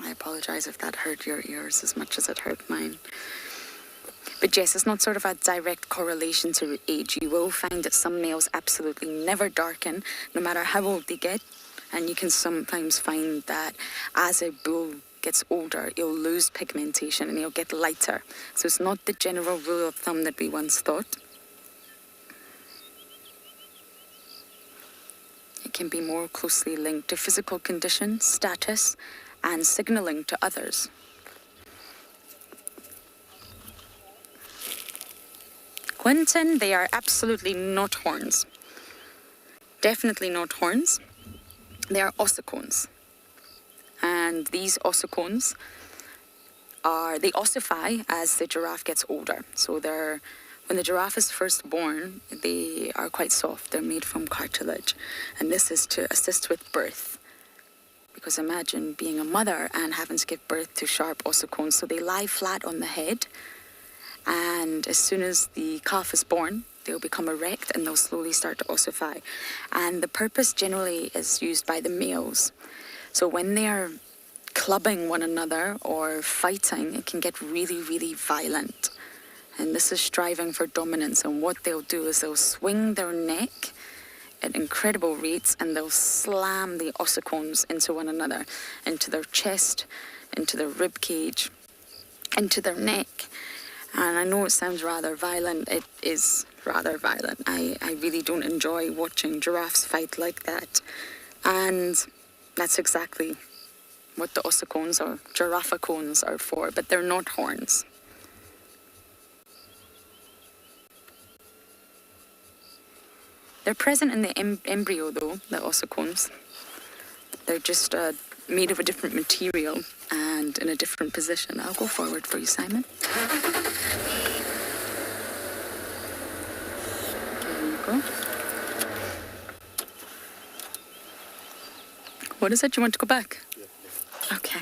I apologise if that hurt your ears as much as it hurt mine. But yes, it's not sort of a direct correlation to age. You will find that some males absolutely never darken, no matter how old they get. And you can sometimes find that as a bull gets older, he'll lose pigmentation and he'll get lighter. So it's not the general rule of thumb that we once thought. It can be more closely linked to physical condition, status, and signalling to others. Quentin, they are absolutely not horns. Definitely not horns. They are ossicones. And these ossicones they ossify as the giraffe gets older. So when the giraffe is first born, they are quite soft. They're made from cartilage. And this is to assist with birth. Because imagine being a mother and having to give birth to sharp ossicones. So they lie flat on the head. And as soon as the calf is born, they'll become erect and they'll slowly start to ossify. And the purpose generally is used by the males. So when they're clubbing one another or fighting, it can get really, really violent. And this is striving for dominance. And what they'll do is they'll swing their neck at incredible rates and they'll slam the ossicones into one another, into their chest, into their rib cage, into their neck. And I know it sounds rather violent. It is rather violent. I really don't enjoy watching giraffes fight like that. And that's exactly what the ossicones or girafficones are for, but they're not horns. They're present in the embryo though, the ossicones. They're just made of a different material and in a different position. I'll go forward for you, Simon. There you go. What is it? You want to go back? Yeah. Okay.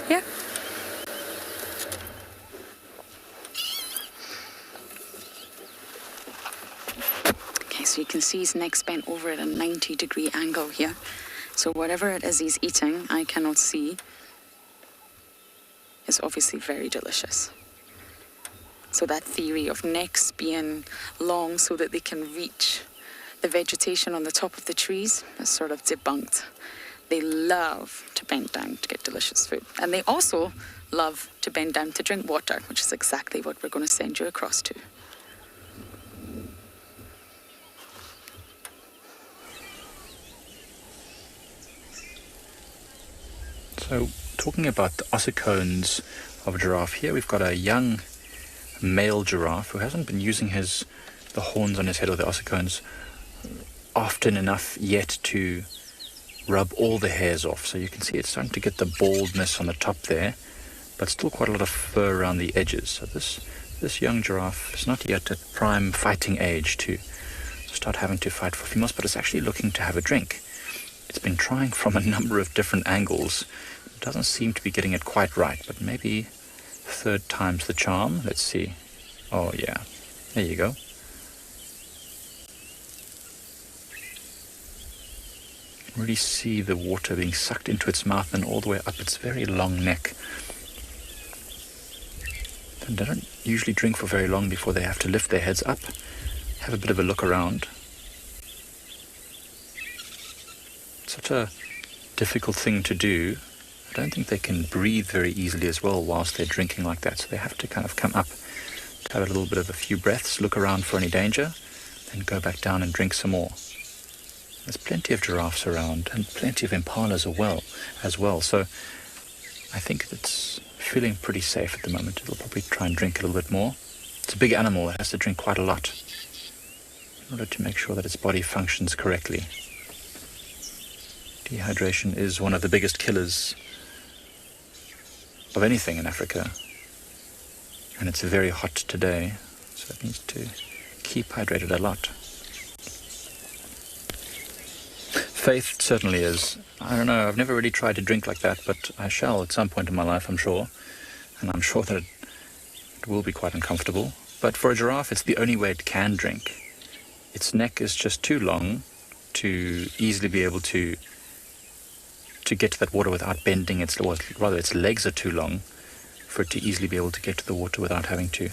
Yeah. Okay, so you can see his neck's bent over at a 90-degree angle here. So whatever it is he's eating, I cannot see, is obviously very delicious. So that theory of necks being long so that they can reach the vegetation on the top of the trees is sort of debunked. They love to bend down to get delicious food. And they also love to bend down to drink water, which is exactly what we're going to send you across to. So, talking about the ossicones of a giraffe, here we've got a young male giraffe who hasn't been using the horns on his head or the ossicones often enough yet to rub all the hairs off. So you can see it's starting to get the baldness on the top there, but still quite a lot of fur around the edges. So this young giraffe is not yet at prime fighting age to start having to fight for females, but it's actually looking to have a drink. It's been trying from a number of different angles. It doesn't seem to be getting it quite right, but maybe third time's the charm. Let's see. Oh yeah, there you go. You can really see the water being sucked into its mouth and all the way up its very long neck. And they don't usually drink for very long before they have to lift their heads up, have a bit of a look around. It's such a difficult thing to do. I don't think they can breathe very easily as well whilst they're drinking like that. So they have to kind of come up, have a little bit of a few breaths, look around for any danger, then go back down and drink some more. There's plenty of giraffes around and plenty of impalas as well. So I think it's feeling pretty safe at the moment. It'll probably try and drink a little bit more. It's a big animal that has to drink quite a lot in order to make sure that its body functions correctly. Dehydration is one of the biggest killers of anything in Africa, and it's very hot today, so it needs to keep hydrated a lot. Faith certainly is. I don't know, I've never really tried to drink like that, but I shall at some point in my life, I'm sure, and I'm sure that it will be quite uncomfortable. But for a giraffe, it's the only way it can drink. Its neck is just too long to easily be able to get to that water without bending its legs are too long for it to easily be able to get to the water without having to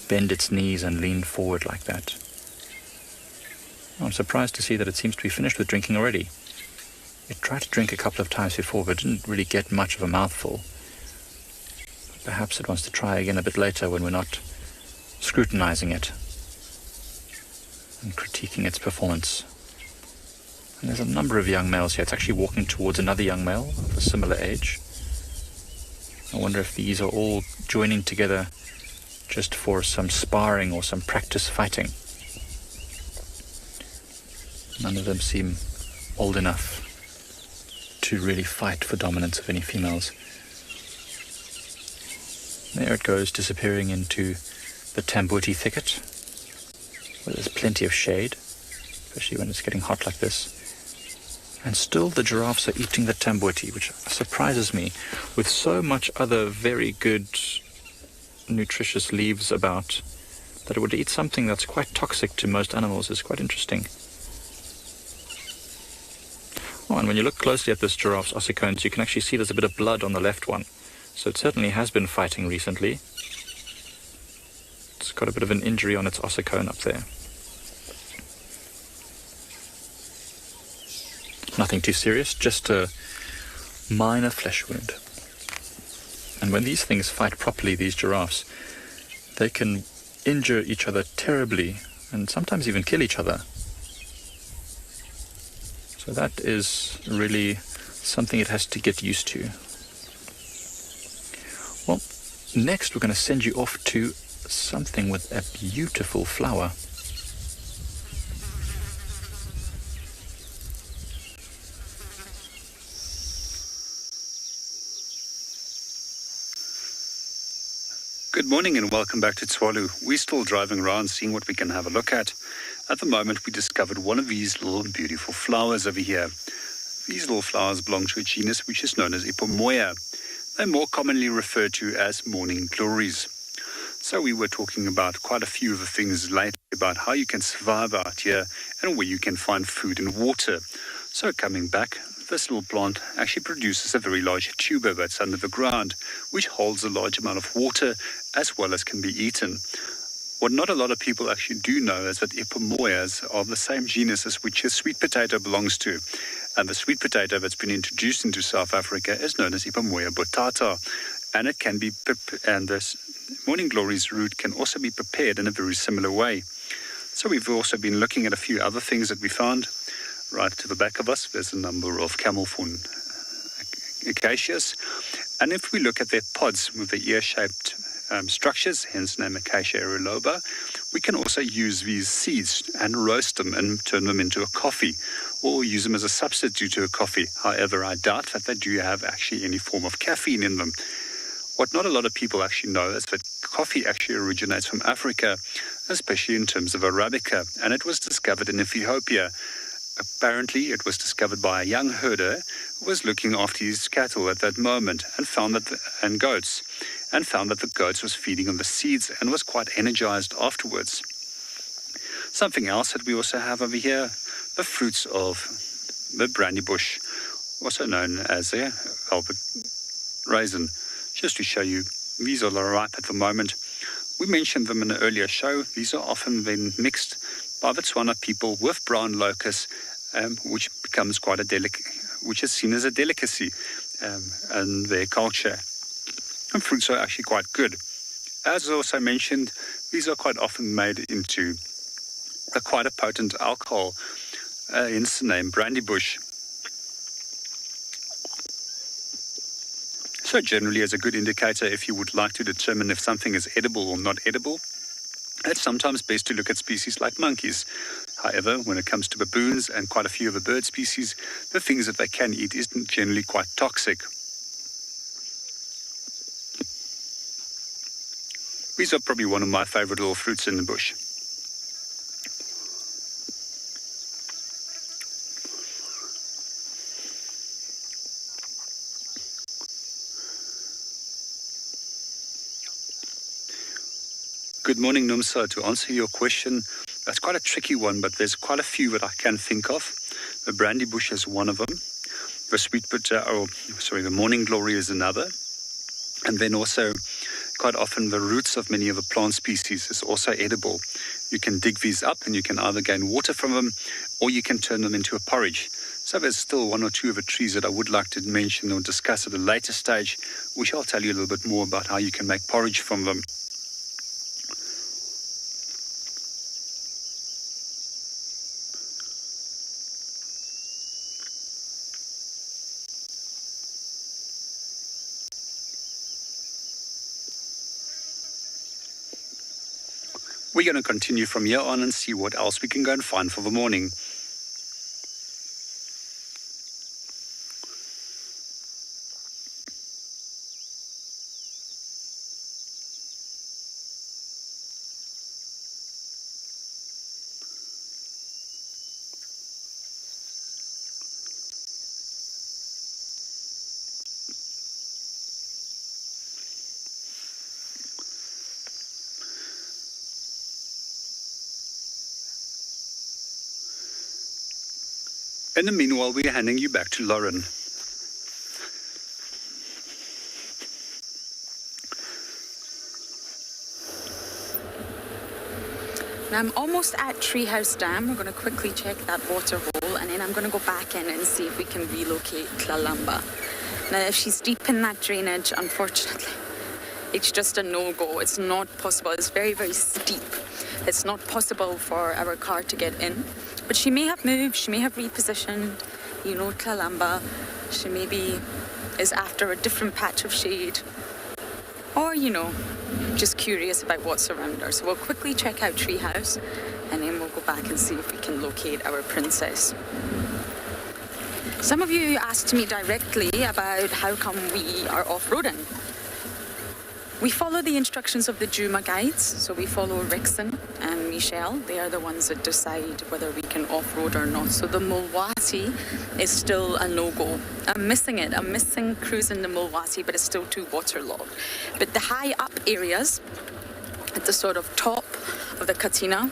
bend its knees and lean forward like that. I'm surprised to see that it seems to be finished with drinking already. It tried to drink a couple of times before, but didn't really get much of a mouthful. Perhaps it wants to try again a bit later when we're not scrutinizing it and critiquing its performance. And there's a number of young males here. It's actually walking towards another young male of a similar age. I wonder if these are all joining together just for some sparring or some practice fighting. None of them seem old enough to really fight for dominance of any females. There it goes, disappearing into the tamboti thicket, where there's plenty of shade, especially when it's getting hot like this. And still the giraffes are eating the tamboti, which surprises me. With so much other very good, nutritious leaves about, that it would eat something that's quite toxic to most animals is quite interesting. Oh, and when you look closely at this giraffe's ossicones, you can actually see there's a bit of blood on the left one. So it certainly has been fighting recently. It's got a bit of an injury on its ossicone up there. Nothing too serious, just a minor flesh wound. And when these things fight properly, these giraffes, they can injure each other terribly and sometimes even kill each other. So that is really something it has to get used to. Next, we're going to send you off to something with a beautiful flower. Good morning and welcome back to Tswalu. We're still driving around seeing what we can have a look at. At the moment, we discovered one of these little beautiful flowers over here. These little flowers belong to a genus which is known as Ipomoea. They're more commonly referred to as morning glories. So we were talking about quite a few of the things lately about how you can survive out here and where you can find food and water. So coming back, this little plant actually produces a very large tuber that's under the ground, which holds a large amount of water as well as can be eaten. What not a lot of people actually do know is that Ipomoeas are the same genus as which a sweet potato belongs to. And the sweet potato that's been introduced into South Africa is known as Ipomoea botata. And it can be, and this morning glory's root can also be prepared in a very similar way. So we've also been looking at a few other things that we found. Right to the back of us, there's a number of camelthorn acacias. And if we look at their pods with the ear-shaped structures, hence the name Acacia aeruloba, we can also use these seeds and roast them and turn them into a coffee, or use them as a substitute to a coffee. However, I doubt that they do have actually any form of caffeine in them. What not a lot of people actually know is that coffee actually originates from Africa, especially in terms of Arabica, and it was discovered in Ethiopia. Apparently, it was discovered by a young herder who was looking after his cattle at that moment and found that the goats was feeding on the seeds and was quite energized afterwards. Something else that we also have over here, the fruits of the brandy bush, also known as the Albert raisin. Just to show you, these are ripe at the moment. We mentioned them in an earlier show. These are often then mixed by the Tswana people with brown locust, which becomes quite which is seen as a delicacy in their culture. And fruits are actually quite good. As also mentioned, these are quite often made into quite a potent alcohol, hence the name brandy bush. So generally, as a good indicator, if you would like to determine if something is edible or not edible, it's sometimes best to look at species like monkeys. However, when it comes to baboons and quite a few of the bird species, the things that they can eat is generally quite toxic. These are probably one of my favorite little fruits in the bush. Good morning, Numsa. To answer your question, that's quite a tricky one, but there's quite a few that I can think of. The brandy bush is one of them. The morning glory is another. And then also, quite often, the roots of many of the plant species is also edible. You can dig these up and you can either gain water from them or you can turn them into a porridge. So there's still one or two of the trees that I would like to mention or discuss at a later stage, which I'll tell you a little bit more about how you can make porridge from them. We're going to continue from here on and see what else we can go and find for the morning. In the meanwhile, we're handing you back to Lauren. Now I'm almost at Treehouse Dam. We're going to quickly check that water hole and then I'm going to go back in and see if we can relocate Tlalamba. Now if she's deep in that drainage, unfortunately, it's just a no-go. It's not possible. It's very, very steep. It's not possible for our car to get in. But she may have moved, she may have repositioned, Tlalamba. She maybe is after a different patch of shade. or, just curious about what's around her. So we'll quickly check out Treehouse, and then we'll go back and see if we can locate our princess. Some of you asked me directly about how come we are off-roading. We follow the instructions of the Juma guides, so we follow Rickson and Michelle. They are the ones that decide whether we can off-road or not. So the Mulwati is still a no-go. I'm missing it. I'm missing cruising the Mulwati, but it's still too waterlogged. But the high up areas, at the sort of top of the Katina,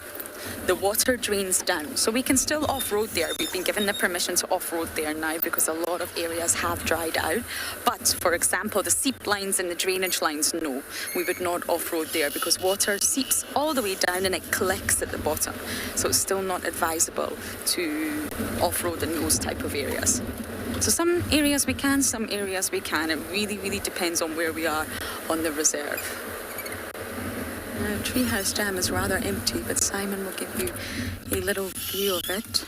the water drains down, so we can still off-road there. We've been given the permission to off-road there now because a lot of areas have dried out. But, for example, the seep lines and the drainage lines, no, we would not off-road there because water seeps all the way down and it collects at the bottom. So it's still not advisable to off-road in those type of areas. So some areas we can, some areas we can. It really, really depends on where we are on the reserve. Treehouse Dam is rather empty, but Simon will give you a little view of it.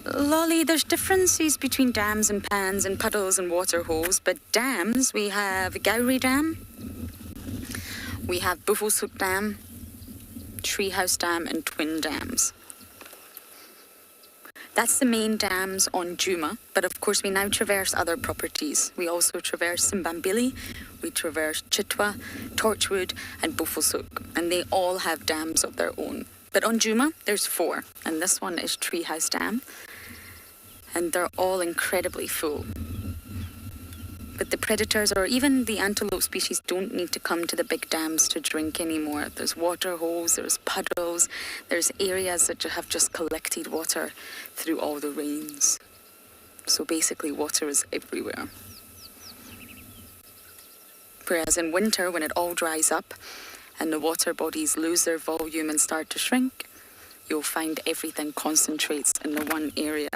Lolly, there's differences between dams and pans and puddles and water holes, but dams, we have Gowrie Dam, we have Buffelshoek Dam, Treehouse Dam and Twin Dams. That's the main dams on Juma, but of course we now traverse other properties. We also traverse Simbambili, we traverse Chitwa, Torchwood and Buffelshoek, and they all have dams of their own. But on Juma, there's 4, and this one is Treehouse Dam, and they're all incredibly full. But the predators or even the antelope species don't need to come to the big dams to drink anymore. There's water holes, there's puddles, there's areas that have just collected water through all the rains. So basically water is everywhere. Whereas in winter, when it all dries up and the water bodies lose their volume and start to shrink, you'll find everything concentrates in the one area.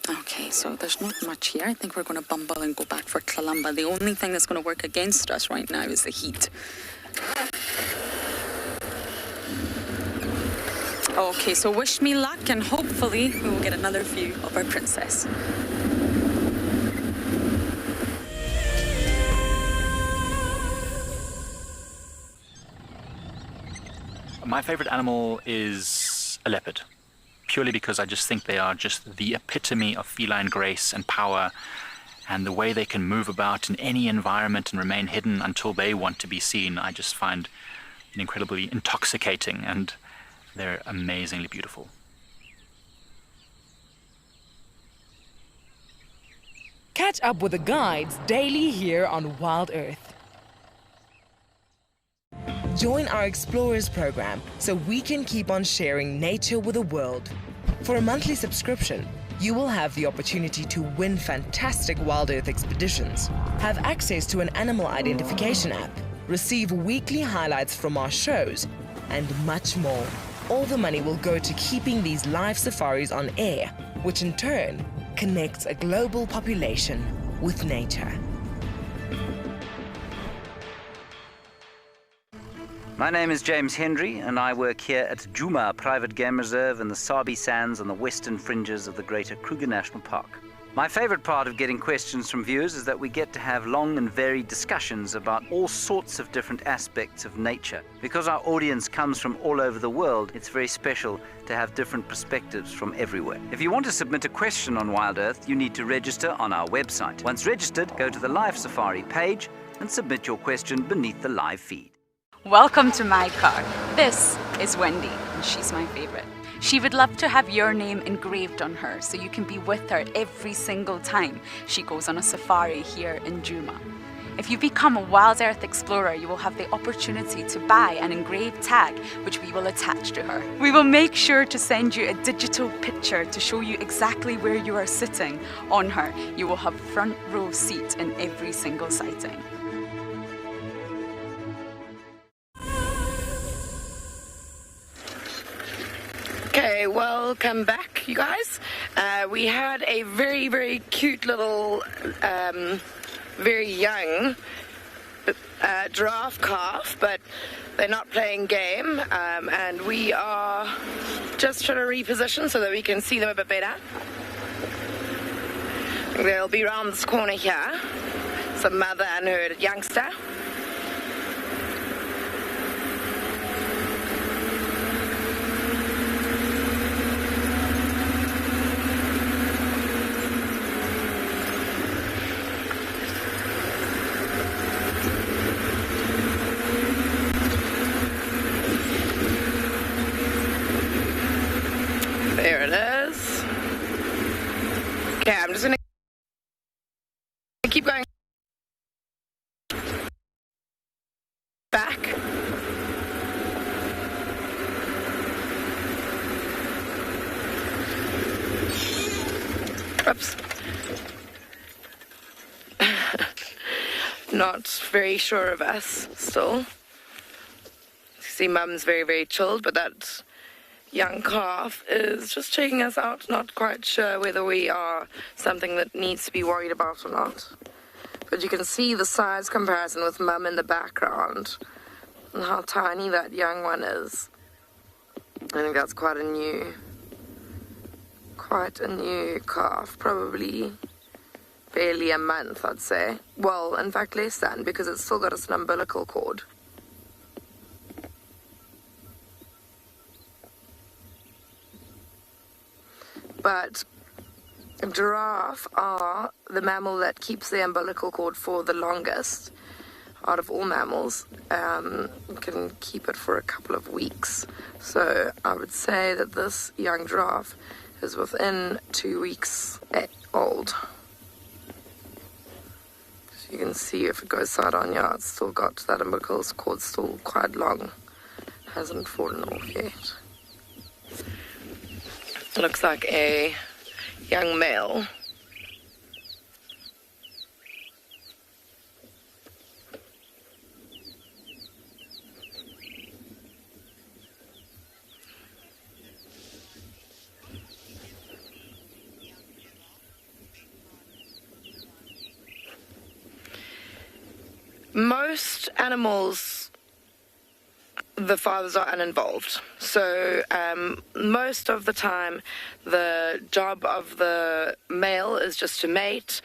Okay, so there's not much here. I think we're going to bumble and go back for Tlalamba. The only thing that's going to work against us right now is the heat. Okay, so wish me luck and hopefully we will get another view of our princess. My favorite animal is a leopard, purely because I just think they are just the epitome of feline grace and power, and the way they can move about in any environment and remain hidden until they want to be seen, I just find incredibly intoxicating, and they're amazingly beautiful. Catch up with the guides daily here on Wild Earth. Join our Explorers program so we can keep on sharing nature with the world. For a monthly subscription, you will have the opportunity to win fantastic Wild Earth expeditions, have access to an animal identification app, receive weekly highlights from our shows, and much more. All the money will go to keeping these live safaris on air, which in turn connects a global population with nature. My name is James Hendry, and I work here at Juma Private Game Reserve in the Sabi Sands on the western fringes of the Greater Kruger National Park. My favorite part of getting questions from viewers is that we get to have long and varied discussions about all sorts of different aspects of nature. Because our audience comes from all over the world, it's very special to have different perspectives from everywhere. If you want to submit a question on Wild Earth, you need to register on our website. Once registered, go to the Live Safari page and submit your question beneath the live feed. Welcome to my car. This is Wendy, and she's my favorite. She would love to have your name engraved on her so you can be with her every single time she goes on a safari here in Juma. If you become a Wild Earth Explorer, you will have the opportunity to buy an engraved tag which we will attach to her. We will make sure to send you a digital picture to show you exactly where you are sitting on her. You will have front row seat in every single sighting. Okay, welcome back, you guys. We had a very, very cute little, very young giraffe calf, but they're not playing game, and we are just trying to reposition so that we can see them a bit better. They'll be around this corner here. It's a mother and her youngster. There it is. Okay, I'm just gonna keep going back. Oops. Not very sure of us still. You see, Mum's very, very chilled, but that young calf is just checking us out, not quite sure whether we are something that needs to be worried about or not. But you can see the size comparison with Mum in the background and how tiny that young one is. I think that's quite a new calf, probably barely a month, I'd say. Well, in fact, less than, because it's still got an umbilical cord. But giraffe are the mammal that keeps the umbilical cord for the longest out of all mammals. You can keep it for a couple of weeks. So I would say that this young giraffe is within 2 weeks old. So you can see if it goes side on, yeah, it's still got that umbilical cord still quite long. Hasn't fallen off yet. Looks like a young male. Most animals, the fathers are uninvolved. So most of the time, the job of the male is just to mate.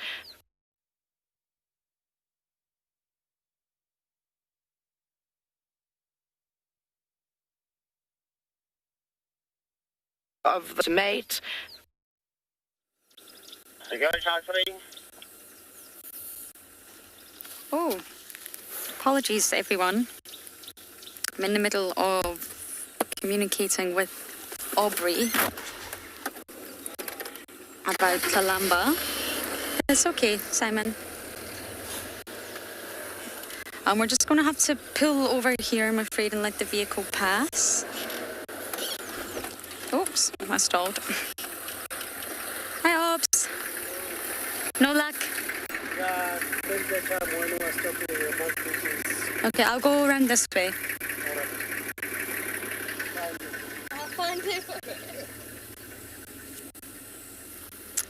To mate. Oh, apologies everyone. I'm in the middle of communicating with Aubrey about Kalamba. It's okay, Simon. We're just going to have to pull over here, I'm afraid, and let the vehicle pass. Oops, I stalled. Hi, Obs. No luck. Okay, I'll go around this way.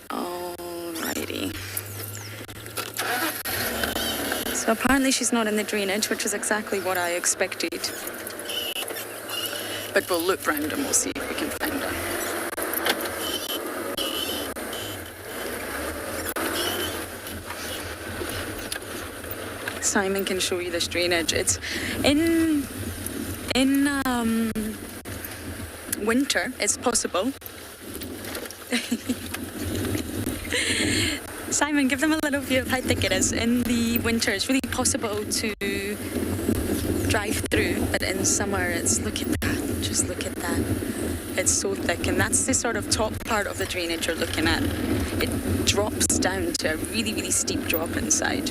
Alrighty. So apparently she's not in the drainage, which is exactly what I expected. But we'll loop round and we'll see if we can find her. Simon can show you this drainage. It's in winter, it's possible. Simon, give them a little view of how thick it is. In the winter, it's really possible to drive through, but in summer, look at that. Just look at that. It's so thick, and that's the sort of top part of the drainage you're looking at. It drops down to a really, really steep drop inside.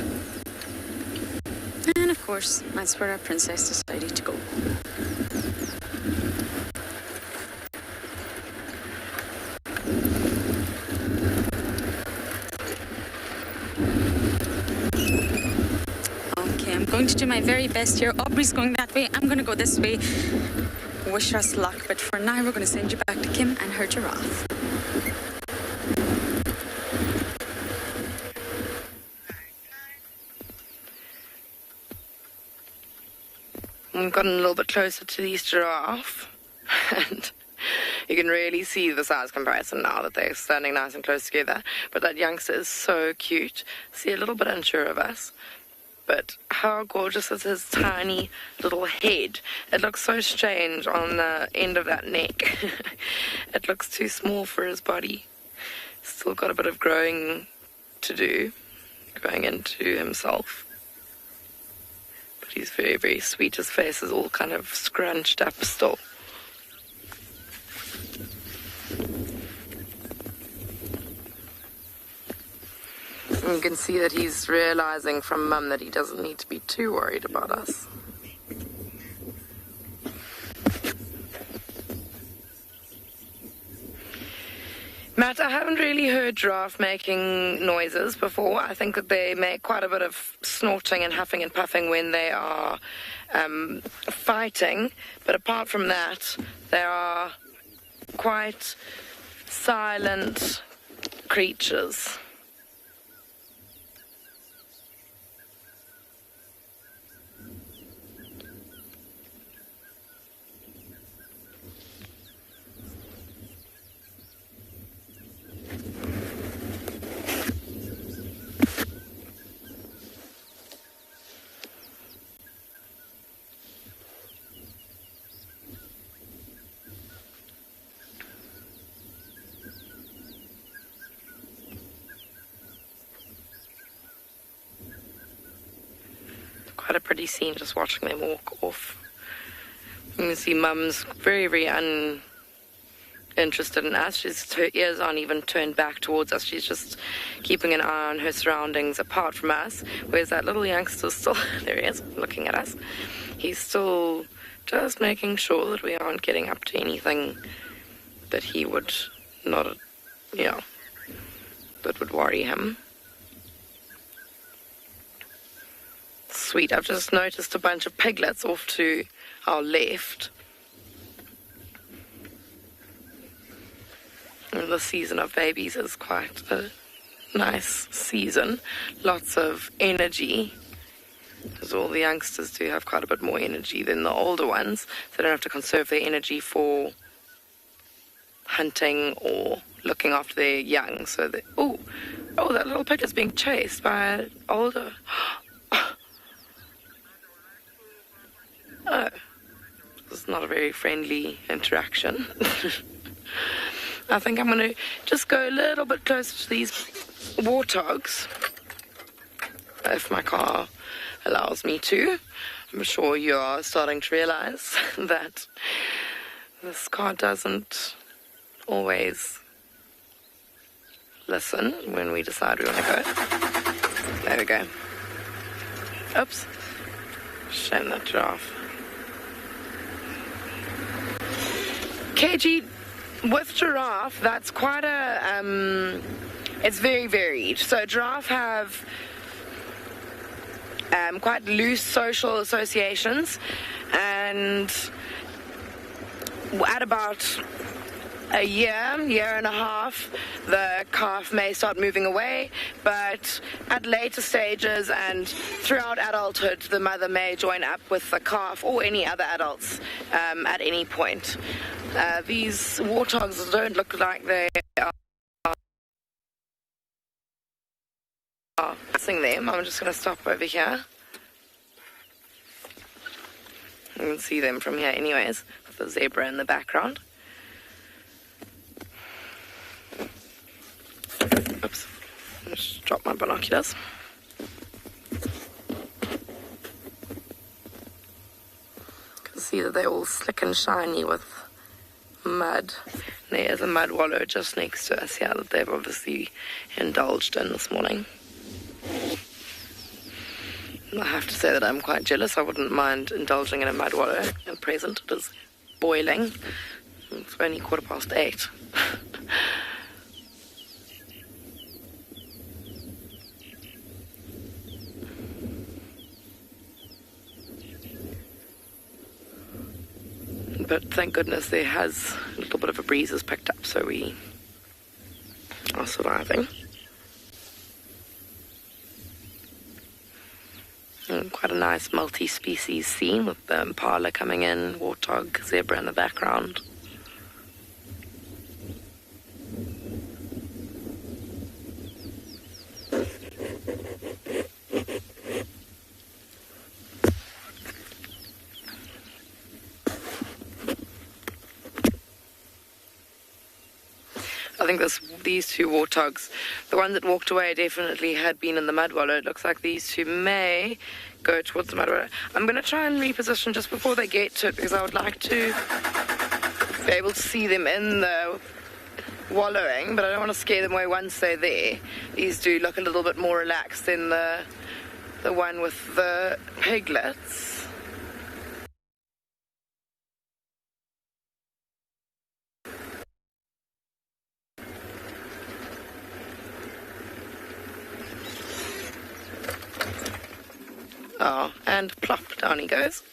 And of course, that's where our princess decided to go. Okay, I'm going to do my very best here. Aubrey's going that way. I'm going to go this way. Wish us luck, but for now, we're going to send you back to Kim and her giraffe. I've gotten a little bit closer to these giraffe, and you can really see the size comparison now that they're standing nice and close together. But that youngster is so cute. See, a little bit unsure of us. But how gorgeous is his tiny little head. It looks so strange on the end of that neck. It looks too small for his body. Still got a bit of growing to do, growing into himself. But he's very, very sweet. His face is all kind of scrunched up still. You can see that he's realizing from Mum that he doesn't need to be too worried about us. Matt, I haven't really heard giraffe making noises before. I think that they make quite a bit of snorting and huffing and puffing when they are fighting. But apart from that, they are quite silent creatures. Quite a pretty scene just watching them walk off. You can see Mum's very, very uninterested in us. Her ears aren't even turned back towards us. She's just keeping an eye on her surroundings apart from us. Whereas that little youngster still, there he is, looking at us. He's still just making sure that we aren't getting up to anything that he would not, that would worry him. Sweet, I've just noticed a bunch of piglets off to our left. And the season of babies is quite a nice season. Lots of energy, because all the youngsters do have quite a bit more energy than the older ones. So they don't have to conserve their energy for hunting or looking after their young. So that, oh, that little piglet's being chased by an older... Oh, it's not a very friendly interaction. I think I'm going to just go a little bit closer to these warthogs, if my car allows me to. I'm sure you are starting to realize that this car doesn't always listen when we decide we want to go. There we go. Oops. Shame that giraffe. KG, with giraffe, that's quite a, it's very varied. So giraffe have quite loose social associations, and at about a year and a half, the calf may start moving away, but at later stages and throughout adulthood, the mother may join up with the calf or any other adults at any point. These warthogs don't look like they are passing them. I'm just going to stop over here. You can see them from here anyways, with the zebra in the background. Oops, just dropped my binoculars. You can see that they're all slick and shiny with mud. There's a mud wallow just next to us here that they've obviously indulged in this morning. I have to say that I'm quite jealous. I wouldn't mind indulging in a mud wallow at present. It is boiling. It's only 8:15. But thank goodness there has a little bit of a breeze has picked up, so we are surviving. And quite a nice multi-species scene with the impala coming in, warthog, zebra in the background. I think these two warthogs, the one that walked away definitely had been in the mud wallow. It looks like these two may go towards the mud wallow. I'm going to try and reposition just before they get to it because I would like to be able to see them in the wallowing, but I don't want to scare them away once they're there. These do look a little bit more relaxed than the one with the piglets. Oh, and plop, down he goes.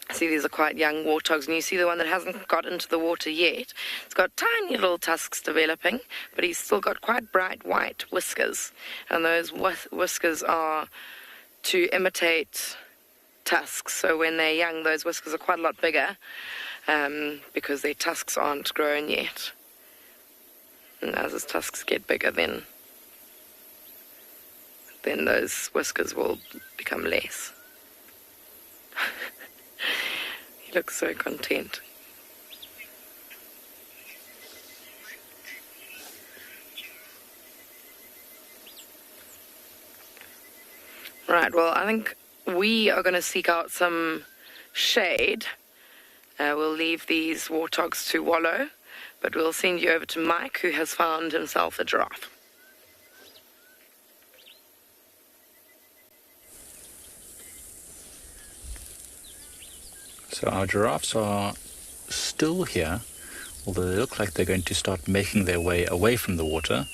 See, these are quite young warthogs, and you see the one that hasn't got into the water yet. It's got tiny little tusks developing, but he's still got quite bright white whiskers. And those whiskers are to imitate tusks. So when they're young, those whiskers are quite a lot bigger because their tusks aren't grown yet. And as his tusks get bigger, then those whiskers will become less. He looks so content. Right, well, I think we are going to seek out some shade. We'll leave these warthogs to wallow. But we'll send you over to Mike, who has found himself a giraffe. So our giraffes are still here, although they look like they're going to start making their way away from the water.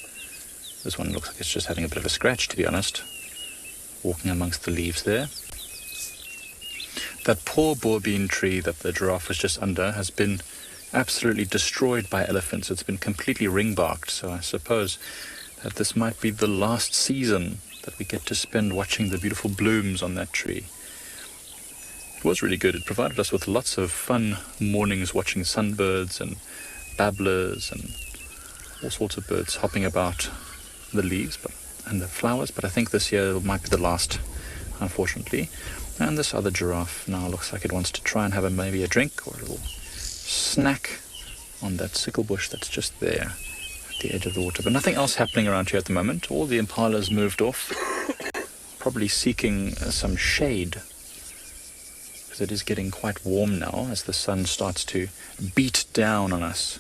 This one looks like it's just having a bit of a scratch, to be honest, walking amongst the leaves there. That poor bourbean tree that the giraffe was just under has been absolutely destroyed by elephants. It's been completely ring-barked, so I suppose that this might be the last season that we get to spend watching the beautiful blooms on that tree. It was really good. It provided us with lots of fun mornings watching sunbirds and babblers and all sorts of birds hopping about the leaves and the flowers, but I think this year might be the last, unfortunately. And this other giraffe now looks like it wants to try and have maybe a drink or a little snack on that sickle bush that's just there at the edge of the water. But nothing else happening around here at the moment. All the impalas moved off, probably seeking some shade, because it is getting quite warm now as the sun starts to beat down on us.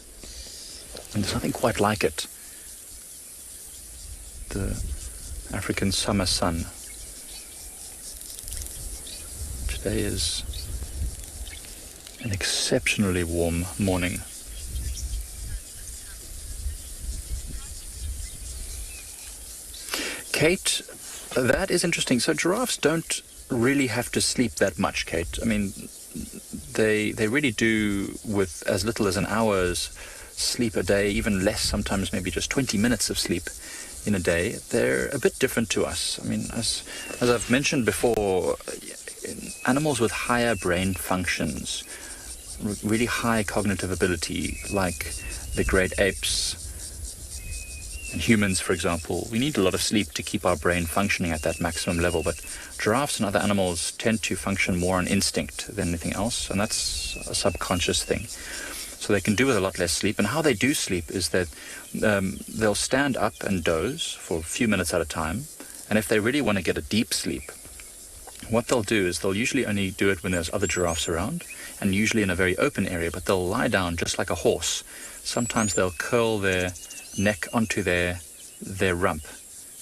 And there's nothing quite like it. The African summer sun. Today is an exceptionally warm morning. Kate, that is interesting. So giraffes don't really have to sleep that much, Kate. I mean, they really do with as little as an hour's sleep a day, even less, sometimes maybe just 20 minutes of sleep in a day. They're a bit different to us. I mean, as I've mentioned before, animals with higher brain functions, really high cognitive ability, like the great apes and humans, for example, we need a lot of sleep to keep our brain functioning at that maximum level. But giraffes and other animals tend to function more on instinct than anything else, and that's a subconscious thing. So they can do with a lot less sleep. And how they do sleep is that they'll stand up and doze for a few minutes at a time. And if they really want to get a deep sleep, what they'll do is they'll usually only do it when there's other giraffes around, and usually in a very open area, but they'll lie down just like a horse. Sometimes they'll curl their neck onto their rump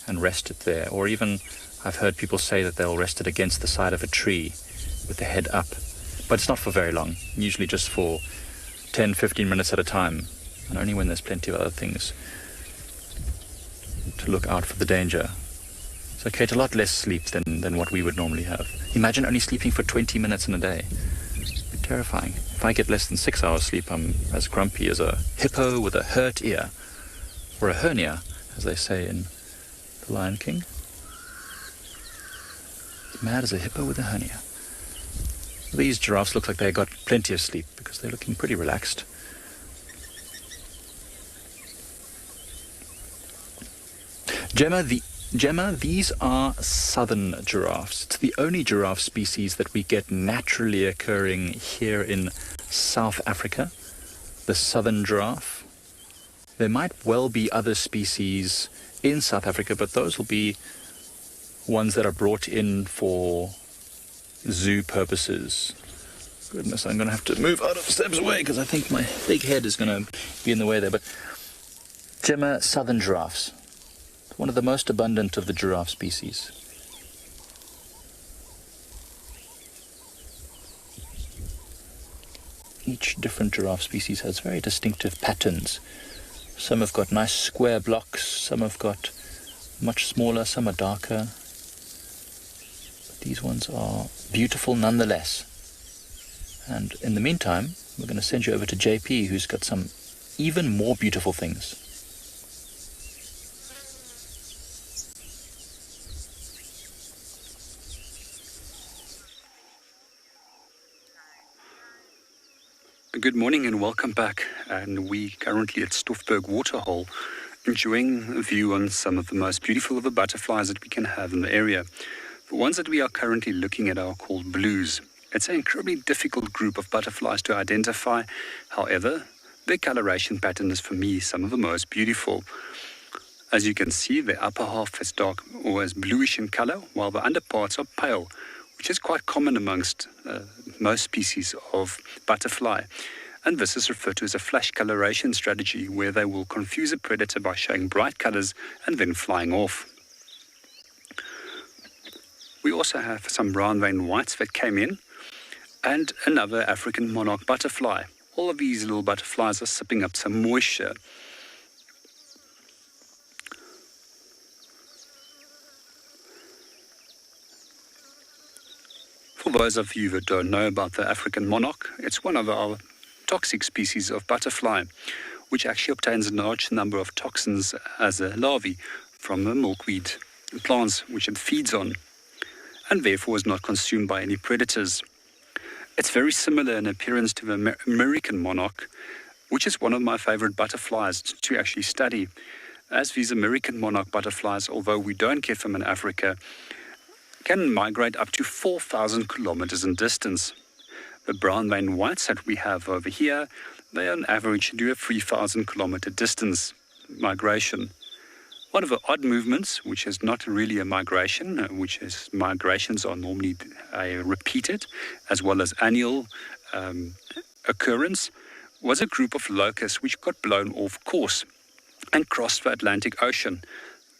and rest it there. Or even, I've heard people say that they'll rest it against the side of a tree with the head up. But it's not for very long, usually just for 10-15 minutes at a time, and only when there's plenty of other things to look out for the danger. So Kate, a lot less sleep than what we would normally have. Imagine only sleeping for 20 minutes in a day. It'd be terrifying. If I get less than 6 hours sleep, I'm as grumpy as a hippo with a hurt ear, or a hernia, as they say in The Lion King. Mad as a hippo with a hernia. These giraffes look like they got plenty of sleep because they're looking pretty relaxed. Gemma, these are southern giraffes. It's the only giraffe species that we get naturally occurring here in South Africa, the southern giraffe. There might well be other species in South Africa, but those will be ones that are brought in for zoo purposes. Goodness, I'm going to have to move out of steps away because I think my big head is going to be in the way there. But Gemma, southern giraffes. One of the most abundant of the giraffe species. Each different giraffe species has very distinctive patterns. Some have got nice square blocks, some have got much smaller, some are darker. But these ones are beautiful nonetheless. And in the meantime, we're going to send you over to JP, who's got some even more beautiful things. Good morning and welcome back. And we currently at Stoffberg Waterhole, enjoying a view on some of the most beautiful of the butterflies that we can have in the area. The ones that we are currently looking at are called blues. It's an incredibly difficult group of butterflies to identify. However, their coloration pattern is for me some of the most beautiful. As you can see, the upper half is dark or is bluish in color, while the underparts are pale, which is quite common amongst most species of butterfly. And this is referred to as a flash coloration strategy, where they will confuse a predator by showing bright colors and then flying off. We also have some brown vein whites that came in, and another African monarch butterfly. All of these little butterflies are sipping up some moisture. For those of you that don't know about the African monarch, it's one of our toxic species of butterfly, which actually obtains a large number of toxins as a larvae from the milkweed plants which it feeds on, and therefore is not consumed by any predators. It's very similar in appearance to the American monarch, which is one of my favorite butterflies to actually study, as these American monarch butterflies, although we don't get them in Africa, can migrate up to 4,000 kilometers in distance. The brown vein whites that we have over here, they on average do a 3,000 kilometer distance migration. One of the odd movements, which is not really a migration, which is migrations are normally repeated as well as annual occurrence, was a group of locusts which got blown off course and crossed the Atlantic Ocean.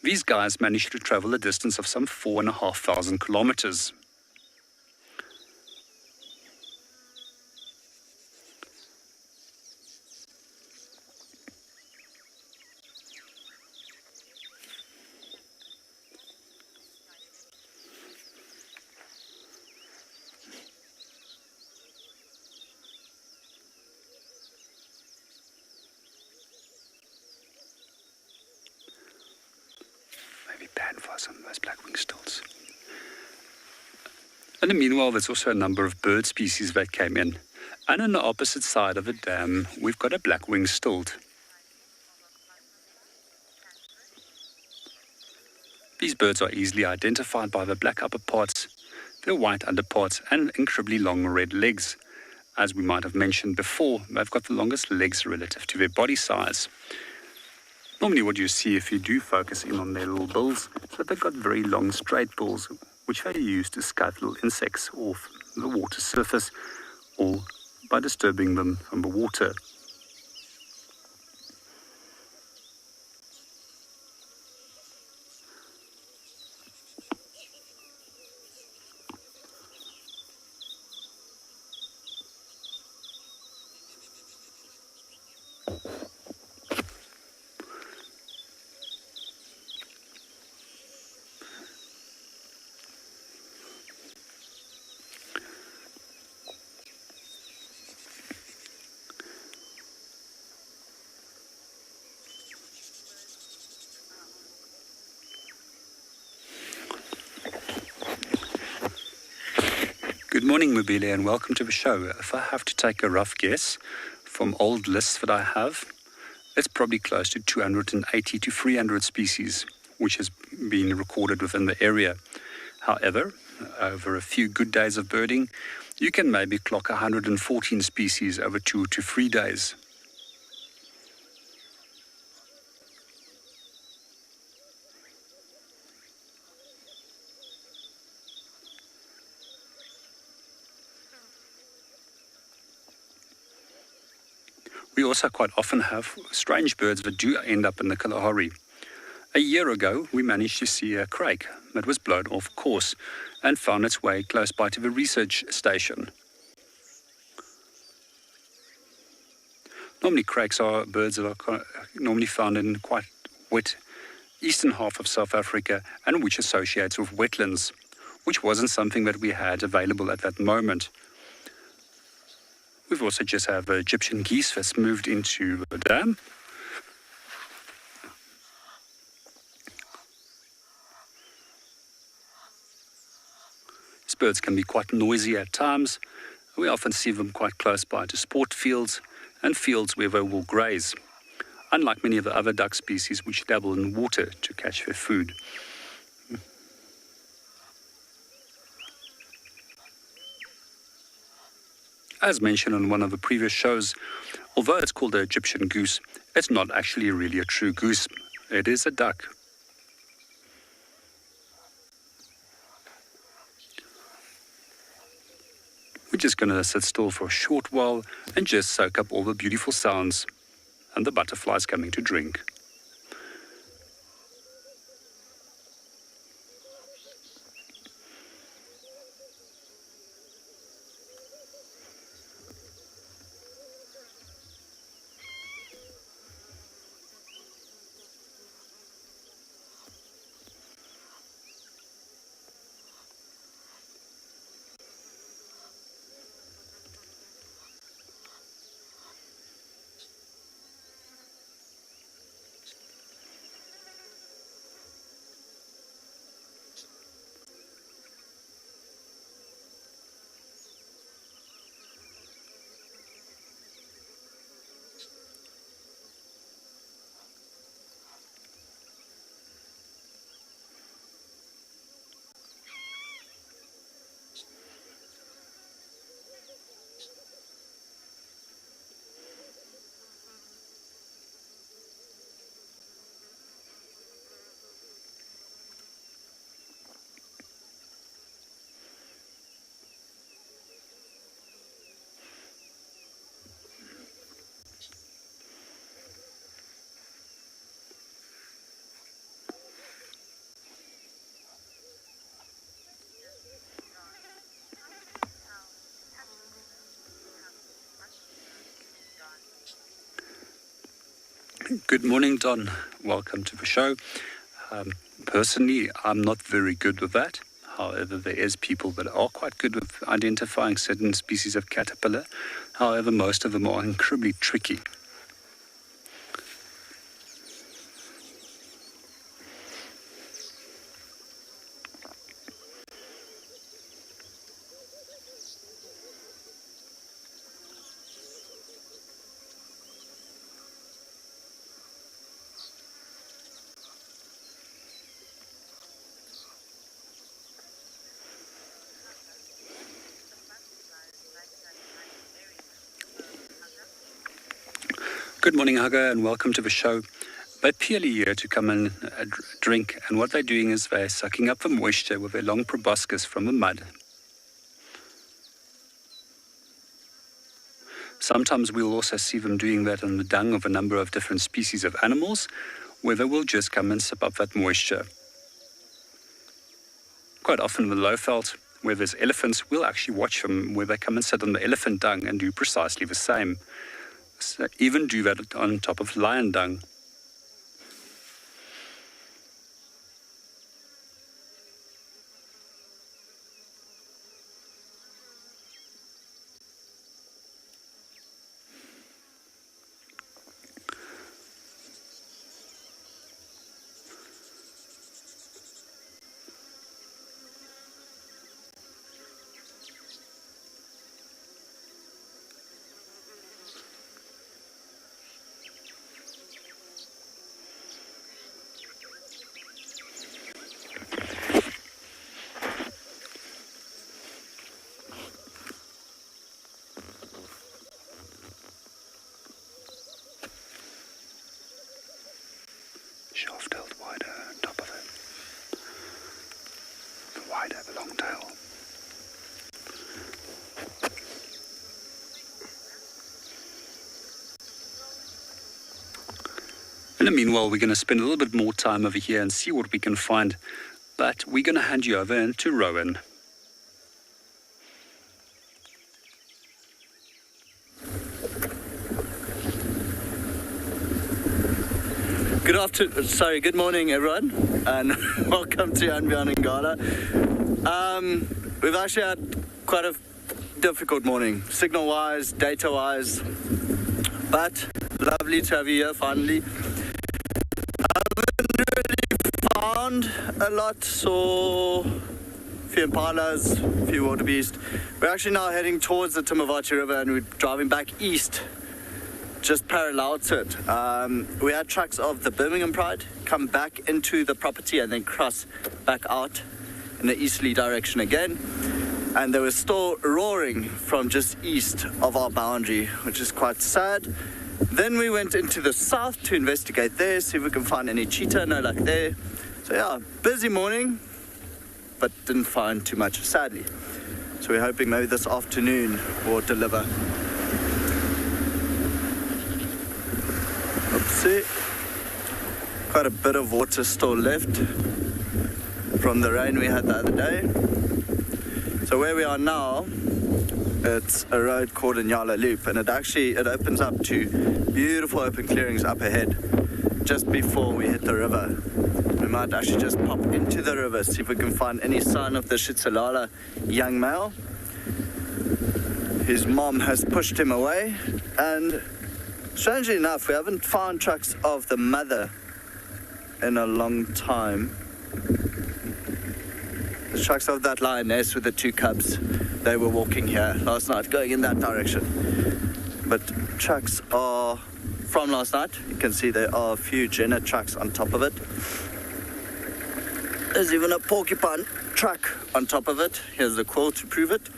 These guys managed to travel a distance of some 4,500 kilometers. For some of those black-winged stilts. And meanwhile, there's also a number of bird species that came in. And on the opposite side of the dam, we've got a black-winged stilt. These birds are easily identified by the black upper parts, their white underparts, and incredibly long red legs. As we might have mentioned before, they've got the longest legs relative to their body size. Normally what you see if you do focus in on their little bills is that they've got very long straight bills, which they use to scout little insects off the water surface or by disturbing them from the water. morning, Mobile, and welcome to the show. If I have to take a rough guess from old lists that I have, it's probably close to 280 to 300 species, which has been recorded within the area. However, over a few good days of birding, you can maybe clock 114 species over 2 to 3 days. We also quite often have strange birds that do end up in the Kalahari. A year ago, we managed to see a crake that was blown off course and found its way close by to the research station. Normally, crakes are birds that are normally found in quite wet eastern half of South Africa and which associates with wetlands, which wasn't something that we had available at that moment. We've also just have Egyptian geese that's moved into the dam. These birds can be quite noisy at times. We often see them quite close by to sport fields and fields where they will graze, unlike many of the other duck species which dabble in water to catch their food. As mentioned on one of the previous shows, although it's called the Egyptian goose, it's not actually really a true goose. It is a duck. We're just going to sit still for a short while and just soak up all the beautiful sounds and the butterflies coming to drink. Good morning, Don. Welcome to the show. Personally, I'm not very good with that. However, there is people that are quite good with identifying certain species of caterpillar. However, most of them are incredibly tricky. Good morning, Hugger, and welcome to the show. They're purely here to come and drink, and what they're doing is they're sucking up the moisture with their long proboscis from the mud. Sometimes we'll also see them doing that in the dung of a number of different species of animals, where they will just come and sip up that moisture. Quite often in the Lowveld, where there's elephants, we'll actually watch them where they come and sit on the elephant dung and do precisely the same. So even do that on top of lion dung. In the meanwhile, we're going to spend a little bit more time over here and see what we can find. But we're going to hand you over to Rowan. Good morning everyone, and welcome to And Beyond Ngala. We've actually had quite a difficult morning, signal-wise, data-wise, but lovely to have you here finally. I haven't really found a lot, saw a few impalas, a few wildebeest. We're actually now heading towards the Timavati River and we're driving back east, just parallel to it. We had trucks of the Birmingham Pride come back into the property and then cross back out in the easterly direction again. And they were still roaring from just east of our boundary, which is quite sad. Then we went into the south to investigate there, see if we can find any cheetah, no luck there. So yeah, busy morning, but didn't find too much, sadly. So we're hoping maybe this afternoon will deliver. Oopsie. Quite a bit of water still left from the rain we had the other day. So where we are now, it's a road called Inyala Loop, and it opens up to beautiful open clearings up ahead just before we hit the river. We might actually just pop into the river, see if we can find any sign of the Chitsalala young male. His mom has pushed him away, and strangely enough, we haven't found tracks of the mother in a long time. The tracks of that lioness with the two cubs, they were walking here last night, going in that direction. But tracks are from last night. You can see there are a few Jenna tracks on top of it. There's even a porcupine track on top of it. Here's the quill to prove it.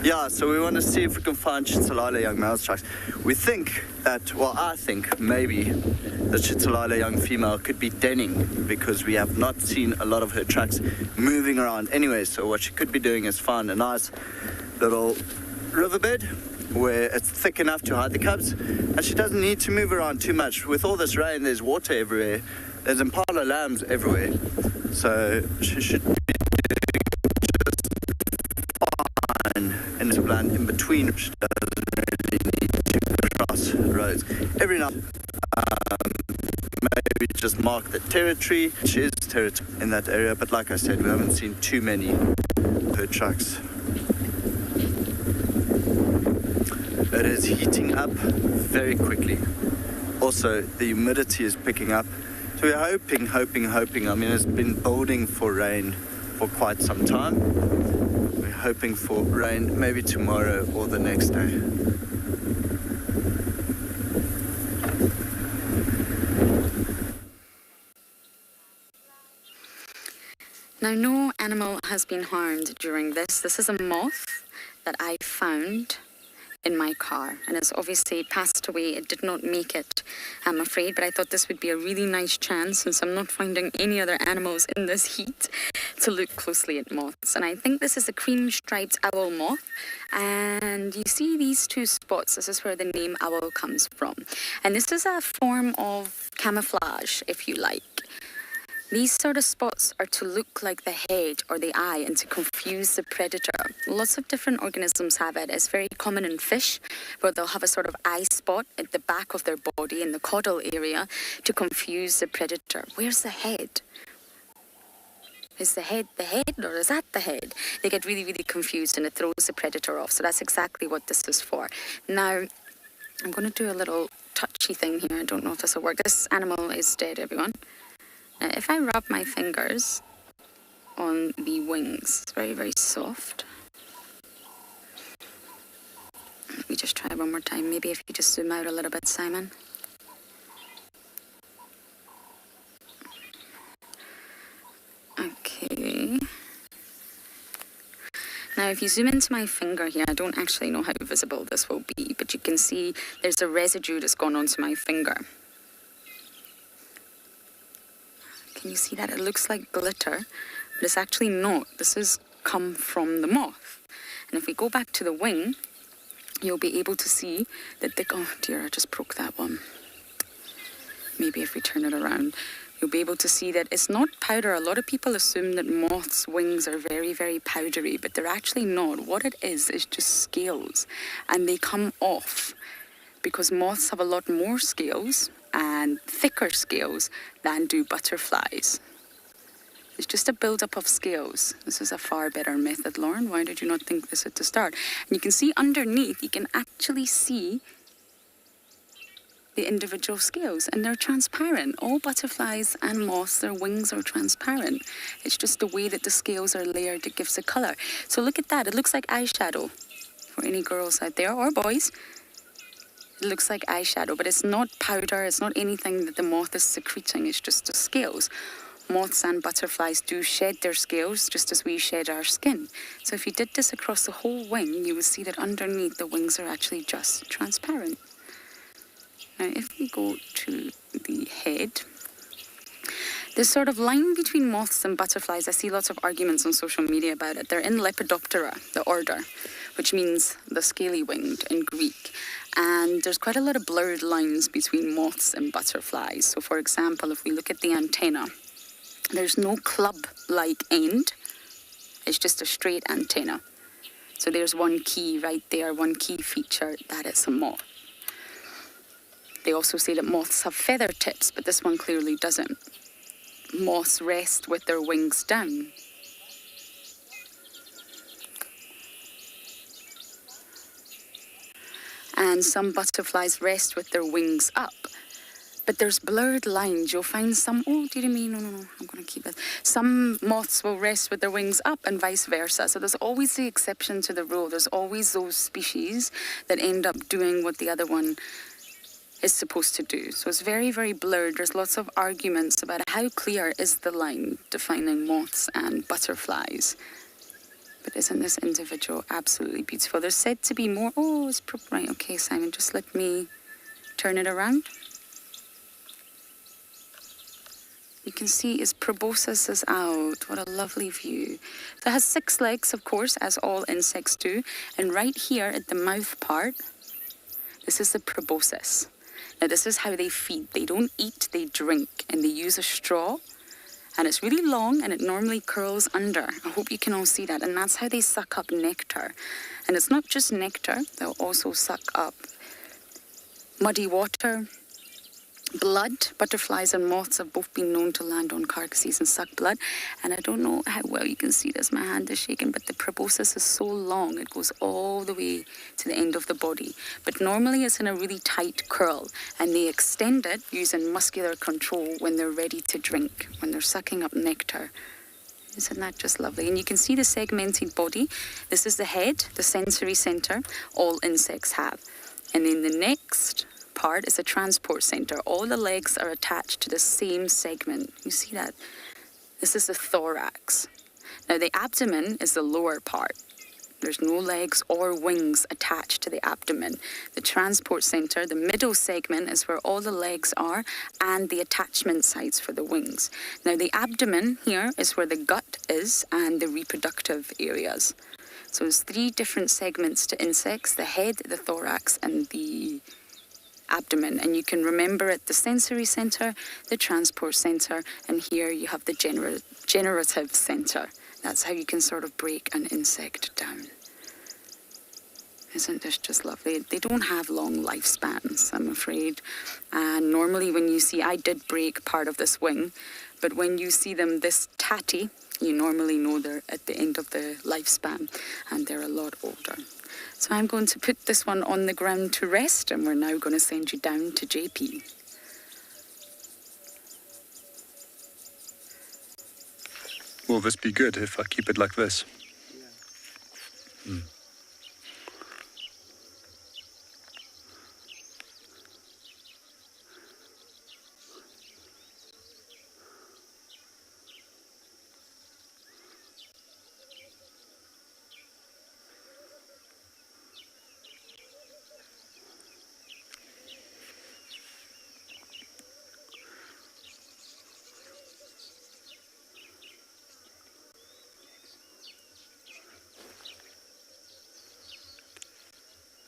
Yeah, so we want to see if we can find Chitsalala young male's tracks. We think that, well, I think maybe the Chitsalala young female could be denning, because we have not seen a lot of her tracks moving around anyway. So what she could be doing is find a nice little riverbed where it's thick enough to hide the cubs, and she doesn't need to move around too much. With all this rain, there's water everywhere. There's impala lambs everywhere. So she should be in the land in between. She doesn't really need to cross roads. Every now maybe just mark the territory, which is territory in that area, but like I said, we haven't seen too many of her trucks. It is heating up very quickly. Also, the humidity is picking up. So we're hoping. I mean, it's been building for rain for quite some time. We're hoping for rain maybe tomorrow or the next day. Now, no animal has been harmed during this. This is a moth that I found in my car, and it's obviously passed away. It did not make it, I'm afraid, but I thought this would be a really nice chance, since I'm not finding any other animals in this heat, to look closely at moths. And I think this is a cream-striped owl moth, and you see these two spots. This is where the name owl comes from, and this is a form of camouflage, if you like. These sort of spots are to look like the head or the eye and to confuse the predator. Lots of different organisms have it. It's very common in fish, where they'll have a sort of eye spot at the back of their body in the caudal area to confuse the predator. Where's the head? Is the head or is that the head? They get really, really confused and it throws the predator off. So that's exactly what this is for. Now, I'm going to do a little touchy thing here. I don't know if this will work. This animal is dead, everyone. If I rub my fingers on the wings, it's very, very soft. Let me just try one more time. Maybe if you just zoom out a little bit, Simon. Okay. Now, if you zoom into my finger here, I don't actually know how visible this will be, but you can see there's a residue that's gone onto my finger. Can you see that? It looks like glitter, but it's actually not. This has come from the moth. And if we go back to the wing, you'll be able to see that oh dear, I just broke that one. maybe if we turn it around, you'll be able to see that it's not powder. A lot of people assume that moths' wings are very, very powdery, but they're actually not. What it is just scales, and they come off because moths have a lot more scales and thicker scales than do butterflies. It's just a build-up of scales. This is a far better method, Lauren. Why did you not think this at the start? And you can see underneath, you can actually see the individual scales, and they're transparent. All butterflies and moths, their wings are transparent. It's just the way that the scales are layered that gives the colour. So look at that. It looks like eyeshadow for any girls out there, or boys. It looks like eyeshadow, but it's not powder. It's not anything that the moth is secreting. It's just the scales. Moths and butterflies do shed their scales just as we shed our skin. So if you did this across the whole wing, you would see that underneath the wings are actually just transparent. Now, if we go to the head, this sort of line between moths and butterflies, I see lots of arguments on social media about it. They're in Lepidoptera, the order, which means the scaly-winged in Greek. And there's quite a lot of blurred lines between moths and butterflies. So, for example, if we look at the antenna, there's no club-like end. It's just a straight antenna. So there's one key right there, one key feature that it's a moth. They also say that moths have feather tips, but this one clearly doesn't. Moths rest with their wings down. And some butterflies rest with their wings up. But there's blurred lines. You'll find some, oh, dear me, no, I'm going to keep it. Some moths will rest with their wings up and vice versa. So there's always the exception to the rule. There's always those species that end up doing what the other one is supposed to do. So it's very, very blurred. There's lots of arguments about how clear is the line defining moths and butterflies. But isn't this individual absolutely beautiful? There's said to be more, oh, it's right, okay, Simon, just let me turn it around. You can see its proboscis is out. What a lovely view. So it has 6 legs, of course, as all insects do. And right here at the mouth part, this is the proboscis. Now, this is how they feed. They don't eat, they drink, and they use a straw. And it's really long, and it normally curls under. I hope you can all see that. And that's how they suck up nectar. And it's not just nectar. They'll also suck up muddy water, blood. Butterflies and moths have both been known to land on carcasses and suck blood. And I don't know how well you can see this. My hand is shaking, but the proboscis is so long. It goes all the way to the end of the body. But normally it's in a really tight curl, and they extend it using muscular control when they're ready to drink, when they're sucking up nectar. Isn't that just lovely? And you can see the segmented body. This is the head, the sensory center, all insects have. And then the next part is a transport center. All the legs are attached to the same segment. You see that? This is the thorax. Now the abdomen is the lower part. There's no legs or wings attached to the abdomen. The transport center, the middle segment, is where all the legs are and the attachment sites for the wings. Now the abdomen here is where the gut is and the reproductive areas. So there's 3 different segments to insects: the head, the thorax, and the abdomen. And you can remember it: the sensory center, the transport center, and here you have the generative center. That's how you can sort of break an insect down. Isn't this just lovely? They don't have long lifespans, I'm afraid. And normally when you see, I did break part of this wing, but when you see them this tatty, you normally know they're at the end of the lifespan, and they're a lot older. So I'm going to put this one on the ground to rest, and we're now going to send you down to JP. Will this be good if I keep it like this? Yeah.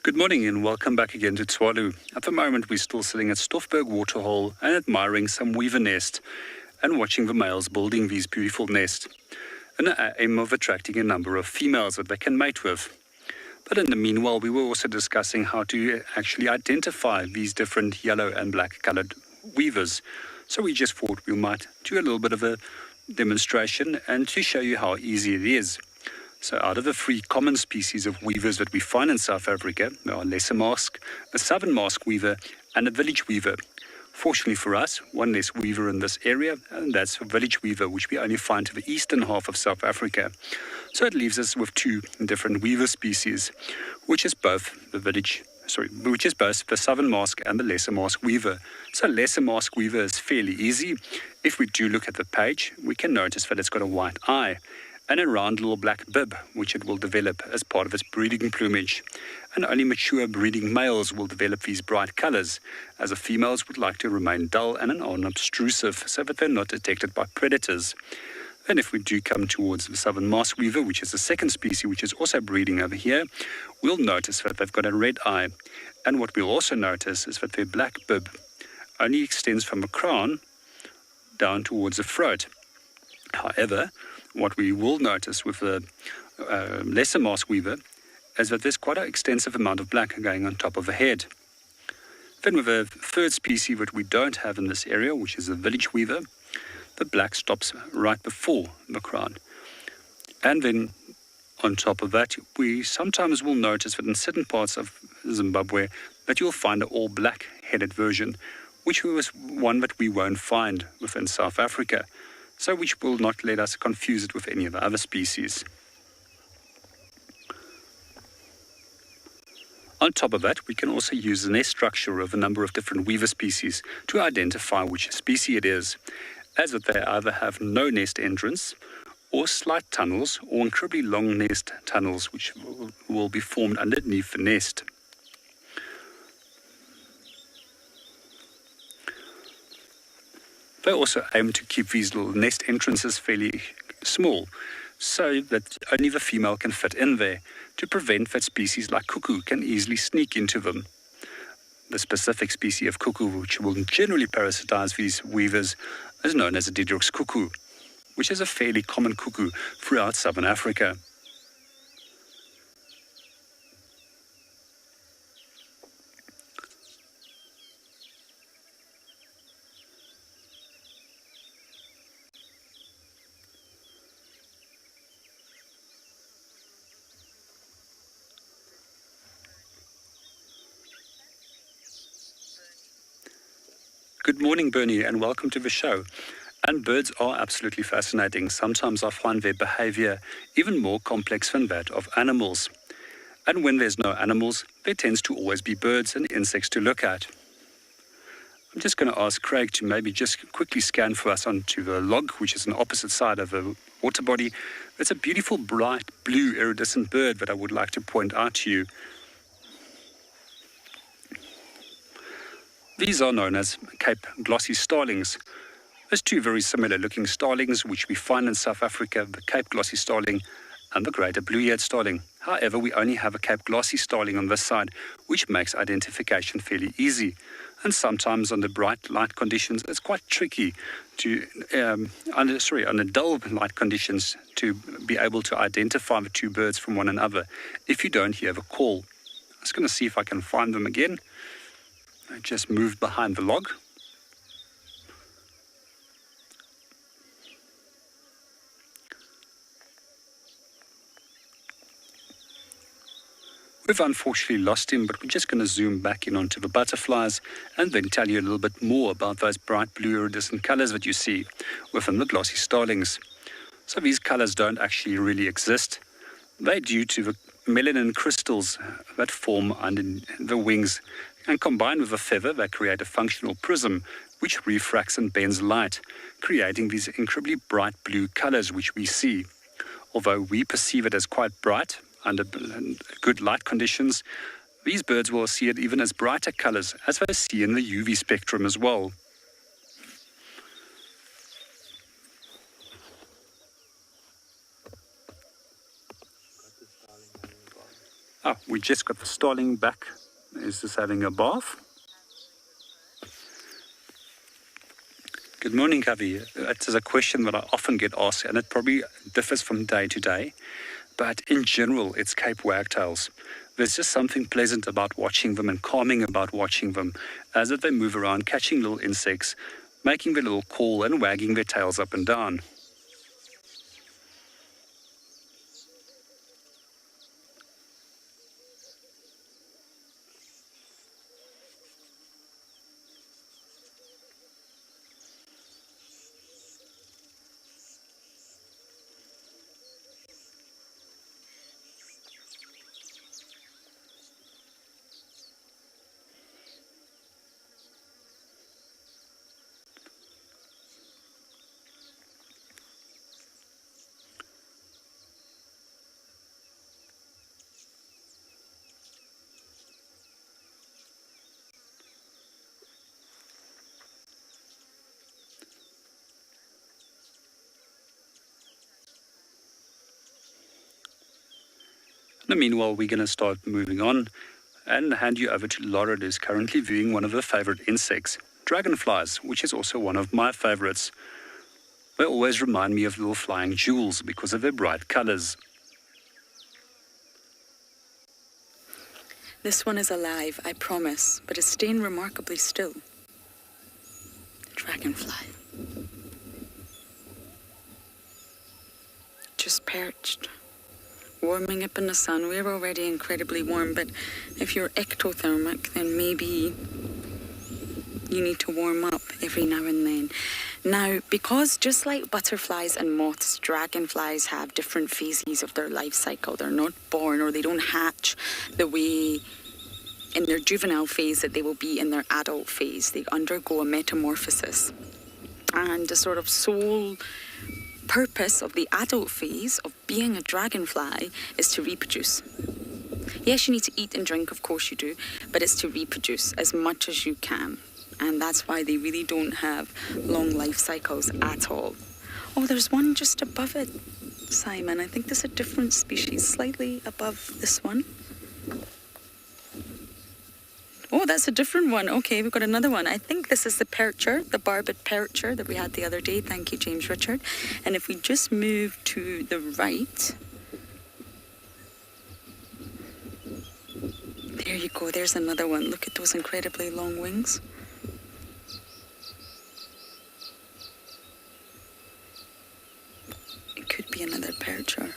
Good morning and welcome back again to Tswalu. At the moment we're still sitting at Stoffberg Waterhole and admiring some weaver nest and watching the males building these beautiful nests in the aim of attracting a number of females that they can mate with. But in the meanwhile we were also discussing how to actually identify these different yellow and black coloured weavers. So we just thought we might do a little bit of a demonstration and to show you how easy it is. So out of the 3 common species of weavers that we find in South Africa, there are lesser mask, a southern mask weaver and a village weaver. Fortunately for us, one less weaver in this area, and that's a village weaver, which we only find to the eastern half of South Africa. So it leaves us with 2 different weaver species, which is both the southern mask and the lesser mask weaver. So lesser mask weaver is fairly easy. If we do look at the page, we can notice that it's got a white eye and a round little black bib, which it will develop as part of its breeding plumage. And only mature breeding males will develop these bright colours, as the females would like to remain dull and unobtrusive so that they're not detected by predators. And if we do come towards the southern mask weaver, which is the second species which is also breeding over here, we'll notice that they've got a red eye. And what we'll also notice is that their black bib only extends from the crown down towards the throat. However, what we will notice with the lesser mask weaver is that there's quite an extensive amount of black going on top of the head. Then with a third species that we don't have in this area, which is the village weaver, the black stops right before the crown. And then on top of that, we sometimes will notice that in certain parts of Zimbabwe that you'll find an all black headed version, which was one that we won't find within South Africa. So which will not let us confuse it with any of the other species. On top of that, we can also use the nest structure of a number of different weaver species to identify which species it is, as that they either have no nest entrance, or slight tunnels, or incredibly long nest tunnels which will be formed underneath the nest. They also aim to keep these little nest entrances fairly small, so that only the female can fit in there, to prevent that species like cuckoo can easily sneak into them. The specific species of cuckoo which will generally parasitize these weavers is known as a Diderot's cuckoo, which is a fairly common cuckoo throughout southern Africa. Good morning, Bernie, and welcome to the show. And birds are absolutely fascinating. Sometimes I find their behavior even more complex than that of animals. And when there's no animals, there tends to always be birds and insects to look at. I'm just going to ask Craig to maybe just quickly scan for us onto the log, which is on the opposite side of the water body. It's a beautiful, bright, blue, iridescent bird that I would like to point out to you. These are known as Cape glossy starlings. There's 2 very similar looking starlings which we find in South Africa, the Cape glossy starling and the greater blue-eared starling. However, we only have a Cape glossy starling on this side, which makes identification fairly easy. And sometimes under bright light conditions, it's quite tricky to, under dull light conditions, to be able to identify the 2 birds from one another if you don't hear the call. I'm just going to see if I can find them again. I just moved behind the log. We've unfortunately lost him, but we're just going to zoom back in onto the butterflies and then tell you a little bit more about those bright blue iridescent colors that you see within the glossy starlings. So these colors don't actually really exist. They're due to the melanin crystals that form under the wings, and combined with a feather, they create a functional prism which refracts and bends light, creating these incredibly bright blue colors which we see. Although we perceive it as quite bright under good light conditions, these birds will see it even as brighter colors as they see in the UV spectrum as well. we just got the starling back. He's just having a bath. Good morning, Kavi. It is a question that I often get asked, and it probably differs from day to day. But in general, it's Cape wagtails. There's just something pleasant about watching them and calming about watching them as they move around, catching little insects, making their little call and wagging their tails up and down. And meanwhile, we're going to start moving on and hand you over to Laura, who's currently viewing one of her favorite insects, dragonflies, which is also one of my favorites. They always remind me of little flying jewels because of their bright colors. This one is alive, I promise, but it's staying remarkably still. The dragonfly. Just perched. Warming up in the sun. We're already incredibly warm, but if you're ectothermic, then maybe you need to warm up every now and then. Now, because just like butterflies and moths, dragonflies have different phases of their life cycle. They're not born, or they don't hatch the way in their juvenile phase that they will be in their adult phase. They undergo a metamorphosis. And the sort of sole purpose of the adult phase of being a dragonfly is to reproduce. Yes, you need to eat and drink, of course you do, but it's to reproduce as much as you can. And that's why they really don't have long life cycles at all. Oh, there's one just above it, Simon. I think there's a different species slightly above this one. Oh, that's a different one. Okay, we've got another one. I think this is the percher, the barbed percher that we had the other day. Thank you, James Richard. And if we just move to the right, there you go. There's another one. Look at those incredibly long wings. It could be another percher.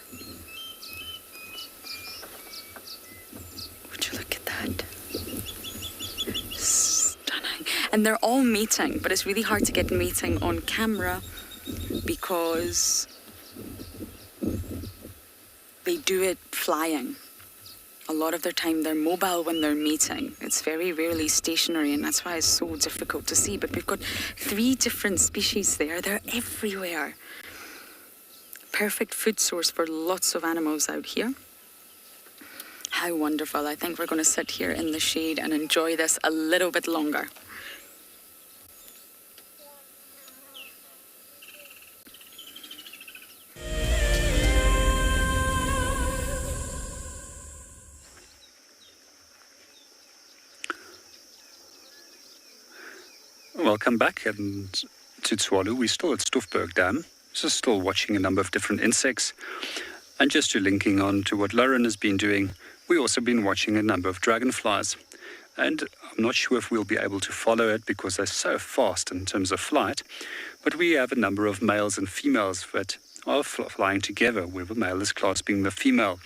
Would you look at that? Stunning. And they're all mating, but it's really hard to get mating on camera because they do it flying. A lot of their time they're mobile when they're mating. It's very rarely stationary, and that's why it's so difficult to see. But we've got 3 different species there. They're everywhere. Perfect food source for lots of animals out here. How wonderful. I think we're going to sit here in the shade and enjoy this a little bit longer. Welcome back to Tswalu. We're still at Stoffberg Dam, so still watching a number of different insects. And just to linking on to what Lauren has been doing, we've also been watching a number of dragonflies. And I'm not sure if we'll be able to follow it because they're so fast in terms of flight, but we have a number of males and females that are flying together, where the male is clasping the female.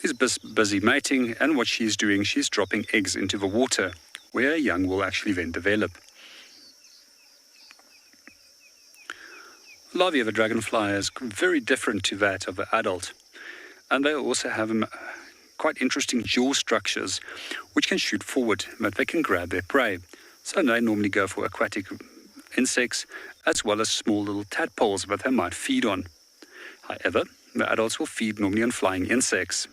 He's busy mating, and what she's doing, she's dropping eggs into the water, where a young will actually then develop. The larvae of a dragonfly is very different to that of the adult, and they also have quite interesting jaw structures which can shoot forward, but they can grab their prey. So they normally go for aquatic insects as well as small little tadpoles that they might feed on. However, the adults will feed normally on flying insects.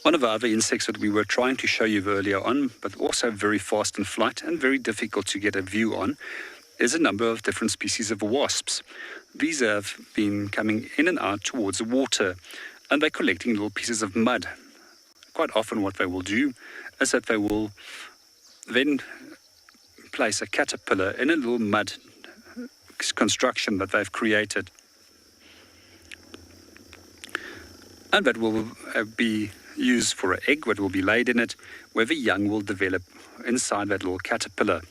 One of the other insects that we were trying to show you earlier on, but also very fast in flight and very difficult to get a view on, is a number of different species of wasps. These have been coming in and out towards the water, and they're collecting little pieces of mud. Quite often what they will do is that they will then place a caterpillar in a little mud construction that they've created. And that will be used for an egg that will be laid in it, where the young will develop inside that little caterpillar.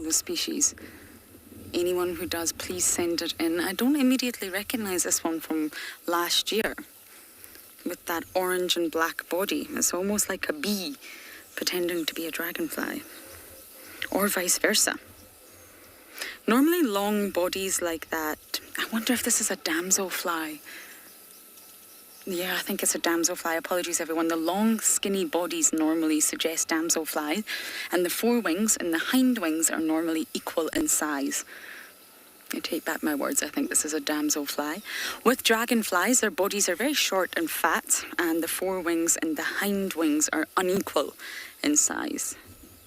The species. Anyone who does, please send it in. I don't immediately recognize this one from last year with that orange and black body. It's almost like a bee pretending to be a dragonfly, or vice versa. Normally long bodies like that, I wonder if this is a damselfly. Yeah, I think it's a damselfly. Apologies, everyone. The long, skinny bodies normally suggest damselflies, and the forewings and the hind wings are normally equal in size. I take back my words. I think this is a damselfly. With dragonflies, their bodies are very short and fat, and the forewings and the hind wings are unequal in size.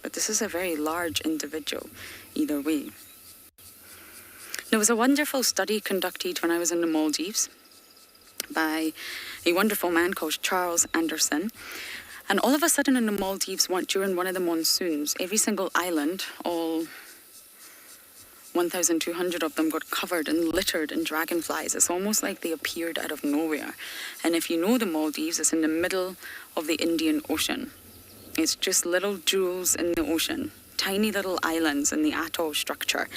But this is a very large individual, either way. There was a wonderful study conducted when I was in the Maldives by a wonderful man called Charles Anderson. And all of a sudden in the Maldives, during one of the monsoons, every single island, all 1,200 of them, got covered and littered in dragonflies. It's almost like they appeared out of nowhere. And if you know the Maldives, it's in the middle of the Indian Ocean. It's just little jewels in the ocean. Tiny little islands in the atoll structure.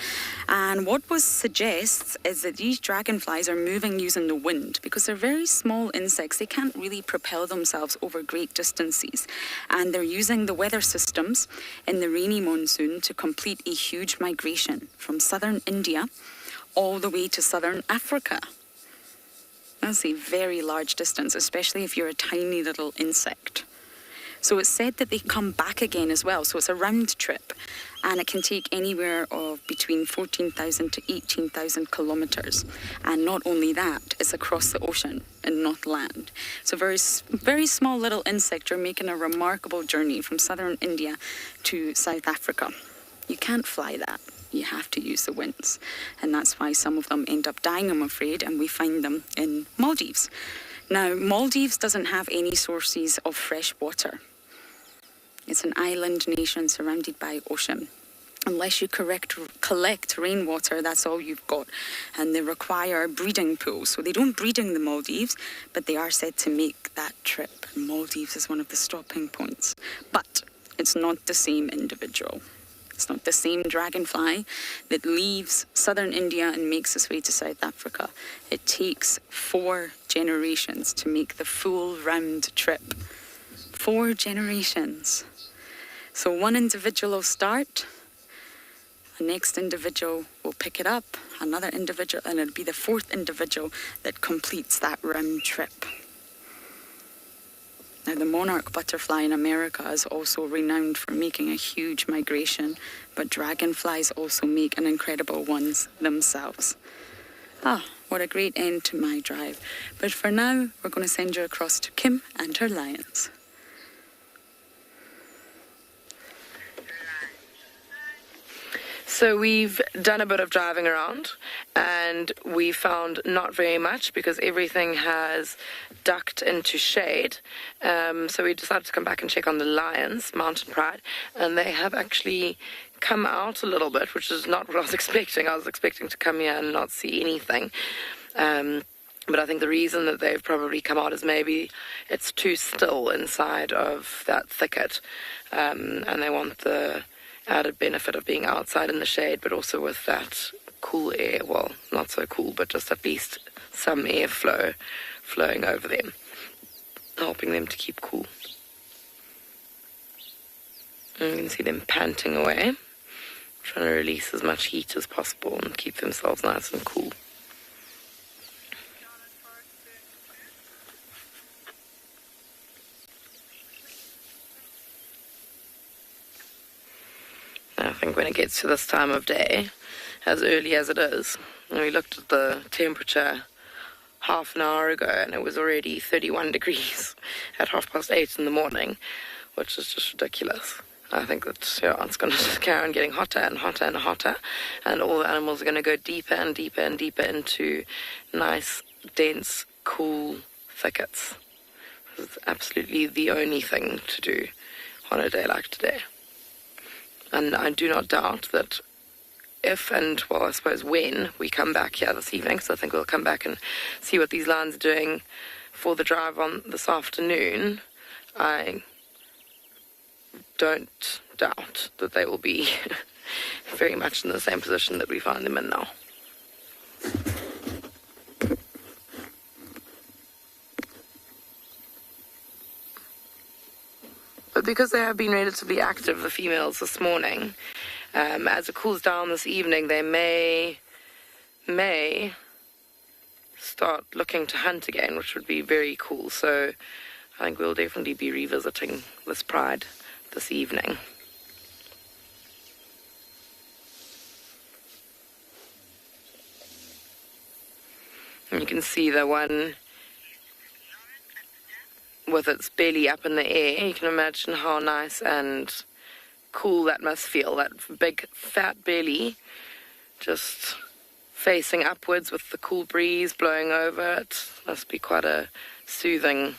And what was suggests is that these dragonflies are moving using the wind because they're very small insects. They can't really propel themselves over great distances. And they're using the weather systems in the rainy monsoon to complete a huge migration from southern India all the way to southern Africa. That's a very large distance, especially if you're a tiny little insect. So it's said that they come back again as well. So it's a round trip, and it can take anywhere of between 14,000 to 18,000 kilometers. And not only that, it's across the ocean and not land. So very small little insect are making a remarkable journey from southern India to South Africa. You can't fly that. You have to use the winds. And that's why some of them end up dying, I'm afraid, and we find them in Maldives. Now, Maldives doesn't have any sources of fresh water. It's an island nation surrounded by ocean. Unless you collect rainwater, that's all you've got. And they require breeding pools. So they don't breed in the Maldives, but they are said to make that trip. And Maldives is one of the stopping points. But it's not the same individual. It's not the same dragonfly that leaves southern India and makes its way to South Africa. It takes 4 generations to make the full round trip. 4 generations. So one individual will start, the next individual will pick it up, another individual, and it'll be the 4th individual that completes that round trip. Now, the monarch butterfly in America is also renowned for making a huge migration, but dragonflies also make an incredible ones themselves. What a great end to my drive. But for now, we're going to send you across to Kim and her lions. So we've done a bit of driving around, and we found not very much because everything has ducked into shade. So we decided to come back and check on the lions, Mountain Pride, and they have actually come out a little bit, which is not what I was expecting. I was expecting to come here and not see anything. But I think the reason that they've probably come out is maybe it's too still inside of that thicket, and they want the added benefit of being outside in the shade, but also with that cool air. Well, not so cool, but just at least some airflow flowing over them, helping them to keep cool. And you can see them panting away, trying to release as much heat as possible and keep themselves nice and cool. I think when it gets to this time of day, as early as it is, and we looked at the temperature half an hour ago and it was already 31 degrees at 8:30 in the morning, which is just ridiculous. I think that it's going to just carry on getting hotter and hotter and hotter, and all the animals are going to go deeper and deeper and deeper into nice, dense, cool thickets. It's absolutely the only thing to do on a day like today. And I do not doubt that if and, well, I suppose when we come back here this evening, so I think we'll come back and see what these lions are doing for the drive on this afternoon, I don't doubt that they will be very much in the same position that we find them in now. But because they have been relatively active, the females, this morning, as it cools down this evening, they may start looking to hunt again, which would be very cool. So I think we'll definitely be revisiting this pride this evening. And you can see the one with its belly up in the air. You can imagine how nice and cool that must feel, that big fat belly just facing upwards with the cool breeze blowing over it. Must be quite a soothing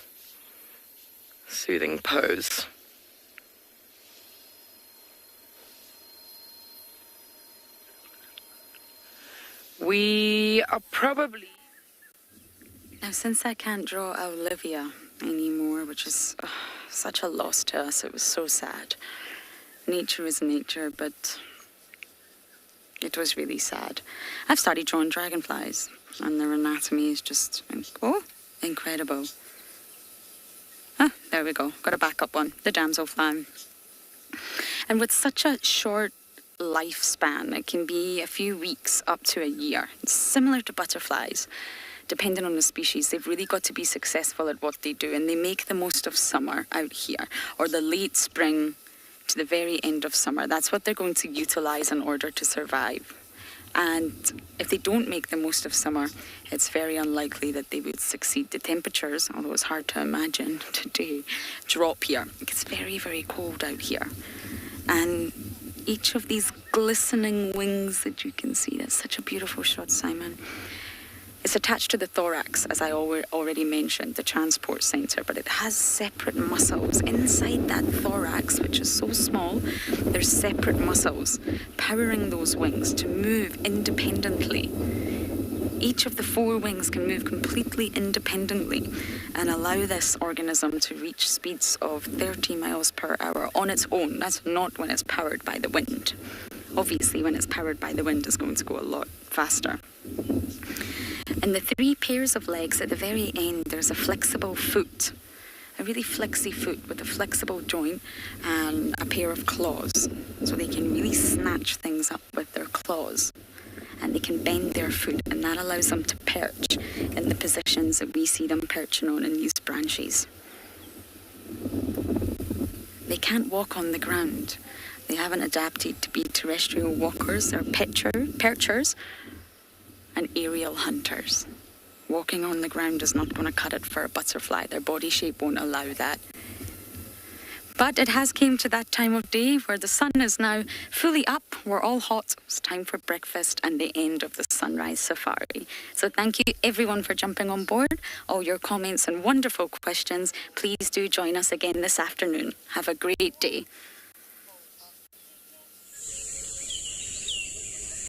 pose. We are probably... Now, since I can't draw Olivia anymore, which is such a loss to us, it was so sad. Nature is nature, but it was really sad. I've started drawing dragonflies, and their anatomy is just, incredible. There we go. Got a backup one, the damselfly. And with such a short lifespan, it can be a few weeks up to a year. It's similar to butterflies. Depending on the species, they've really got to be successful at what they do, and they make the most of summer out here, or the late spring to the very end of summer. That's what they're going to utilize in order to survive. And if they don't make the most of summer, it's very unlikely that they would succeed. The temperatures, although it's hard to imagine today, drop here. It's very, very cold out here. And each of these glistening wings that you can see, that's such a beautiful shot, Simon. It's attached to the thorax, as I already mentioned, the transport center, but it has separate muscles. Inside that thorax, which is so small, there's separate muscles powering those wings to move independently. Each of the 4 wings can move completely independently and allow this organism to reach speeds of 30 miles per hour on its own. That's not when it's powered by the wind. Obviously, when it's powered by the wind, it's going to go a lot faster. And the 3 pairs of legs at the very end, there's a flexible foot, a really flexy foot with a flexible joint and a pair of claws. So they can really snatch things up with their claws, and they can bend their foot, and that allows them to perch in the positions that we see them perching on in these branches. They can't walk on the ground. They haven't adapted to be terrestrial walkers. They're perchers and aerial hunters. Walking on the ground is not going to cut it for a butterfly. Their body shape won't allow that. But it has came to that time of day where the sun is now fully up. We're all hot. It's time for breakfast and the end of the sunrise safari. So thank you everyone for jumping on board. All your comments and wonderful questions. Please do join us again this afternoon. Have a great day.